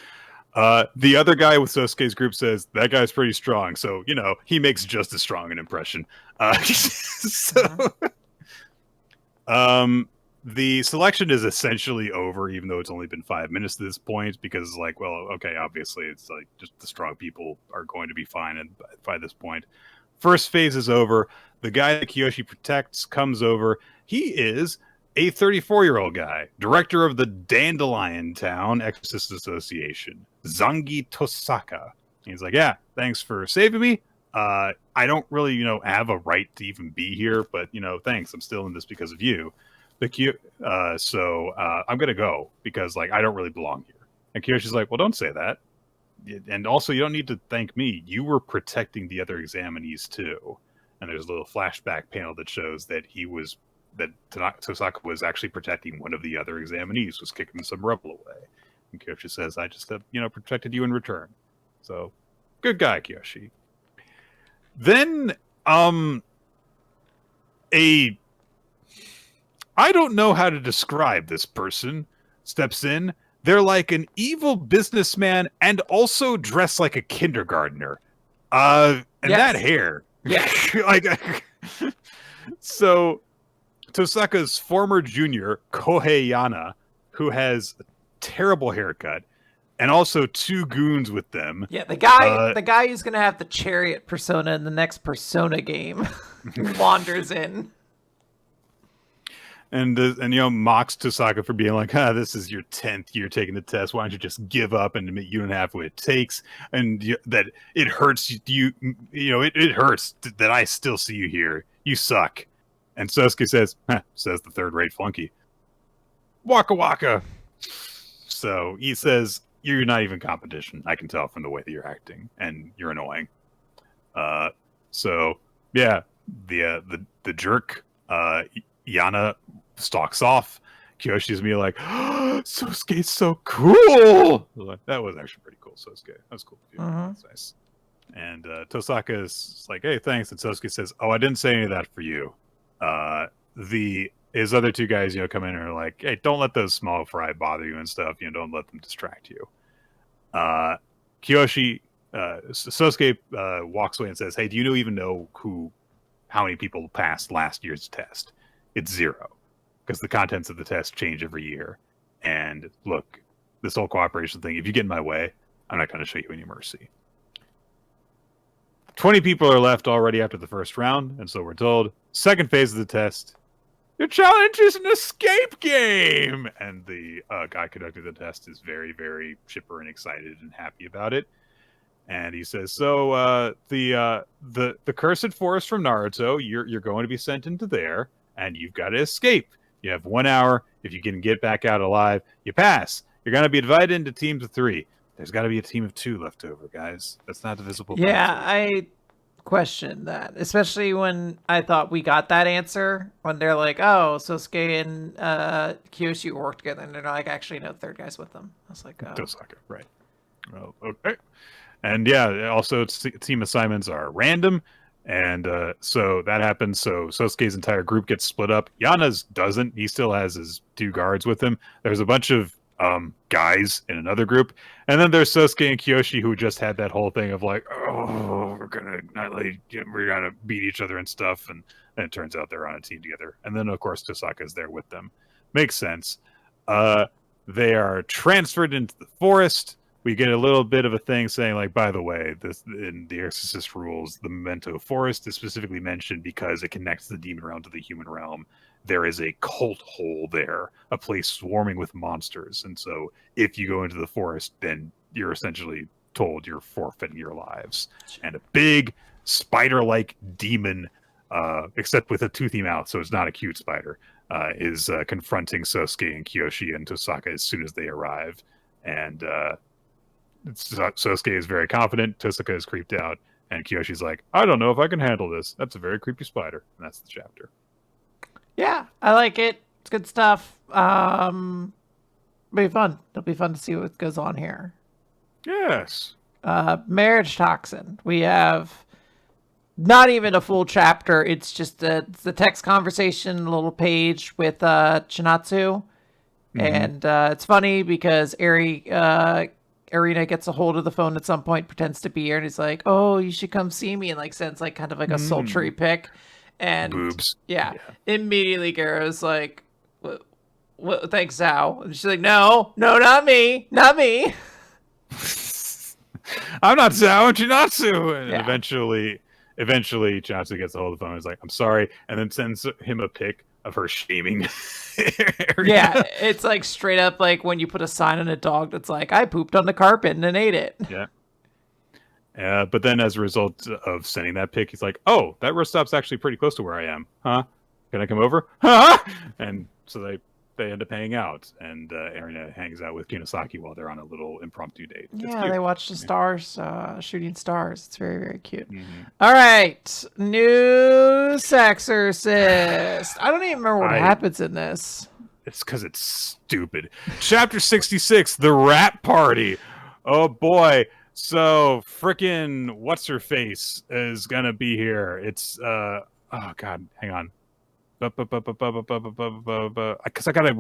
The other guy with Sosuke's group says that guy's pretty strong, so he makes just as strong an impression. The selection is essentially over, even though it's only been 5 minutes to this point, because, like, well, okay, obviously it's like just the strong people are going to be fine by this point. First phase is over. The guy that Kiyoshi protects comes over. He is a 34-year-old guy, director of the Dandelion Town Exorcist Association, Zangi Tosaka. He's like, yeah, thanks for saving me. I don't really, have a right to even be here, but, thanks. I'm still in this because of you. So I'm going to go because, like, I don't really belong here. And Kiyoshi's like, well, don't say that. And also, you don't need to thank me. You were protecting the other examinees, too. And there's a little flashback panel that shows that Tosaka was actually protecting one of the other examinees, was kicking some rebel away. And Kiyoshi says, I just, protected you in return. So, good guy, Kiyoshi. Then, I don't know how to describe this person steps in. They're like an evil businessman and also dressed like a kindergartner. And that hair. Yeah. So Tosaka's former junior, Kohei Yana, who has a terrible haircut, and also 2 goons with them. Yeah, the guy who's gonna have the chariot persona in the next Persona game wanders in. And mocks Tosaka for being like, this is your 10th year taking the test. Why don't you just give up and admit you don't have what it takes, and that it hurts you. It hurts that I still see you here. You suck. And Sosuke says, says the third-rate flunky. Waka waka. So he says, you're not even competition. I can tell from the way that you're acting, and you're annoying. So yeah, the jerk Yana stalks off. Kiyoshi's me like, Sosuke's so cool. That was actually pretty cool, Sosuke. That was cool. That's nice. And Tosaka is like, hey, thanks. And Sosuke says, oh, I didn't say any of that for you. His other 2 guys, come in and are like, hey, don't let those small fry bother you and stuff. Don't let them distract you. Kiyoshi, Sosuke walks away and says, hey, do you even know how many people passed last year's test? It's 0. Because the contents of the test change every year. And look, this whole cooperation thing, if you get in my way, I'm not going to show you any mercy. 20 people are left already after the first round, and so we're told. Second phase of the test, your challenge is an escape game! And the guy conducting the test is very, very chipper and excited and happy about it. And he says, so the cursed forest from Naruto, you're going to be sent into there, and you've got to escape. You have 1 hour. If you can get back out alive, you pass. You're going to be divided into teams of 3. There's got to be a team of 2 left over, guys. That's not divisible. Yeah, I question that, especially when I thought we got that answer when they're like, oh, Sosuke and Kiyoshi work together, and they're like, actually, no, the third guy's with them. I was like, oh. Tosaka, right. Well, okay. And yeah, also team assignments are random. And so that happens. So Sosuke's entire group gets split up. Yana's doesn't. He still has his 2 guards with him. There's a bunch of guys in another group. And then there's Sosuke and Kiyoshi, who just had that whole thing of like, oh, we're gonna beat each other and stuff. And it turns out they're on a team together. And then, of course, Tosaka's there with them. Makes sense. They are transferred into the forest. We get a little bit of a thing saying, like, by the way, this in the Exorcist rules, the Memento Forest is specifically mentioned because it connects the demon realm to the human realm. There is a cult hole there, a place swarming with monsters. And so if you go into the forest, then you're essentially told you're forfeiting your lives. And a big spider-like demon, except with a toothy mouth, so it's not a cute spider, is confronting Sosuke and Kiyoshi and Tosaka as soon as they arrive. And Sosuke is very confident, Tosaka is creeped out, and Kiyoshi's like, I don't know if I can handle this. That's a very creepy spider. And that's the chapter. Yeah, I like it. It's good stuff. It'll be fun. It'll be fun to see what goes on here. Yes. Marriagetoxin. We have not even a full chapter. It's just it's the text conversation, a little page with Chinatsu. Mm-hmm. And it's funny because Arina gets a hold of the phone at some point, pretends to be her, and he's like, oh, you should come see me, and like sends like kind of like a sultry pic. And boobs. Yeah. Immediately Garo's like, what, thanks, Zao. And she's like, no, not me. I'm not Zao, Chinatsu. And eventually Chinatsu gets a hold of the phone and is like, I'm sorry, and then sends him a pic of her shaming. Yeah, it's like straight up like when you put a sign on a dog that's like, I pooped on the carpet and then ate it. Yeah. But then as a result of sending that pic, he's like, oh, that rest stop's actually pretty close to where I am. Huh? Can I come over? Huh? And so they end up hanging out, and Arina hangs out with Kinosaki while they're on a little impromptu date. Yeah, they watch the stars, shooting stars. It's very, very cute. Mm-hmm. All right, new Exorcist. I don't even remember what happens in this. It's because it's stupid. Chapter 66, The Rat Party. Oh, boy. So, frickin' what's-her-face is gonna be here. It's, oh, God, hang on. Because I gotta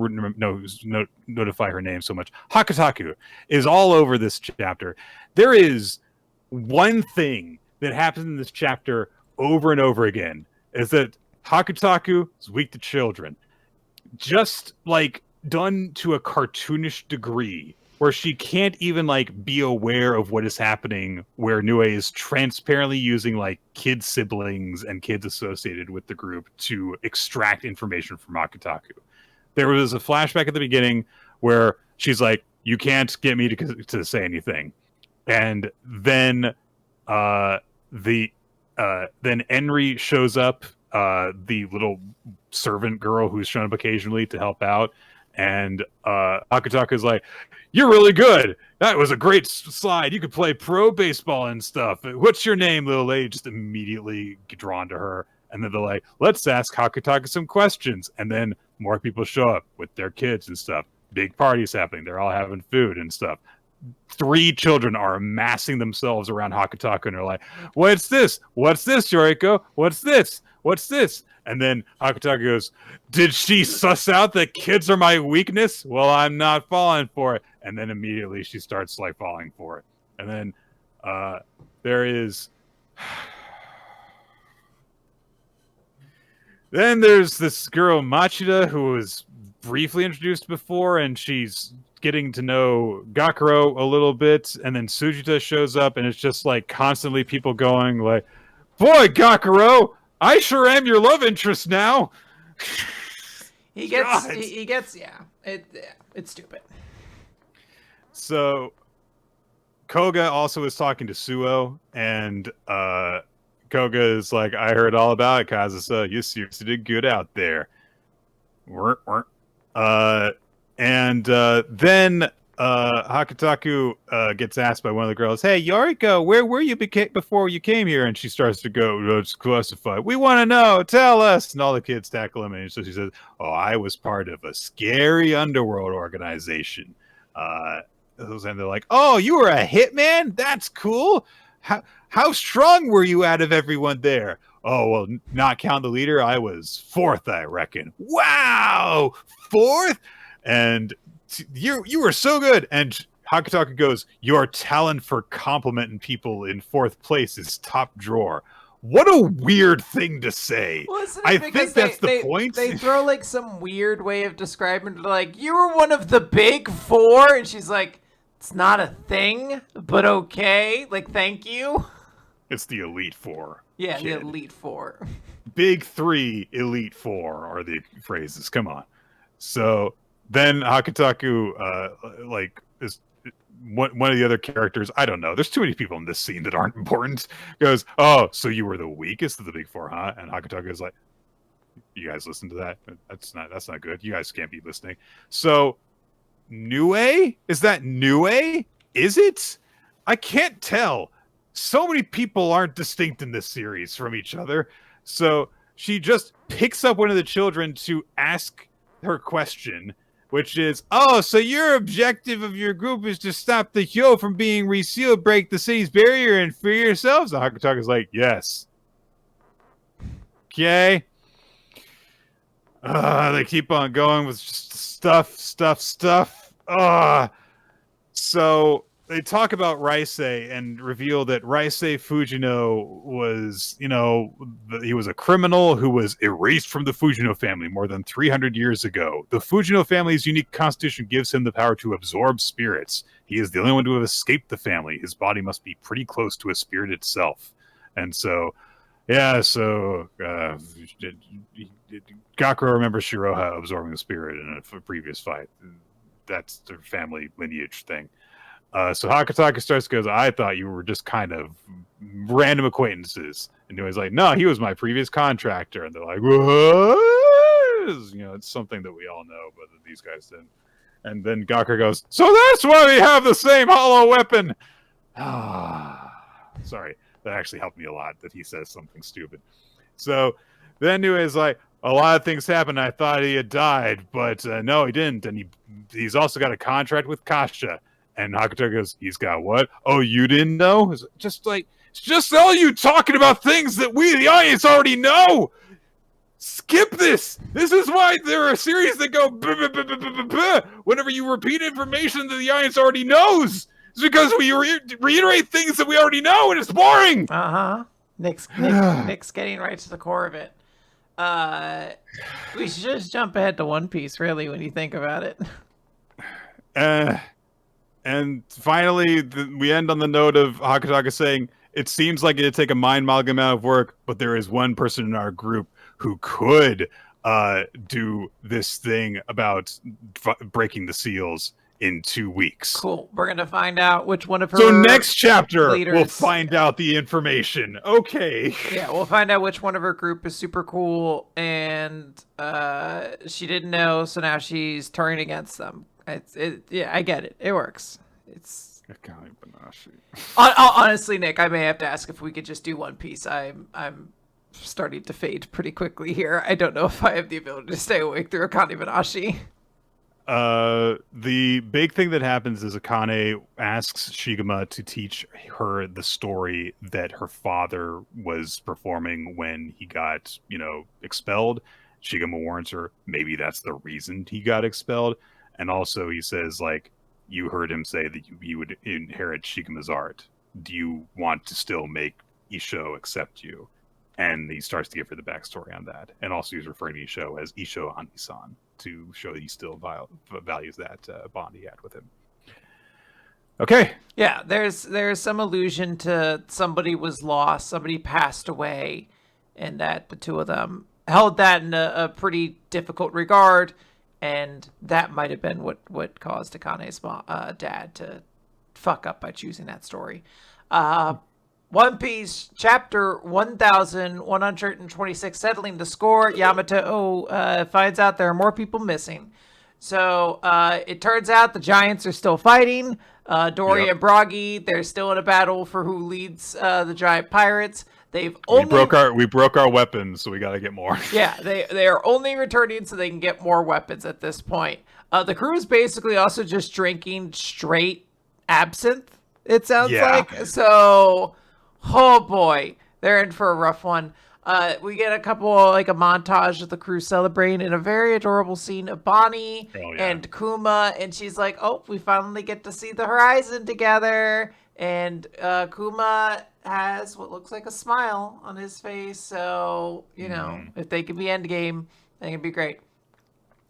notify her name so much. Hakataku is all over this chapter. There is one thing that happens in this chapter over and over again, is that Hakataku is weak to children. Just, like, done to a cartoonish degree, where she can't even like be aware of what is happening, where Nue is transparently using like kid siblings and kids associated with the group to extract information from Akataku. There was a flashback at the beginning where she's like, you can't get me to say anything. And then then Enri shows up, the little servant girl who's shown up occasionally to help out. And Akataku is like, you're really good. That was a great slide. You could play pro baseball and stuff. What's your name, little lady? Just immediately get drawn to her. And then they're like, let's ask Hakataku some questions. And then more people show up with their kids and stuff. Big parties happening. They're all having food and stuff. 3 children are amassing themselves around Hakataku and they're like, what's this? What's this, Yoriko? What's this? What's this? And then Hakataku goes, did she suss out that kids are my weakness? Well, I'm not falling for it. And then immediately she starts like falling for it. And then there is... Then there's this girl, Machida, who was briefly introduced before, and she's getting to know Gakuro a little bit. And then Sujita shows up, and it's just like constantly people going like, boy, Gakuro, I sure am your love interest now. It's stupid. So Koga also is talking to Suo, and Koga is like, I heard all about it, Kazusa. You seriously did good out there. Then Hakataku gets asked by one of the girls, hey, Yoriko, where were you before you came here? And she starts to go, it's classified. We want to know. Tell us. And all the kids tackle him. And so she says, oh, I was part of a scary underworld organization. And they're like, oh, you were a hitman? That's cool. How strong were you out of everyone there? Oh, well, not count the leader. I was 4th, I reckon. Wow, 4th? And you were so good. And Hakataku goes, your talent for complimenting people in 4th place is top drawer. What a weird thing to say. Well, I think that's the point. They throw like some weird way of describing it, like, you were one of the big four, and she's like, it's not a thing, but okay. Like, thank you. It's the Elite Four. Yeah, kid. the Elite Four. Big Three, Elite Four are the phrases. Come on. So then Hakutaku, is one of the other characters. I don't know. There's too many people in this scene that aren't important. Goes, oh, so you were the weakest of the Big Four, huh? And Hakutaku is like, you guys listen to that? That's not good. You guys can't be listening. So, Nue? Is that Nue? Is it? I can't tell. So many people aren't distinct in this series from each other. So she just picks up one of the children to ask her question, which is, oh, so your objective of your group is to stop the Hyo from being resealed, break the city's barrier, and free yourselves? And Hakutaga's like, yes. Okay. They keep on going with just stuff. So they talk about Raisei and reveal that Raisei Fujino was, he was a criminal who was erased from the Fujino family more than 300 years ago. The Fujino family's unique constitution gives him the power to absorb spirits. He is the only one to have escaped the family. His body must be pretty close to a spirit itself. And so, Gakuro remembers Shiroha absorbing the spirit in a previous fight. That's their family lineage thing. So Hakutaka starts goes, I thought you were just kind of random acquaintances. And he's like, no, he was my previous contractor. And they're like, what? It's something that we all know, but these guys didn't. And then Gakura goes, so that's why we have the same hollow weapon. Sorry, that actually helped me a lot that he says something stupid. So then Nue is like, a lot of things happened. I thought he had died, but no, he didn't. And he's also got a contract with Kasha. And Hakuto goes, he's got what? Oh, you didn't know? It's just all you talking about things that we, the audience, already know. Skip this. This is why there are series that go whenever you repeat information that the audience already knows. It's because we reiterate things that we already know, and it's boring. Nick's getting right to the core of it. We should just jump ahead to One Piece, really, when you think about it. And finally, we end on the note of Hakutaka saying, it seems like it'd take a mind-boggling amount of work, but there is one person in our group who could do this thing about breaking the seals in 2 weeks. Cool. We're going to find out which one of her So next chapter, leaders... we'll find out the information. Okay. Yeah, we'll find out which one of her group is super cool, and she didn't know, so now she's turning against them. Yeah, I get it. It works. It's Akane-banashi. Honestly, Nick, I may have to ask if we could just do One Piece. I'm starting to fade pretty quickly here. I don't know if I have the ability to stay awake through Akane-banashi. The big thing that happens is Akane asks Shigema to teach her the story that her father was performing when he got, expelled. Shigema warns her, maybe that's the reason he got expelled. And also he says, you heard him say that you would inherit Shigema's art. Do you want to still make Isho accept you? And he starts to give her the backstory on that. And also he's referring to Isho as Isho Anisan to show that he still values that bond he had with him. Okay. Yeah, there's some allusion to somebody was lost, somebody passed away, and that the two of them held that in a pretty difficult regard. And that might have been what caused Akane's dad to fuck up by choosing that story. One Piece, chapter 1126, settling the score. Yamato finds out there are more people missing. So it turns out the giants are still fighting. Dory and Bragi, they're still in a battle for who leads the giant pirates. We broke our weapons, so we got to get more. Yeah, they are only returning so they can get more weapons at this point. The crew is basically also just drinking straight absinthe, it sounds like. So, oh boy, they're in for a rough one. We get a montage of the crew celebrating in a very adorable scene of Bonnie and Kuma, and she's like, oh, we finally get to see the horizon together. And Kuma has what looks like a smile on his face. So, you know, if they can be endgame, they can be great.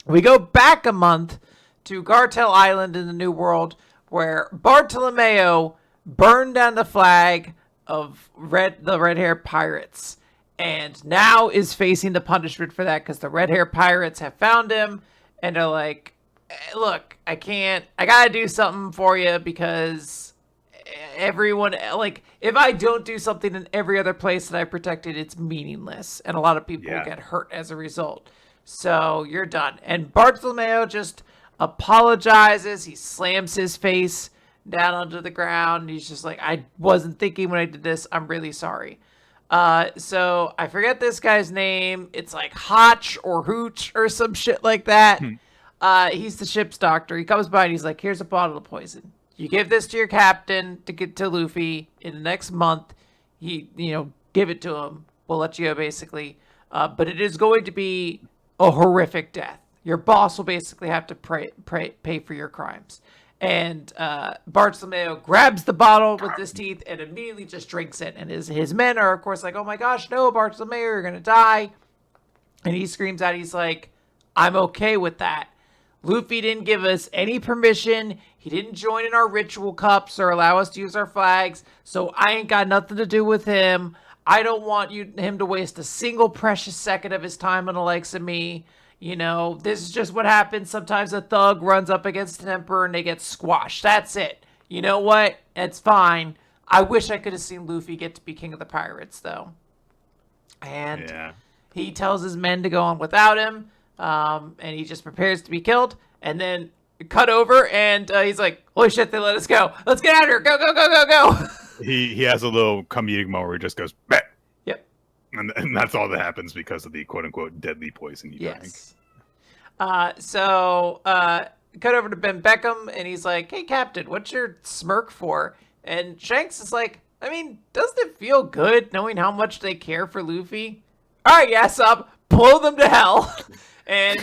We go back a month to Gartel Island in the New World, where Bartolomeo burned down the flag of the red-haired pirates, and now is facing the punishment for that because the red-haired pirates have found him and are like, look, I gotta do something for you because everyone, like, if I don't do something in every other place that I protected, it's meaninless, and a lot of people get hurt as a result. So you're done. And Bartolomeo just apologizes. He slams his face down onto the ground. He's just like, I wasn't thinking when I did this. I'm really sorry. So I forget this guy's name. It's like Hotch or Hooch or some shit like that. He's the ship's doctor. He comes by and he's like, here's a bottle of poison. You give this to your captain to get to Luffy in the next month. Give it to him. We'll let you go, basically. But it is going to be a horrific death. Your boss will basically have to pay for your crimes. And Bartolomeo grabs the bottle with his teeth and immediately just drinks it. And his men are, of course, like, oh my gosh, no, Bartolomeo, you're going to die. And he screams out, he's like, I'm okay with that. Luffy didn't give us any permission. He didn't join in our ritual cups or allow us to use our flags. So I ain't got nothing to do with him. I don't want him to waste a single precious second of his time on the likes of me. You know, this is just what happens. Sometimes a thug runs up against an emperor and they get squashed. That's it. You know what? It's fine. I wish I could have seen Luffy get to be king of the pirates, though. And he tells his men to go on without him. And he just prepares to be killed. And then cut over and he's like, holy shit, they let us go. Let's get out of here. Go, go, go, go, go. He has a little comedic moment where he just goes, bah! Yep. And that's all that happens because of the quote-unquote deadly poison he drank. So cut over to Ben Beckham, and he's like, hey, Captain, what's your smirk for? And Shanks is like, I mean, doesn't it feel good knowing how much they care for Luffy? All right, Yasopp, blow them to hell. And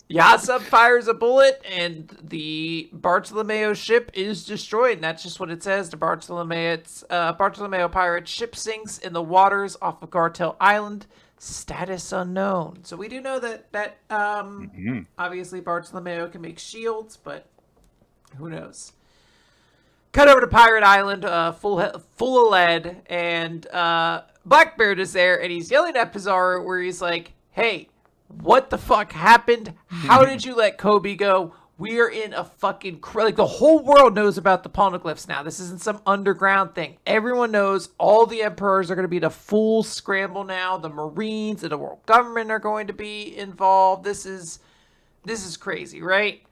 Yasopp fires a bullet, and the Bartolomeo ship is destroyed. And that's just what it says. The Bartolomeo pirate ship sinks in the waters off of Gartel Island. Status unknown. So we do know that obviously Bartolomeo can make shields, but who knows? Cut over to Pirate Island, full of lead, and Blackbeard is there, and he's yelling at Pizarro, where he's like, hey, what the fuck happened? How did you let Kobe go? We are in a fucking... like, the whole world knows about the poneglyphs now. This isn't some underground thing. Everyone knows all the emperors are going to be in a full scramble now. The Marines and the world government are going to be involved. This is crazy, right?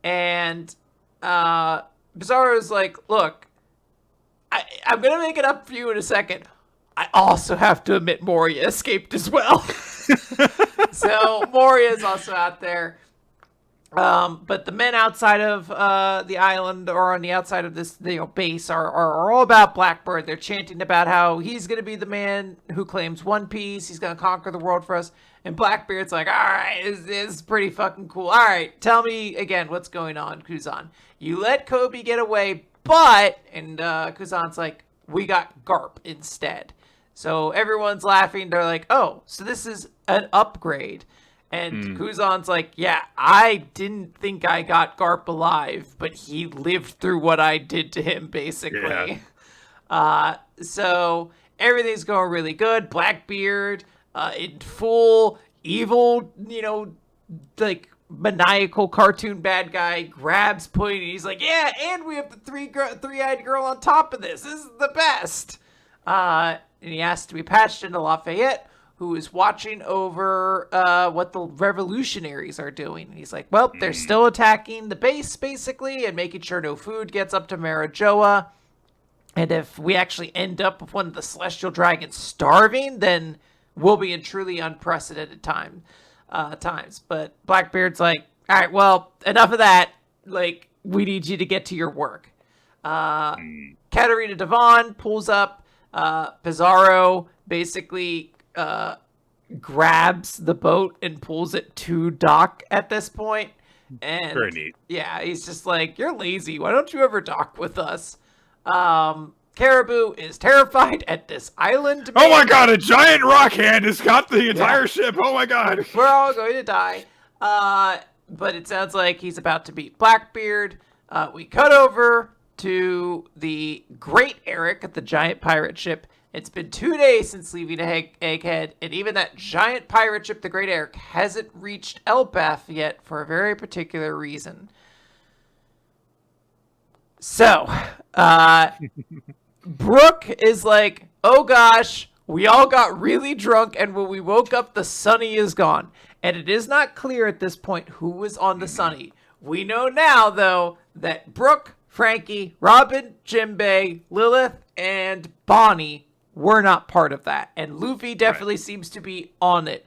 And Pizarro's like, look, I'm going to make it up for you in a second. I also have to admit Moria escaped as well. So Moria is also out there. But the men outside of the island or on the outside of this base are all about Blackbeard. They're chanting about how he's going to be the man who claims One Piece. He's going to conquer the world for us. And Blackbeard's like, all right, this is pretty fucking cool. All right, tell me again what's going on, Kuzan. You let Kobe get away, but... And Kuzan's like, we got Garp instead. So everyone's laughing. They're like, oh, so this is an upgrade. And Kuzan's like, yeah, I didn't think I got Garp alive, but he lived through what I did to him, basically. Yeah. So everything's going really good. Blackbeard, in full evil, like maniacal cartoon bad guy, grabs Point, and he's like, yeah, and we have the three-eyed girl on top of this. This is the best. And he asks to be patched into Lafayette, who is watching over what the revolutionaries are doing. And he's like, well, they're still attacking the base, basically, and making sure no food gets up to Marriagetoxin. And if we actually end up with one of the celestial dragons starving, then we'll be in truly unprecedented times. But Blackbeard's like, all right, well, enough of that. Like, we need you to get to your work. Katarina Devon pulls up. Pizarro basically... grabs the boat and pulls it to dock at this point. And very neat. Yeah, he's just like, you're lazy. Why don't you ever dock with us? Caribou is terrified at this island. Oh my god, a giant rock hand has got the entire ship. Oh my god. We're all going to die. But it sounds like he's about to beat Blackbeard. We cut over to the Great Eric at the giant pirate ship. It's been 2 days since leaving Egghead, and even that giant pirate ship, the Great Eric, hasn't reached Elbaf yet for a very particular reason. So, Brooke is like, oh gosh, we all got really drunk, and when we woke up, the Sunny is gone. And it is not clear at this point who was on the Sunny. We know now, though, that Brooke, Frankie, Robin, Jinbei, Lilith, and Bonnie were not part of that. And Luffy definitely seems to be on it.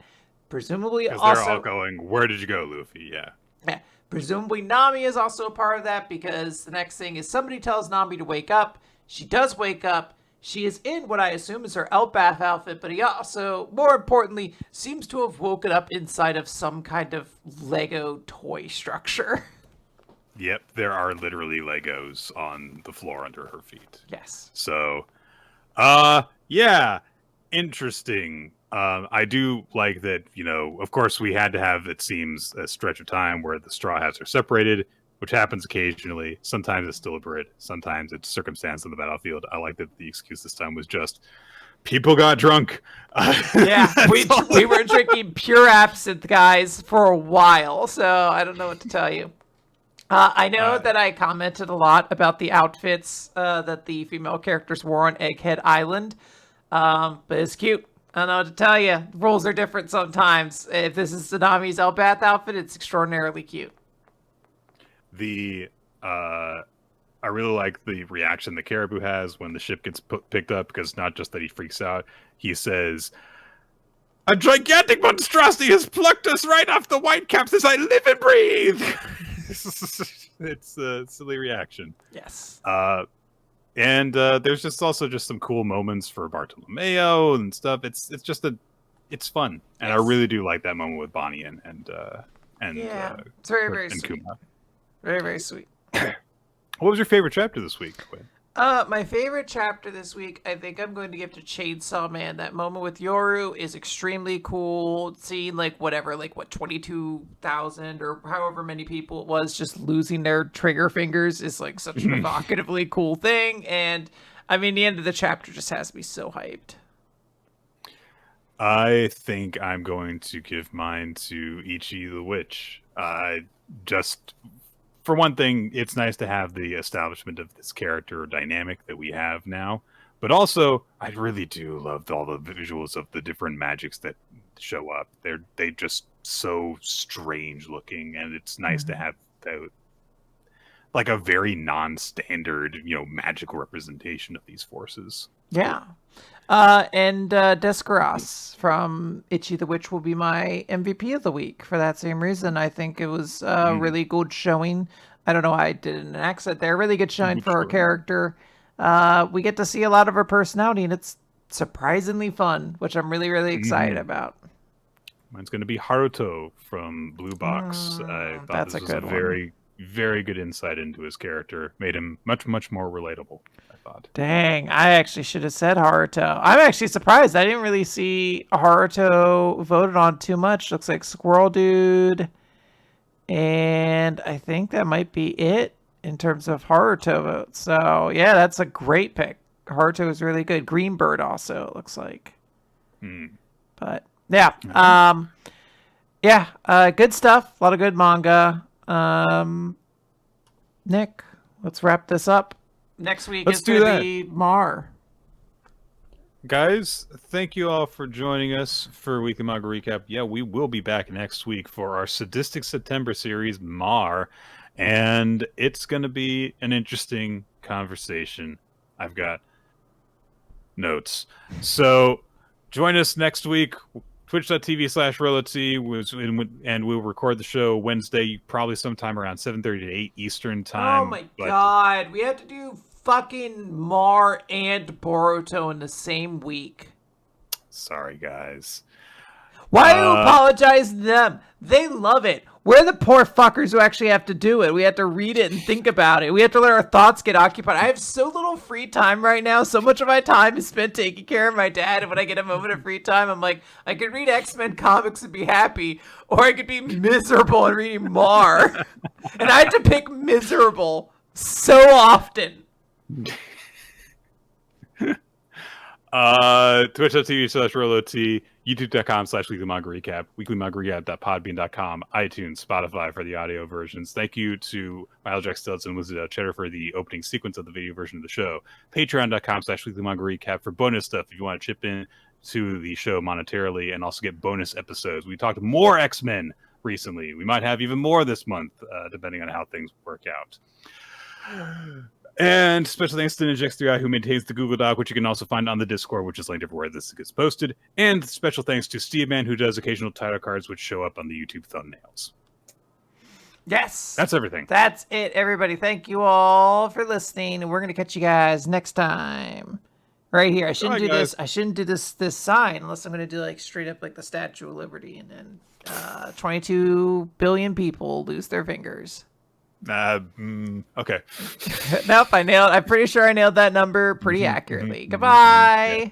Presumably also... they're all going, where did you go, Luffy? Yeah. Presumably Nami is also a part of that, because the next thing is somebody tells Nami to wake up. She does wake up. She is in what I assume is her Elbaf outfit, but he also, more importantly, seems to have woken up inside of some kind of Lego toy structure. Yep, there are literally Legos on the floor under her feet. Yes. So, yeah, interesting. I do like that, of course we had to have, it seems, a stretch of time where the Straw Hats are separated, which happens occasionally. Sometimes it's deliberate. Sometimes it's circumstance on the battlefield. I like that the excuse this time was just people got drunk. Yeah, we were drinking pure absinthe, guys, for a while, so I don't know what to tell you. I know that I commented a lot about the outfits that the female characters wore on Egghead Island, but it's cute. I don't know what to tell you. The rules are different sometimes. If this is Tsunami's Elbath outfit, it's extraordinarily cute. I really like the reaction that Caribou has when the ship gets picked up, because not just that he freaks out, he says, "A gigantic monstrosity has plucked us right off the Whitecaps as I live and breathe." It's a silly reaction. Yes. And there's just also just some cool moments for Bartolomeo and stuff. It's fun, and I really do like that moment with Bonnie and yeah, it's very, very sweet. Kuma. Very, very sweet. What was your favorite chapter this week, Quinn? My favorite chapter this week, I think I'm going to give to Chainsaw Man. That moment with Yoru is extremely cool. Seeing, 22,000 or however many people it was just losing their trigger fingers is, such an evocatively cool thing. And, I mean, the end of the chapter just has me so hyped. I think I'm going to give mine to Ichi the Witch. Just... For one thing, it's nice to have the establishment of this character dynamic that we have now. But also, I really do love all the visuals of the different magics that show up. They just so strange looking, and it's nice to have a very non-standard, magical representation of these forces. Yeah. And Descaras from Ichi the Witch will be my MVP of the week for that same reason. I think it was a really good showing. I don't know why I did an accent there. Really good showing for her character. We get to see a lot of her personality, and it's surprisingly fun, which I'm really, really excited about. Mine's going to be Haruto from Blue Box. I thought this was a very, very good insight into his character. Made him much, much more relatable, I thought. Dang, I actually should have said Haruto. I'm actually surprised. I didn't really see Haruto voted on too much. Looks like Squirrel Dude. And I think that might be it in terms of Haruto votes. So, yeah, that's a great pick. Haruto is really good. Greenbird also, it looks like. But, yeah. Good stuff. A lot of good manga. Nick, let's wrap this up. Next week is going to be Mar. Guys, thank you all for joining us for Weekly Manga Recap. Yeah, we will be back next week for our Sadistic September series, Mar. And it's going to be an interesting conversation. I've got notes. So join us next week. Twitch.tv/ReloT, and we'll record the show Wednesday, probably sometime around 7:30 to 8 Eastern time. Oh my god, we have to do fucking Mar and Boruto in the same week. Sorry, guys. Why do you apologize to them? They love it. We're the poor fuckers who actually have to do it. We have to read it and think about it. We have to let our thoughts get occupied. I have so little free time right now. So much of my time is spent taking care of my dad. And when I get a moment of free time, I'm like, I could read X-Men comics and be happy, or I could be miserable and reading Mar. And I have to pick miserable so often. Twitch.tv/RoloT, YouTube.com/Weekly Manga Recap, weeklymangarecap.podbean.com, iTunes, Spotify for the audio versions. Thank you to Miles Jack Stilts and Wizard Cheddar for the opening sequence of the video version of the show. Patreon.com/Weekly Manga Recap for bonus stuff if you want to chip in to the show monetarily and also get bonus episodes. We talked more X-Men recently. We might have even more this month, depending on how things work out. And special thanks to NinjaX3i, who maintains the Google Doc, which you can also find on the Discord, which is linked everywhere this gets posted. And special thanks to Steve Man, who does occasional title cards, which show up on the YouTube thumbnails. Yes. That's everything. That's it, everybody. Thank you all for listening. And we're going to catch you guys next time. Right here. I shouldn't do this. I shouldn't do this sign unless I'm going to do like straight up like the Statue of Liberty. And then 22 billion people lose their fingers. Okay. Nope, I'm pretty sure I nailed that number pretty accurately. Goodbye. Yeah.